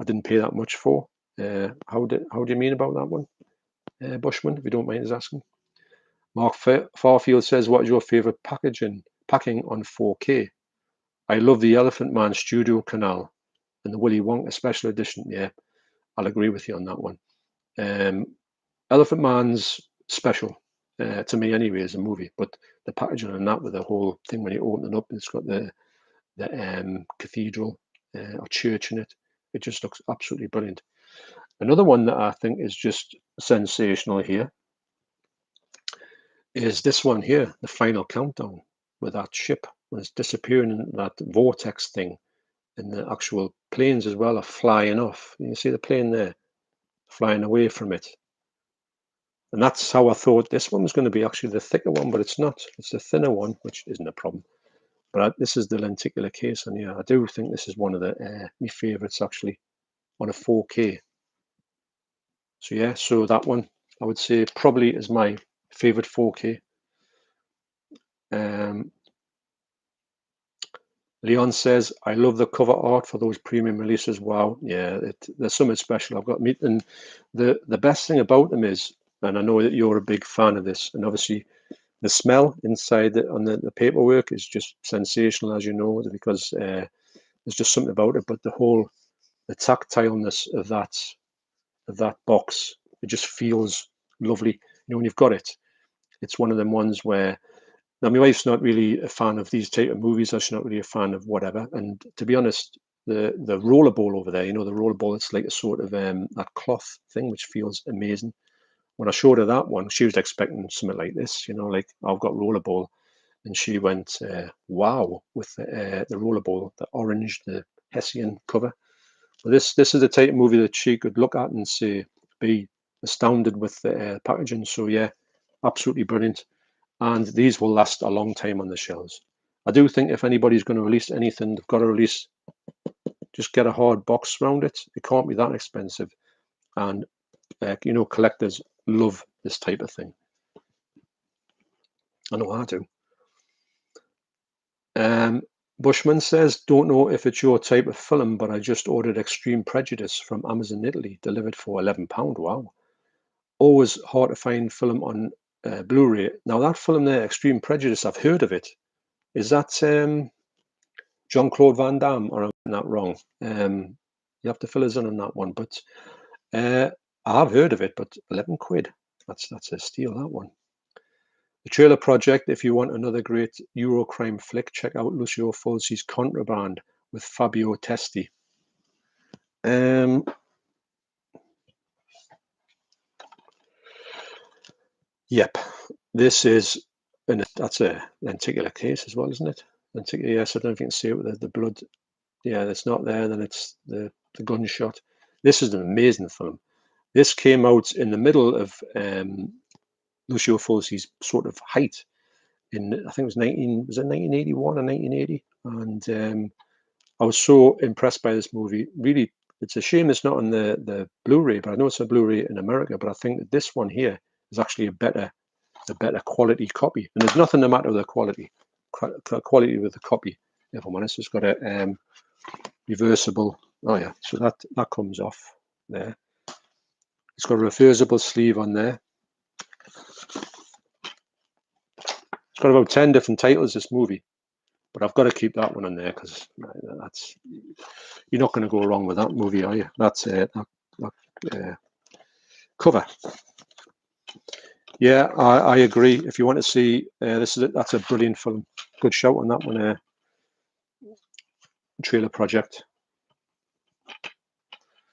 didn't pay that much for? How do you mean about that one? Bushman, if you don't mind us asking. Mark Farfield says, what is your favourite packing on 4K? I love the Elephant Man Studio Canal and the Willy Wonka Special Edition. Yeah, I'll agree with you on that one. Elephant Man's special to me anyway as a movie, but the packaging on that with the whole thing when you open it up, it's got the cathedral or church in it. It just looks absolutely brilliant. Another one that I think is just sensational here is this one here, the final countdown with that ship when it's disappearing in that vortex thing, and the actual planes as well are flying off. You see the plane there flying away from it. And that's how I thought this one was going to be actually the thicker one, but it's not. It's the thinner one, which isn't a problem. But this is the lenticular case, and yeah, I do think this is one of the my favourites actually on a 4K. So yeah, so that one I would say probably is my favourite 4K. Leon says, I love the cover art for those premium releases. Wow, yeah, there's something special. I've got and the best thing about them is, and I know that you're a big fan of this, and obviously the smell inside on the paperwork is just sensational, as you know, because there's just something about it. But the tactileness of that box, it just feels lovely. You know, when you've got it, it's one of them ones where. Now, my wife's not really a fan of these type of movies. She's not really a fan of whatever. And to be honest, the rollerball over there, you know, the rollerball, it's like a sort of that cloth thing, which feels amazing. When I showed her that one, she was expecting something like this, you know, like I've got rollerball. And she went, wow, with the rollerball, the orange, the Hessian cover. But this is the type of movie that she could look at and say, be astounded with the packaging. So yeah, absolutely brilliant. And these will last a long time on the shelves. I do think if anybody's going to release anything, they've got to release, just get a hard box around it. It can't be that expensive. And, you know, collectors love this type of thing. I know I do. Bushman says, don't know if it's your type of film, but I just ordered Extreme Prejudice from Amazon Italy, delivered for £11. Wow. Always hard to find film on Blu-ray. Now that film there, Extreme Prejudice, I've heard of it. Is that Jean-Claude Van Damme, or am I not wrong? You have to fill us in on that one. But I have heard of it, but £11. That's a steal, that one. The Trailer Project, if you want another great Eurocrime flick, check out Lucio Fulci's Contraband with Fabio Testi. Yep, this is, that's a lenticular case as well, isn't it? Lenticular, yes, I don't know if you can see it with the blood. Yeah, it's not there, then it's the gunshot. This is an amazing film. This came out in the middle of Lucio Fulci's sort of height in, I think it was 1981 or 1980, and I was so impressed by this movie. Really, it's a shame it's not on the Blu-ray, but I know it's a Blu-ray in America. But I think that this one here is actually a better quality copy, and there's nothing the matter with the quality with the copy. If I'm honest, it's got a reversible. Oh yeah, so that comes off there. It's got a reversible sleeve on there. It's got about 10 different titles, this movie, but I've got to keep that one on there because that's, you're not going to go wrong with that movie, are you? That's that cover. Yeah, I agree. If you want to see that's a brilliant film. Good shout on that one. Trailer Project.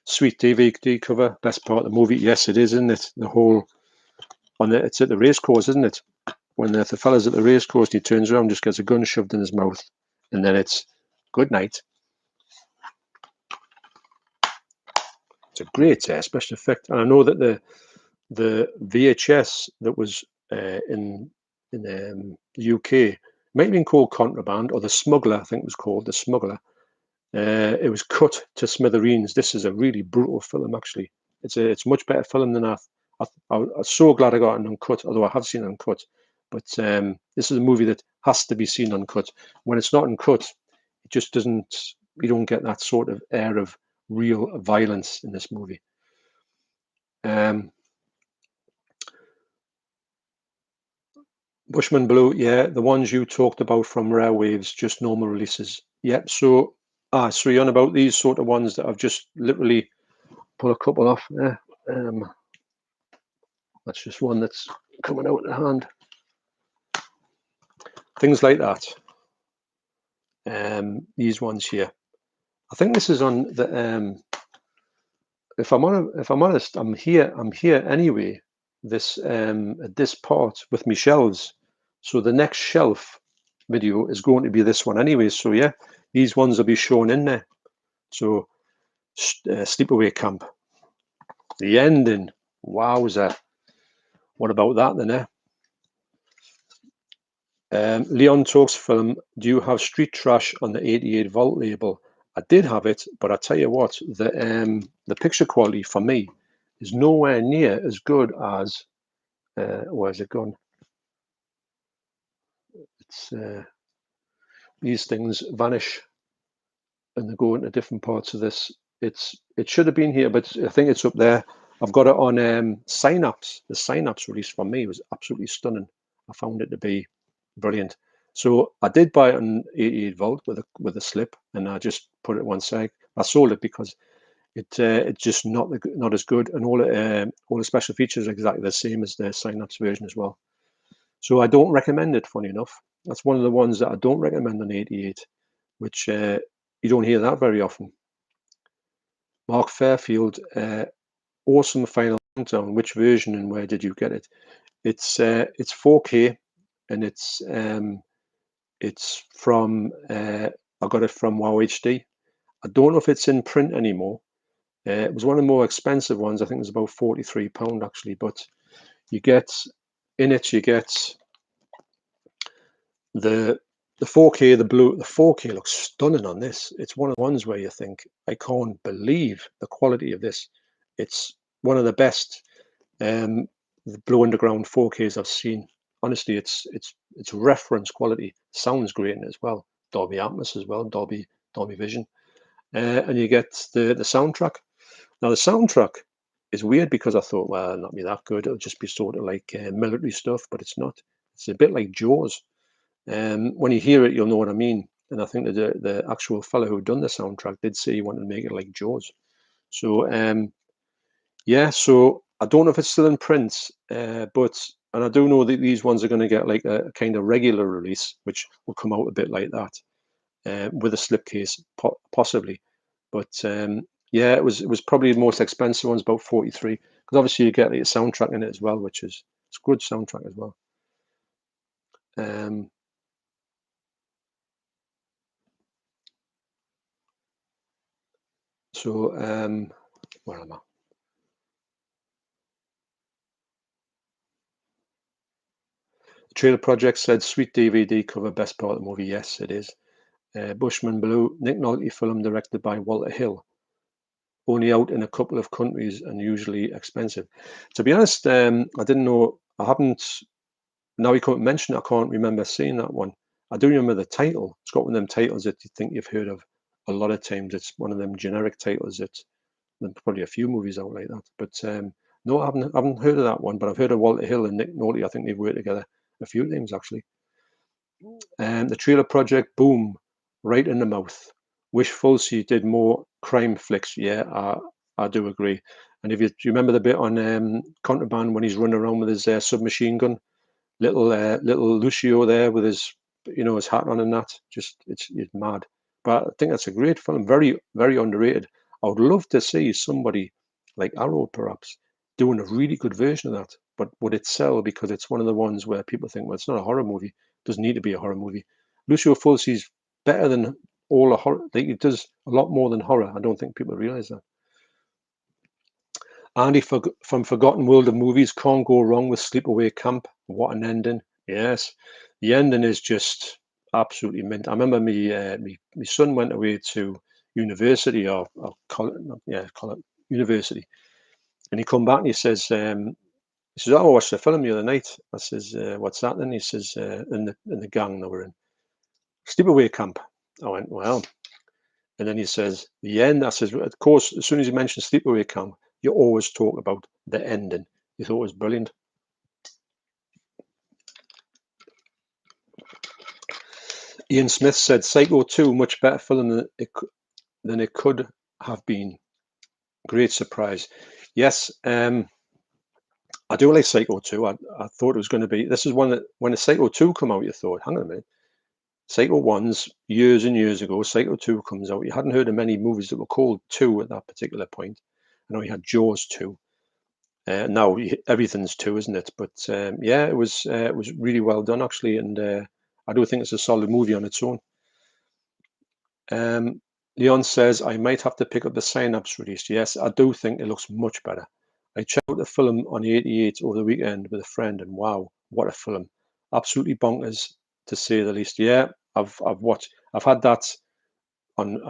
Sweet DVD cover, best part of the movie. Yes, it is, isn't it? The whole it's at the race course, isn't it? When the fella's at the race course, he turns around, just gets a gun shoved in his mouth, and then it's good night. It's a great special effect, and I know that the VHS that was in the UK might have been called Contraband, or The Smuggler, I think it was called The Smuggler. It was cut to smithereens. This is a really brutal film, actually. It's much better film than I was so glad I got it uncut, although I have seen it uncut. But this is a movie that has to be seen uncut. When it's not uncut, it just doesn't. You don't get that sort of air of real violence in this movie. Bushman Blue, yeah, the ones you talked about from Rare Waves, just normal releases. Yep. So, so you're on about these sort of ones that I've just literally pulled a couple off there. That's just one that's coming out of the hand. Things like that. These ones here. I think this is on the. If I'm honest, I'm here anyway. This at this part with my shelves. So the next shelf video is going to be this one anyway. So yeah, these ones will be shown in there. So Sleepaway Camp, the ending. Wowza! What about that then? Leon Talks Film. Do you have Street Trash on the 88 volt label? I did have it, but I tell you what, the picture quality for me is nowhere near as good as. Where's it gone? It's these things vanish and they go into different parts of this. It should have been here, but I think it's up there. I've got it on Synapse. The Synapse release for me was absolutely stunning. I found it to be brilliant. So I did buy it on 88 volt with a slip, and I just put it one side. I sold it because it's just not as good, and all the special features are exactly the same as the Synapse version as well. So I don't recommend it. Funny enough, that's one of the ones that I don't recommend on 88, which you don't hear that very often. Mark Fairfield, awesome Final Countdown. Which version and where did you get it? It's 4K, and it's from I got it from Wow HD. I don't know if it's in print anymore. It was one of the more expensive ones. I think it was about £43 actually. But you get in it, you get the 4K, the 4K looks stunning on this. It's one of the ones where you think, I can't believe the quality of this. It's one of the best Blue Underground 4Ks I've seen. Honestly, it's reference quality. Sounds great in it as well. Dolby Atmos as well, Dolby Vision. And you get the soundtrack. Now the soundtrack is weird because I thought, well, it'll not be that good. It'll just be sort of like military stuff, but it's not. It's a bit like Jaws. When you hear it, you'll know what I mean. And I think that the actual fellow who done the soundtrack did say he wanted to make it like Jaws. So yeah, so I don't know if it's still in print, but and I do know that these ones are going to get like a kind of regular release, which will come out a bit like that, with a slipcase possibly. But yeah, it was probably the most expensive ones, about 43, because obviously you get like a soundtrack in it as well, which is it's good soundtrack as well. So where am I? Trailer Project said sweet DVD cover, best part of the movie. Yes, it is. Bushman Blue, Nick Nolte film directed by Walter Hill. Only out in a couple of countries and usually expensive. To be honest, I didn't know. I haven't. Now you can't mention it, I can't remember seeing that one. I do remember the title. It's got one of them titles that you think you've heard of a lot of times. It's one of them generic titles that there's probably a few movies out like that. But no, I haven't heard of that one. But I've heard of Walter Hill and Nick Nolte. I think they've worked together a few times actually. The Trailer Project, boom, right in the mouth. Wish Fulci did more crime flicks. Yeah, I do agree. And if do you remember the bit on Contraband when he's running around with his submachine gun, little Lucio there with his his hat on and that, just it's mad. But I think that's a great film, very very underrated. I would love to see somebody like Arrow perhaps doing a really good version of that. But would it sell? Because it's one of the ones where people think, well, it's not a horror movie. It doesn't need to be a horror movie. Lucio Fulci's better than all the horror. It does a lot more than horror. I don't think people realize that. Andy from Forgotten World of Movies, can't go wrong with Sleepaway Camp. What an ending. Yes, the ending is just absolutely mint. I remember my son went away to university or university, and he come back and he says, oh, I watched the film the other night. I says, what's that then? He says, in the gang that we're in, Sleepaway Camp. I went, well, and then he says, the end. I says, of course, as soon as you mention Sleepaway Camp, you always talk about the ending. He thought it was brilliant. Ian Smith said, Psycho 2, much better film than it could have been. Great surprise. Yes, I do like Psycho 2. I thought it was going to be, this is one that, when a Psycho 2 come out, you thought, hang on a minute, Psycho 1's years and years ago, Psycho 2 comes out. You hadn't heard of many movies that were called 2 at that particular point. I know you had Jaws 2. Now everything's 2, isn't it? But yeah, it was really well done, actually, and I do think it's a solid movie on its own. Leon says, I might have to pick up the Synapse release. Yes, I do think it looks much better. I checked out the film on 88 over the weekend with a friend, and wow, what a film. Absolutely bonkers, to say the least. Yeah, I've had that on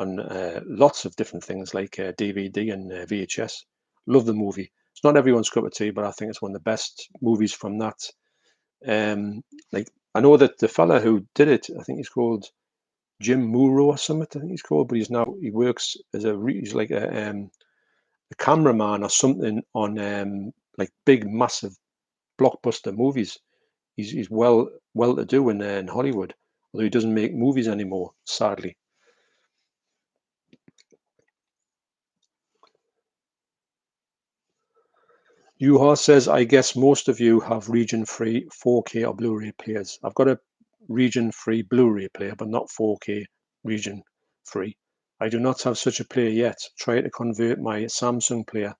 lots of different things, like DVD and VHS. Love the movie. It's not everyone's cup of tea, but I think it's one of the best movies from that. Like, I know that the fella who did it, I think he's called Jim Muro or something, I think he's called, but he works as he's like a cameraman or something on like big, massive blockbuster movies. He's well to do in Hollywood, although he doesn't make movies anymore, sadly. Yuha says, I guess most of you have region-free 4K or Blu-ray players. I've got a region-free Blu-ray player, but not 4K region-free. I do not have such a player yet. Try to convert my Samsung player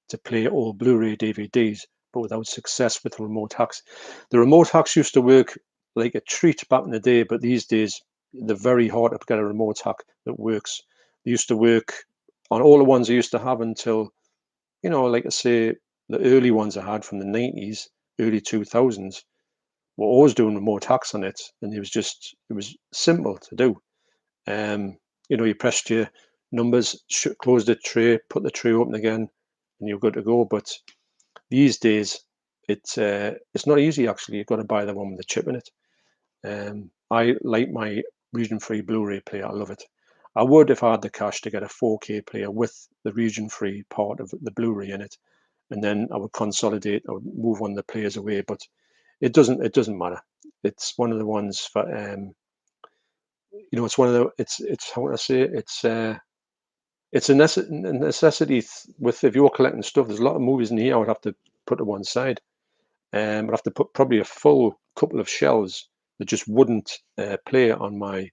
to play all Blu-ray DVDs, but without success with remote hacks. The remote hacks used to work like a treat back in the day, but these days they're very hard to get a remote hack that works. They used to work on all the ones I used to have until, like I say, the early ones I had from the 90s, early 2000s, were always doing remote hacks on it, and it was simple to do. You pressed your numbers, closed the tray, put the tray open again, and you're good to go. But these days, it's not easy, actually. You've got to buy the one with the chip in it. I like my region-free Blu-ray player. I love it. I would, if I had the cash, to get a 4K player with the region-free part of the Blu-ray in it, and then I would consolidate. I would move one of the players away, but it doesn't matter. It's one of the ones for it's one of the it's how would I say it? It's a necessity with, if you're collecting stuff. There's a lot of movies in here I would have to put to one side. I'd have to put probably a full couple of shelves that just wouldn't play on my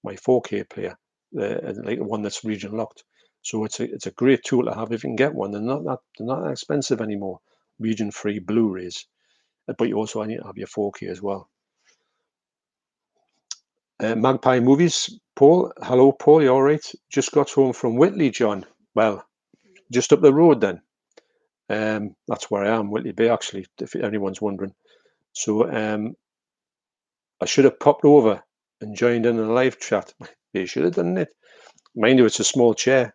4K player, like the one that's region locked. So it's a great tool to have if you can get one. They're not that expensive anymore. Region free Blu-rays, but you also need to have your 4K as well. Magpie Movies, Paul. Hello, Paul. You all right? Just got home from Whitley, John. Well, just up the road then. That's where I am, Whitley Bay, actually, if anyone's wondering. So I should have popped over and joined in a live chat. You should have done it. Mind you, it's a small chair.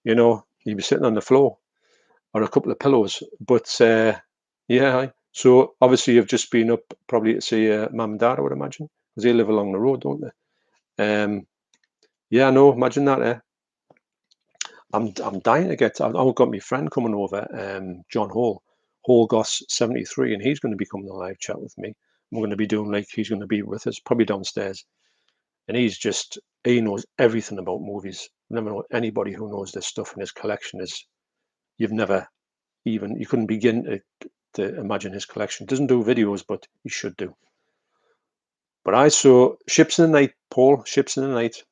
You'd be sitting on the floor or a couple of pillows. But yeah, so obviously you've just been up probably to see Mum and Dad, I would imagine, because they live along the road, don't they? Yeah, no, imagine that. I'm dying to get. I've got my friend coming over, John Hall Goss 73, and he's going to be coming to live chat with me. We're going to be doing like he's going to be with us, probably downstairs, and he knows everything about movies. I've never known anybody who knows this stuff, and his collection is you couldn't begin to imagine his collection. Doesn't do videos, but he should do. But I saw Ships in the Night, Paul. Ships in the Night.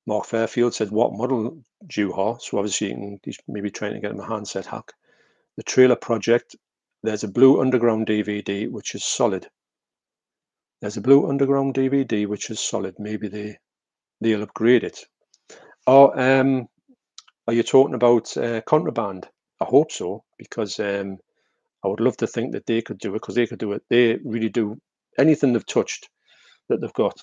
Mark Fairfield said, what model do you have? So obviously he's maybe trying to get him a handset hack. The Trailer Project, there's a Blue Underground DVD, which is solid. There's a Blue Underground DVD, which is solid. Maybe they'll upgrade it. Or are you talking about Contraband? I hope so, because I would love to think that they could do it, because they could do it. They really do anything they've touched that they've got.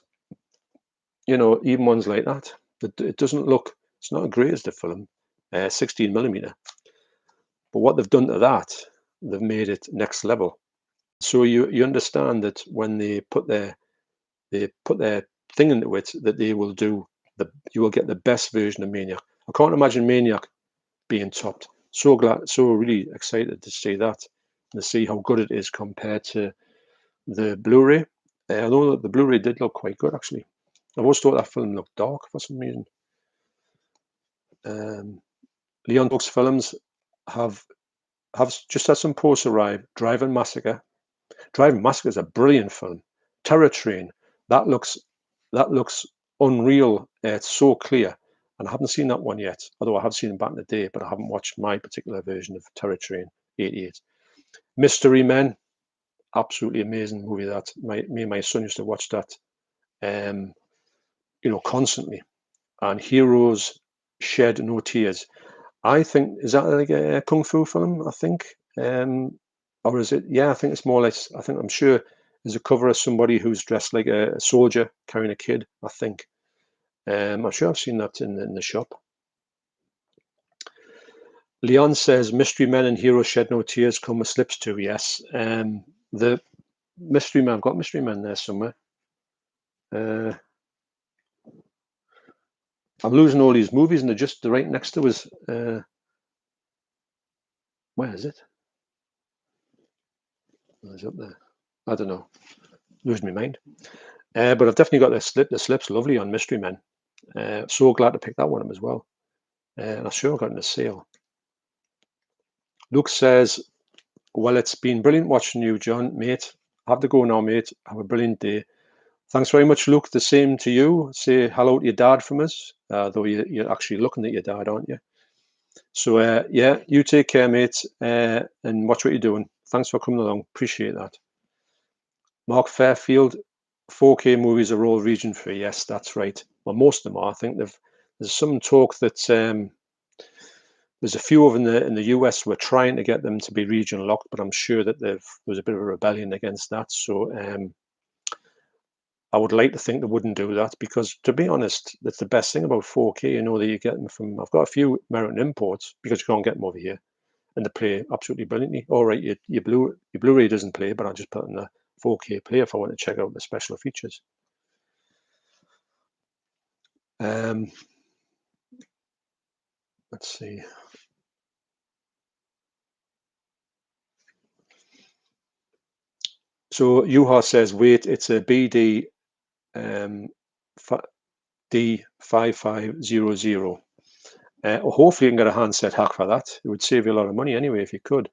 Even ones like that. It doesn't look, it's not as great as the film, 16mm. But what they've done to that, they've made it next level. So you understand that when they put their thing into it, that they will you will get the best version of Maniac. I can't imagine Maniac being topped. So really excited to see that and to see how good it is compared to the Blu-ray. Although the Blu-ray did look quite good, actually. I always thought that film looked dark for some reason. Leon Books Films have just had some posts arrive. Driving Massacre. Driving Massacre is a brilliant film. Terror Train. That looks unreal. It's so clear. And I haven't seen that one yet, although I have seen it back in the day, but I haven't watched my particular version of Terror Train 88. Mystery Men, absolutely amazing movie. That me and my son used to watch that, constantly. And Heroes Shed No Tears. I think, is that like a kung fu film? I think, or is it? Yeah, I think it's more or less. I'm sure there's a cover of somebody who's dressed like a soldier carrying a kid. I think. I'm sure I've seen that in the shop. Leon says Mystery Men and Heroes Shed No Tears come with slips too. Yes. The Mystery Men. I've got Mystery Men there somewhere. I'm losing all these movies, and they're right next to us. Where is it? It's up there. I don't know. Losing my mind. But I've definitely got the slip. The slip's lovely on Mystery Men. So glad to pick that one up as well. And I'm sure I got in a sale. Luke says, well, it's been brilliant watching you, John, mate. I have to go now, mate. Have a brilliant day. Thanks very much, Luke. The same to you. Say hello to your dad from us, though you're actually looking at your dad, aren't you? So, yeah, you take care, mate, and watch what you're doing. Thanks for coming along. Appreciate that. Mark Fairfield, 4K movies are all region free. Yes, that's right. Well, most of them are. I think there's some talk that there's a few of them in the US were trying to get them to be region locked, but I'm sure that there was a bit of a rebellion against that. So I would like to think they wouldn't do that, because, to be honest, that's the best thing about 4K. You know that you get them from. I've got a few American imports because you can't get them over here, and they play absolutely brilliantly. All right, your Blu-ray doesn't play, but I'll just put in the 4K player if I want to check out the special features. Let's see. So Yuha says, wait, it's a BD D5500. Hopefully you can get a handset hack for that. It would save you a lot of money anyway if you could.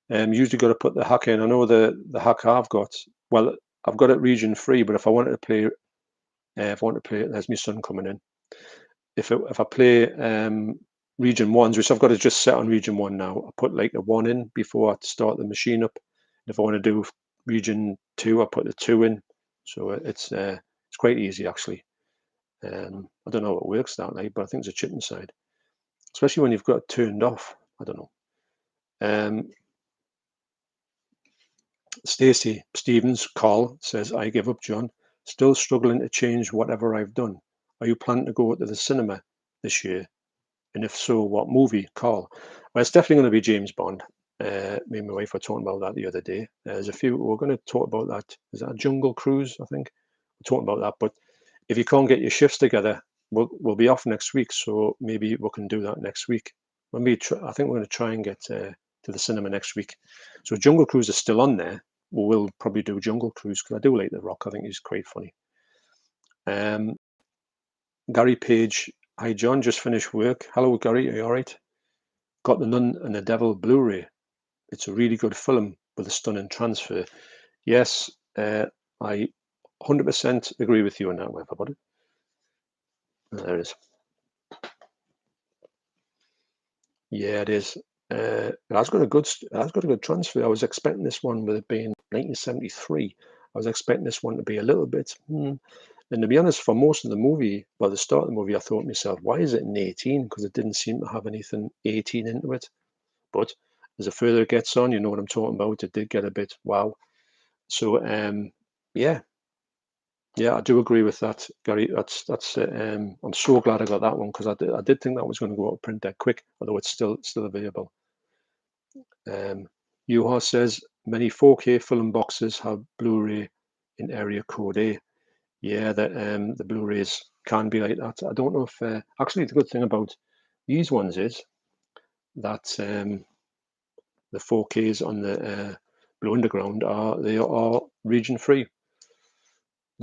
Usually got to put the hack in. I know the hack I've got. Well, I've got it region free, but if I wanted to play, there's my son coming in. If I play region ones, which I've got to just set on region 1 now, I put like a 1 in before I start the machine up. If I want to do region 2, I put the 2 in. So it's quite easy actually. I don't know how it works that night, but I think it's a chip inside, especially when you've got it turned off. I don't know. Stacey Stevens Carl says, I give up, John. Still struggling to change whatever I've done. Are you planning to go to the cinema this year? And if so, what movie, Carl? Well, it's definitely going to be James Bond. Me and my wife were talking about that the other day. There's a few, we're going to talk about that. Is that a Jungle Cruise, I think? We're talking about that. But if you can't get your shifts together, we'll be off next week. So maybe we can do that next week. I think we're going to try and get to the cinema next week. So Jungle Cruise is still on there. We'll probably do Jungle Cruise because I do like The Rock. I think he's quite funny. Gary Page, hi John, just finished work. Hello Gary, are you all right? Got The Nun and the Devil Blu-ray. It's a really good film with a stunning transfer. Yes, I 100% agree with you on that one, everybody. There it is. Yeah, it is. It has got a good transfer. I was expecting this one with it being 1973. I was expecting this one to be a little bit. And to be honest, for most of the movie, by the start of the movie, I thought to myself, why is it an 18? Because it didn't seem to have anything 18 into it. But as the further it gets on, you know what I'm talking about. It did get a bit wow. So yeah, I do agree with that, Gary. That's I'm so glad I got that one, because I did think that was going to go out of print dead quick, although it's still available. Yuha says many 4K film boxes have Blu-ray in area code A. Yeah, the Blu-rays can be like that. I don't know if actually the good thing about these ones is that the 4Ks on the Blue Underground are region free.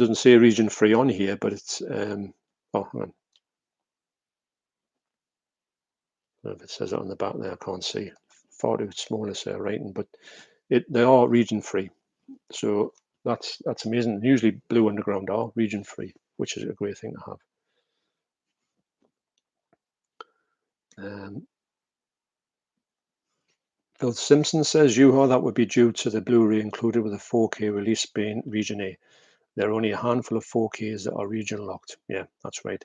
doesn't say region free on here, but it's oh, hang on. I don't know if it says it on the back there. I can't see. Far too small is writing, but they are region free. So that's amazing. Usually Blue Underground are region free, which is a great thing to have. Phil Simpson says, "Yuha, that would be due to the Blu-ray included with a 4K release being region A. There are only a handful of 4Ks that are region locked." Yeah, that's right.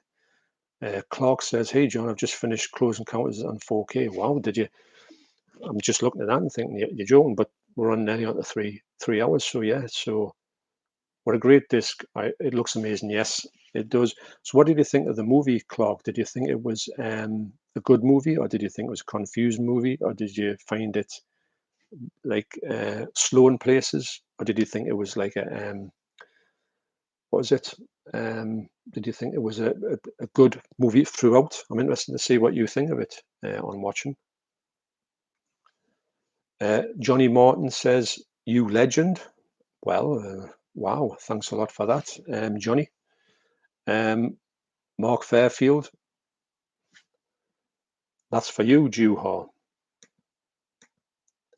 Clark says, "Hey John, I've just finished Close Encounters on 4K. Wow, did you?" I'm just looking at that and thinking you're joking, but we're on nearly on to three hours. So yeah, so what a great disc. It looks amazing. Yes, it does. So what did you think of the movie, Clark? Did you think it was a good movie, or did you think it was a confused movie, or did you find it like slow in places, or did you think it was like a what was it? Did you think it was a good movie throughout? I'm interested to see what you think of it on watching. Johnny Martin says, "You legend." Well, wow, thanks a lot for that, Johnny. Mark Fairfield, that's for you, Juha.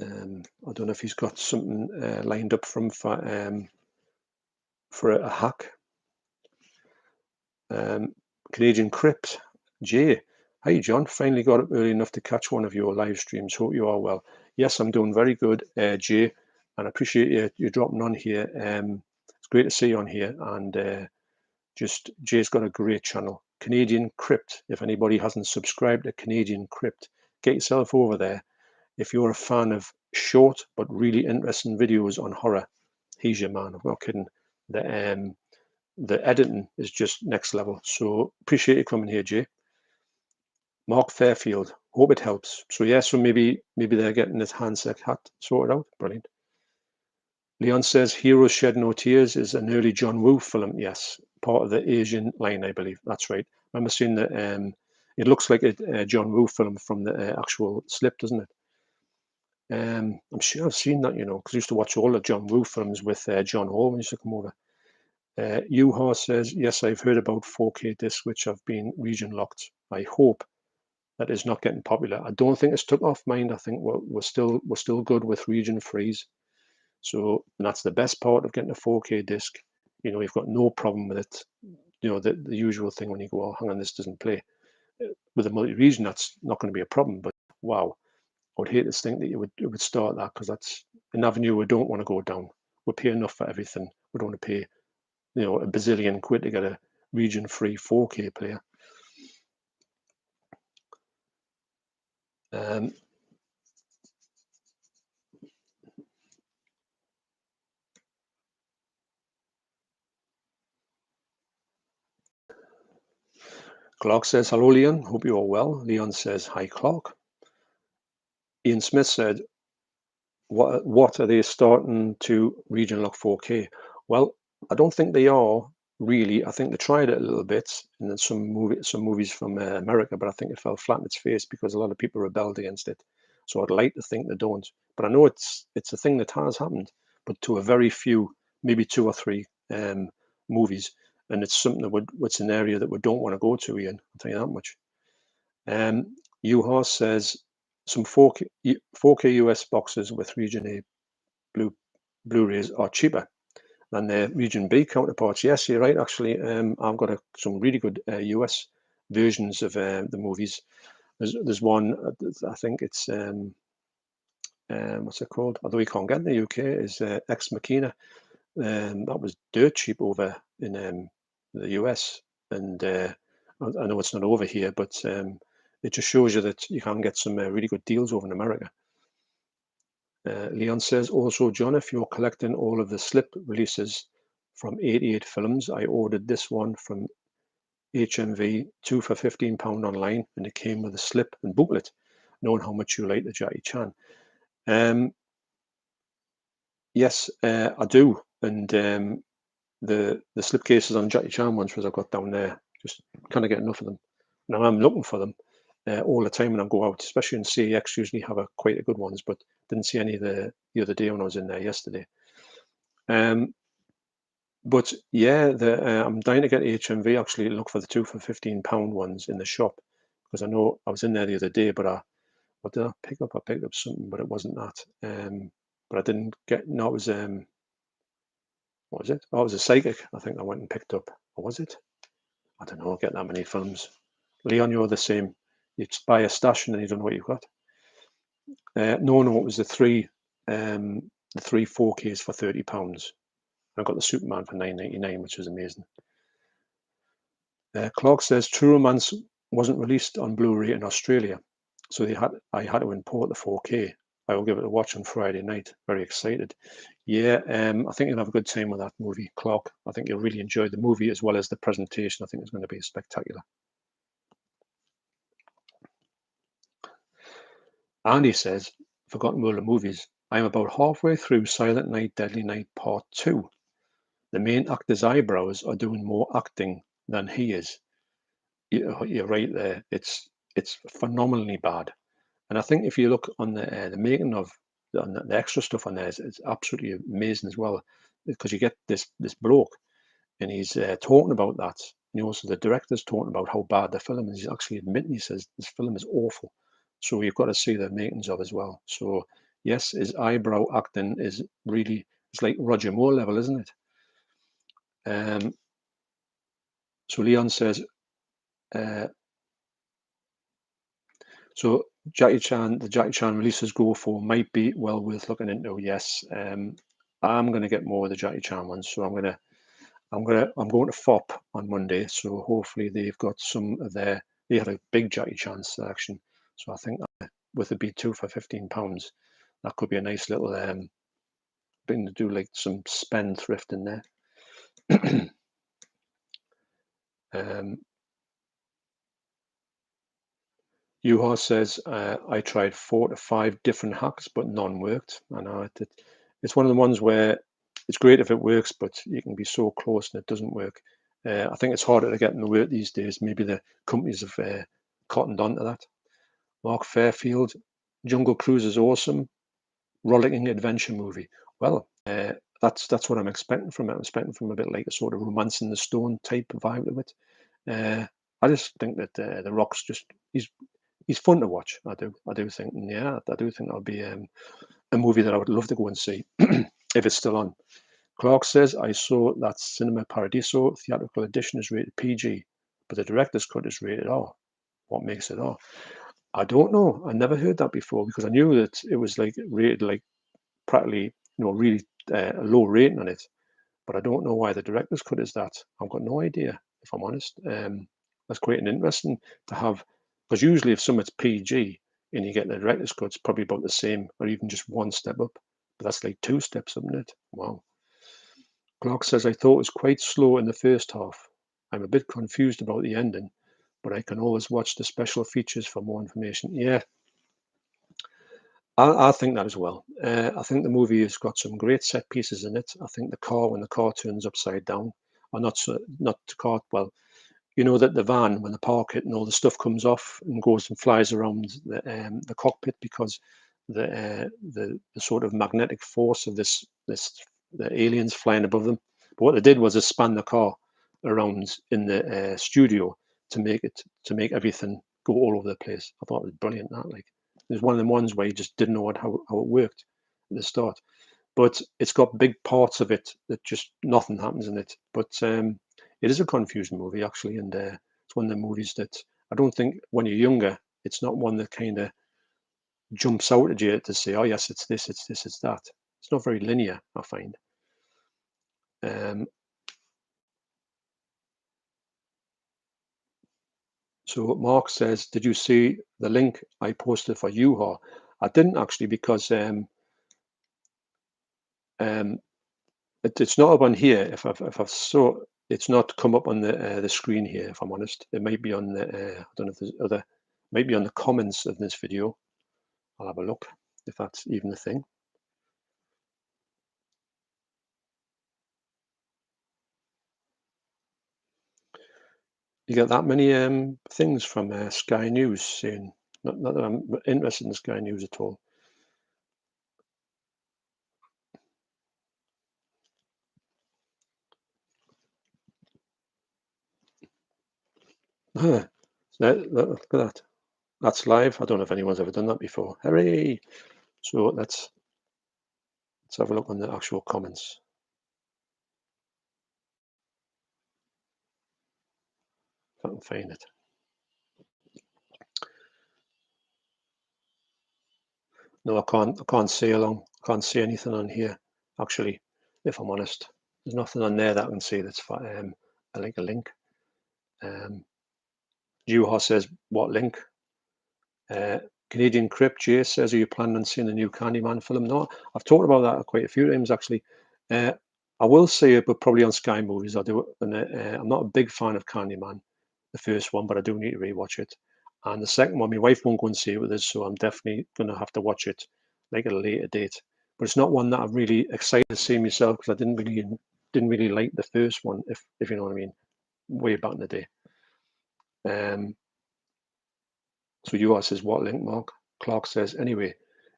I don't know if he's got something lined up for a hack. Canadian Crypt, Jay. Hey John, finally got up early enough to catch one of your live streams. Hope you are well. Yes, I'm doing very good, Jay, and I appreciate you dropping on here. It's great to see you on here, and just Jay's got a great channel, Canadian Crypt. If anybody hasn't subscribed to Canadian Crypt, get yourself over there. If you're a fan of short but really interesting videos on horror, he's your man. I'm not kidding. The editing is just next level. So appreciate you coming here, Jay. Mark Fairfield, hope it helps. So yeah, so maybe they're getting this handset hat sorted out. Brilliant. Leon says Heroes Shed No Tears is an early John Woo film. Yes, part of the Asian line, I believe. That's right. I remember seeing that. It looks like a John Woo film from the actual slip, doesn't it? I'm sure I've seen that, because I used to watch all the John Woo films with John Hall when he used to come over. Yuha says, "Yes, I've heard about 4K discs which have been region locked. I hope that is not getting popular. I don't think it's took off, mind. I think we're still good with region freeze. So that's the best part of getting a 4K disc. You've got no problem with it. The usual thing when you go, oh, hang on, this doesn't play. With a multi-region, that's not going to be a problem. But wow, I would hate to think that it would start that, because that's an avenue we don't want to go down. We pay enough for everything. We don't want to pay a bazillion quid to get a region-free 4K player. Clark says, "Hello, Leon. Hope you are well." Leon says, "Hi, Clark." Ian Smith said, What are they starting to region lock 4K? Well, I don't think they are really. I think they tried it a little bit, and then some movies from America, but I think it fell flat in its face because a lot of people rebelled against it. So I'd like to think they don't, but I know it's a thing that has happened, but to a very few, maybe 2 or 3 movies, and it's something it's an area that we don't want to go to, Ian. I'll tell you that much. Yuha says some 4K US boxes with Region A Blu-rays are cheaper than their Region B counterparts. Yes, you're right. Actually, I've got some really good US versions of the movies. There's one. I think it's what's it called? Although you can't get in the UK, is Ex Machina. That was dirt cheap over in the US, and I know it's not over here, but it just shows you that you can get some really good deals over in America. Leon says, "Also, John, if you're collecting all of the slip releases from 88 films, I ordered this one from HMV, 2 for £15 online, and it came with a slip and booklet, knowing how much you like the Jackie Chan." Yes, I do, and the slipcases on Jackie Chan ones, I've got down there, just kind of get enough of them. Now I'm looking for them all the time when I go out, especially in CEX. Usually have quite a good ones, but didn't see any the other day when I was in there yesterday. But yeah, I'm dying to get HMV actually. Look for the 2 for £15 ones in the shop, because I know I was in there the other day. But what did I pick up? I picked up something, but it wasn't that. But I didn't get. No, it was what was it? Oh, it was a psychic. I think I went and picked up. Or was it? I don't know. I get that many films. Leon, you're the same. You just buy a stash and then you don't know what you've got. No, it was the three 4Ks for £30. I got the Superman for £9.99, which was amazing. Clark says True Romance wasn't released on Blu-ray in Australia, so I had to import the 4K. I will give it a watch on Friday night. Very excited. Yeah, I think you'll have a good time with that movie, Clark. I think you'll really enjoy the movie as well as the presentation. I think it's going to be spectacular. Andy says, Forgotten World of Movies. I am about halfway through Silent Night, Deadly Night Part 2. The main actor's eyebrows are doing more acting than he is. You're right there. It's phenomenally bad. And I think if you look on the making of the extra stuff on there, it's absolutely amazing as well, because you get this bloke and he's talking about that. And also the director's talking about how bad the film is. He's actually admitting, he says this film is awful. So you've got to see the makings of as well. So yes, his eyebrow acting is really, it's like Roger Moore level, isn't it? So Leon says, so the Jackie Chan releases go for might be well worth looking into. Yes, I'm going to get more of the Jackie Chan ones. So I'm going to FOP on Monday. So hopefully they've got some of they had a big Jackie Chan selection. So I think with it be 2 for £15, that could be a nice little thing to do, like some spendthrift in there. Yuha says, I tried 4 to 5 different hacks, but none worked. I know it's one of the ones where it's great if it works, but you can be so close and it doesn't work. I think it's harder to get in the work these days. Maybe the companies have cottoned onto that. Mark Fairfield, Jungle Cruise is awesome. Rollicking adventure movie. Well, that's what I'm expecting from it. I'm expecting from a bit like a sort of Romance in the Stone type vibe to it. I just think that The Rock's he's fun to watch. I do think, and yeah, I do think that'll be a movie that I would love to go and see if it's still on. Clark says, I saw that Cinema Paradiso theatrical edition is rated PG, but the director's cut is rated R. What makes it R? I don't know. I never heard that before, because I knew that it was like rated like practically, really a low rating on it. But I don't know why the director's cut is that. I've got no idea, if I'm honest. That's quite an interesting to have, because usually if something's PG and you get the director's cut, it's probably about the same, or even just one step up. But that's like 2 steps, isn't it? Wow. Clark says, I thought it was quite slow in the first half. I'm a bit confused about the ending, but I can always watch the special features for more information. Yeah, I think that as well. I think the movie has got some great set pieces in it. I think when the car turns upside down, or not the car, well, that the van, when they park it and all the stuff comes off and goes and flies around the cockpit, because the sort of magnetic force of the aliens flying above them. But what they did was they span the car around in the studio to make everything go all over the place. I thought it was brilliant. That like it was one of the ones where you just didn't know how it worked at the start. But it's got big parts of it that just nothing happens in it. But it is a confusing movie actually, and it's one of the movies that I don't think when you're younger, it's not one that kind of jumps out at you to say, oh yes, it's this, it's this, it's that. It's not very linear, I find. So Mark says, did you see the link I posted for Yuha? I didn't actually, because it's not up on here. If I saw, it's not come up on the screen here. If I'm honest, it might be on the I don't know if there's other, might be on the comments of this video. I'll have a look if that's even a thing. You get that many things from Sky News saying, not that I'm interested in Sky News at all. Look at that. That's live. I don't know if anyone's ever done that before. Hooray! So let's have a look on the actual comments. If I can find it. No, I can't see can't see anything on here. Actually, if I'm honest, there's nothing on there that I can see that's like a link. Juha says, what link? Canadian Crypt Jay says, are you planning on seeing the new Candyman film? No, I've talked about that quite a few times actually. I will see it, but probably on Sky Movies. I do, and I'm not a big fan of Candyman, the first one, but I do need to rewatch it. And the second one, my wife won't go and see it with us, so I'm definitely going to have to watch it like at a later date. But it's not one that I'm really excited to see myself because I didn't really like the first one, if you know what I mean, way back in the day. So you says, what link, Mark? Clark says, anyway,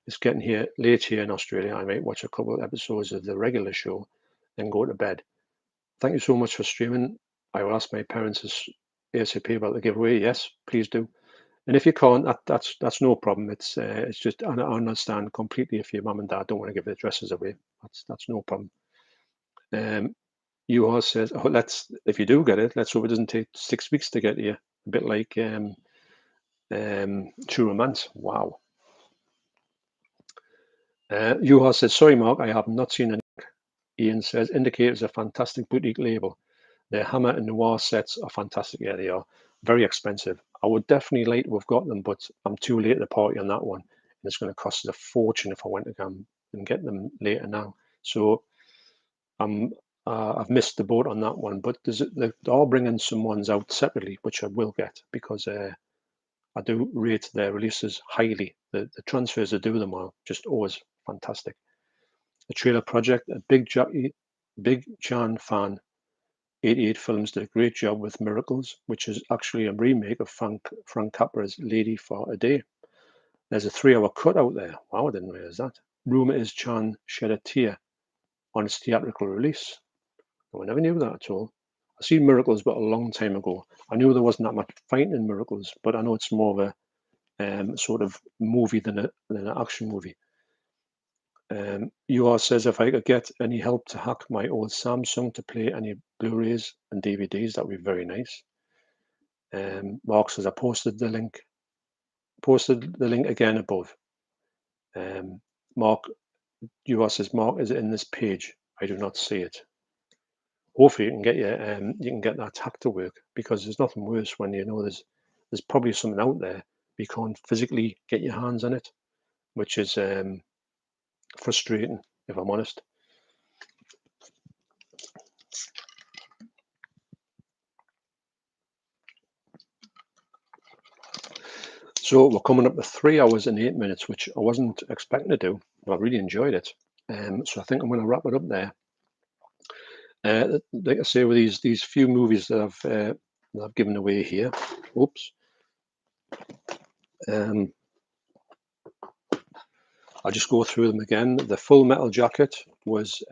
it's getting here late here in Australia. I might watch a couple of episodes of the regular show, then go to bed. Thank you so much for streaming. I will ask my parents ASAP about the giveaway. Yes, please do. And if you can't, that's no problem. It's just I understand completely if your mum and dad don't want to give their dresses away. That's no problem. You says, oh, if you do get it, let's hope it doesn't take 6 weeks to get here. A bit like True Romance. Wow. Juha says, sorry, Mark, I have not seen any. Ian says, Indicator is a fantastic boutique label. Their Hammer and Noir sets are fantastic. Yeah, they are. Very expensive. I would definitely like to have got them, but I'm too late to the party on that one. And it's going to cost us a fortune if I went to come and get them later now. So I've missed the boat on that one. But they are bringing some ones out separately, which I will get because I do rate their releases highly. The transfers they do them are just always fantastic. The Trailer Project, a big Jan fan. 88 Films did a great job with Miracles, which is actually a remake of Frank Capra's Lady for a Day. There's a 3-hour cut out there. Wow, I didn't realize that. Rumour is Chan shed a tear on its theatrical release. No, I never knew that at all. I seen Miracles, but a long time ago. I knew there wasn't that much fighting in Miracles, but I know it's more of a sort of movie than an action movie. UR says, if I could get any help to hack my old Samsung to play any Blu-rays and DVDs, that would be very nice. Mark says, I posted the link again above. Mark, UR says, Mark, is it in this page? I do not see it. Hopefully you can get that hack to work, because there's nothing worse when you know there's probably something out there, but you can't physically get your hands on it, which is frustrating, if I'm honest. So we're coming up to 3 hours and 8 minutes, which I wasn't expecting to do. I really enjoyed it. So I think I'm going to wrap it up there. Like I say, with these few movies that I've given away here. Oops. I'll just go through them again. The Full Metal Jacket was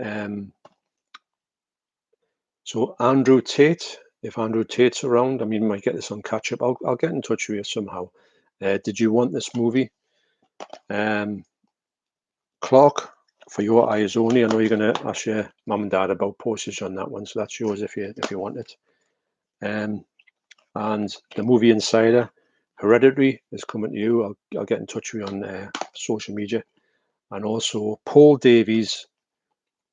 so Andrew Tate. If Andrew Tate's around, I mean, we might get this on catch up. I'll get in touch with you somehow. Did you want this movie? Clark, for your eyes only. I know you're going to ask your mum and dad about postage on that one, so that's yours if you want it. And the Movie Insider, Hereditary, is coming to you. I'll get in touch with you on social media. And also Paul Davies,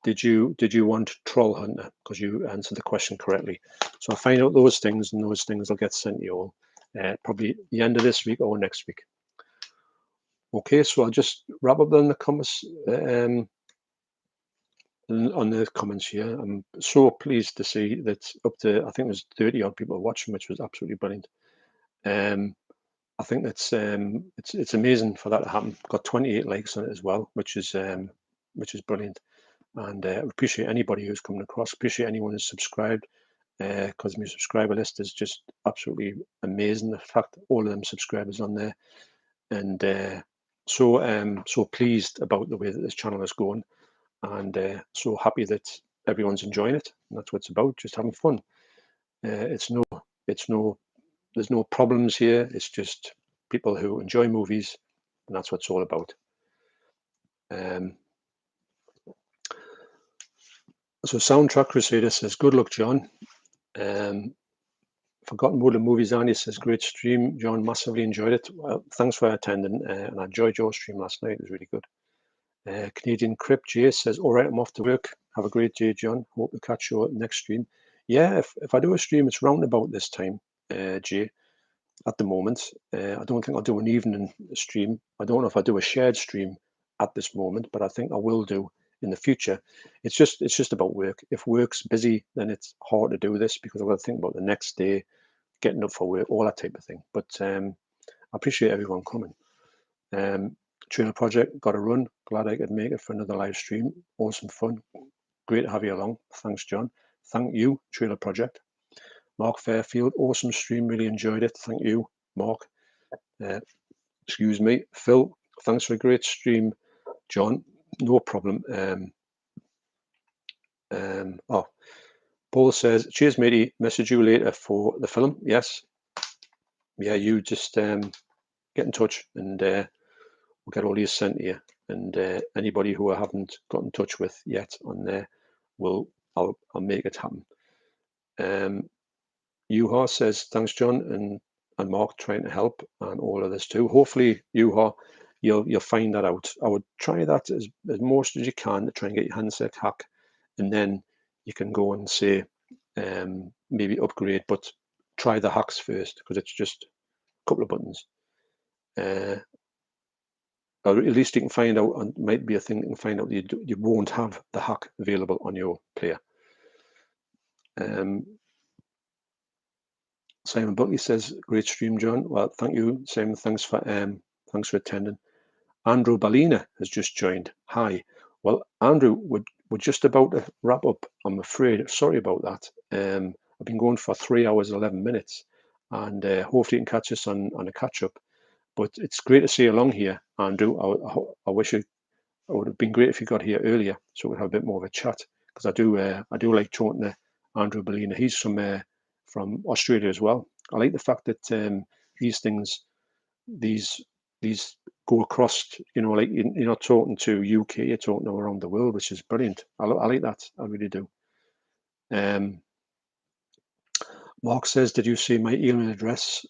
did you want Troll Hunter? Because you answered the question correctly. So I'll find out those things, and those things will get sent to you all probably the end of this week or next week. Okay, so I'll just wrap up on the comments. On the comments here, I'm so pleased to see that up to, I think there's 30 odd people watching, which was absolutely brilliant. I think that's it's amazing for that to happen. Got 28 likes on it as well, which is brilliant. And appreciate anybody who's coming across. Appreciate anyone who's subscribed, because my subscriber list is just absolutely amazing. The fact all of them subscribers on there, and so pleased about the way that this channel is going. And so happy that everyone's enjoying it. And that's what it's about, just having fun. It's no there's no problems here. It's just people who enjoy movies, and that's what it's all about. So Soundtrack Crusader says, good luck, John. Forgotten what the movies are. He says, great stream, John. Massively enjoyed it. Well, thanks for attending, and I enjoyed your stream last night. It was really good. Canadian Crypt Jay says, all right, I'm off to work. Have a great day, John. Hope to catch you at the next stream. Yeah, if I do a stream, it's round about this time, Jay. At the moment, I don't think I'll do an evening stream. I don't know if I'll do a shared stream at this moment, but I think I will do in the future. It's just about work. If work's busy, then it's hard to do this because I've got to think about the next day, getting up for work, all that type of thing. But I appreciate everyone coming. Trailer Project, got to run. Glad I could make it for another live stream. Awesome fun. Great to have you along. Thanks, John. Thank you, Trailer Project. Mark Fairfield, awesome stream. Really enjoyed it. Thank you, Mark. Excuse me. Phil, thanks for a great stream, John. No problem. Paul says, cheers, matey. Message you later for the film. Yes. Yeah, you just get in touch and we'll get all these sent to you. And anybody who I haven't got in touch with yet on there, I'll make it happen. Yuha says, thanks, John, and Mark trying to help, and all of this too. Hopefully, Yuha, you'll find that out. I would try that as most as you can to try and get your handset hack, and then you can go and say maybe upgrade, but try the hacks first because it's just a couple of buttons. Or at least you can find out, and might be a thing you can find out you won't have the hack available on your player. Simon Buckley says, great stream, John. Well, thank you, Simon. Thanks for attending. Andrew Balina has just joined. Hi. Well, Andrew, we're just about to wrap up, I'm afraid. Sorry about that. I've been going for 3 hours, 11 minutes, and hopefully you can catch us on a catch-up. But it's great to see you along here, Andrew. I wish it would have been great if you got here earlier so we'd have a bit more of a chat, because I do like talking to Andrew Balina. He's from Australia as well. I like the fact that these things, these go across, like you're not talking to UK, you're talking around the world, which is brilliant. I like that. I really do. Mark says, did you see my email address?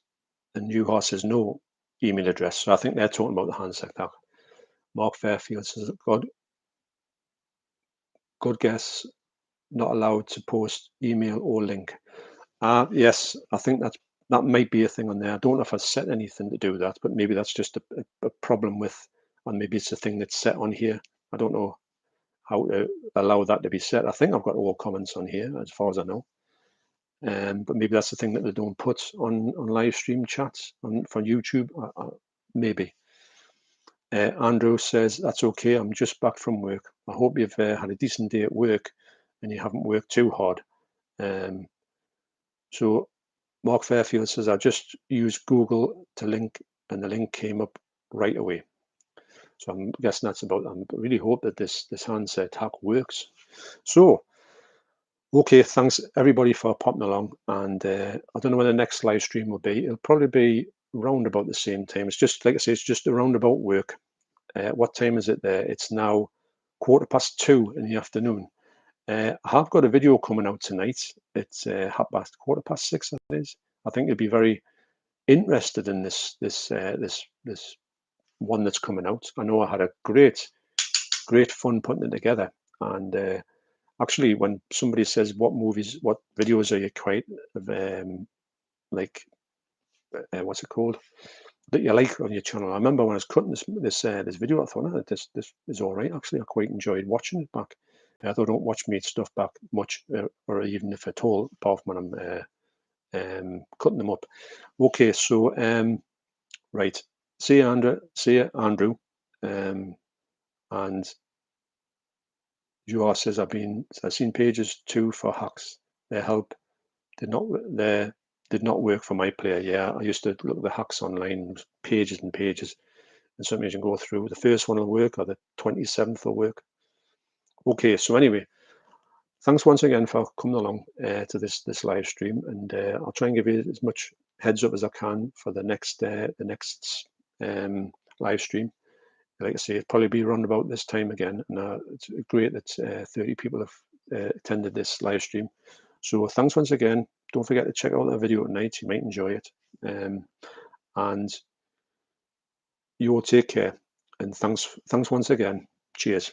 And Yuha says, no email address. So I think they're talking about the handset hack. Mark Fairfield says, good guess, not allowed to post email or link. Yes, I think that might be a thing on there. I don't know if I set anything to do that, but maybe that's just a problem with, and maybe it's a thing that's set on here. I don't know how to allow that to be set. I think I've got all comments on here as far as I know. But maybe that's the thing that they don't put on live stream chats from YouTube. Maybe. Andrew says, that's okay. I'm just back from work. I hope you've had a decent day at work and you haven't worked too hard. So Mark Fairfield says, I just used Google to link and the link came up right away. So I'm guessing that's about, I really hope that this handset hack works. So, okay, thanks everybody for popping along. And I don't know when the next live stream will be. It'll probably be around about the same time. It's just, like I say, it's just around about work. What time is it there? It's now 2:15 in the afternoon. I have got a video coming out tonight. It's 6:15, it is. I think you'll be very interested in this one that's coming out. I know I had a great fun putting it together. And actually, when somebody says what videos are you quite like, what's it called, that you like on your channel? I remember when I was cutting this video, I thought, this is all right. Actually, I quite enjoyed watching it back. I don't watch me stuff back much, or even if at all, apart from when I'm cutting them up. Okay, so right. See you, Andrew. And Joa says, I've seen pages too for hacks. Their help did not work for my player. Yeah, I used to look at the hacks online, pages and pages, and sometimes you can go through. The first one will work, or the 27th will work. Okay, so anyway, thanks once again for coming along to this live stream, and I'll try and give you as much heads up as I can for the next live stream. Like I say, it'll probably be around about this time again. And it's great that 30 people have attended this live stream. So thanks once again. Don't forget to check out that video tonight. You might enjoy it. And you all take care. And thanks once again. Cheers.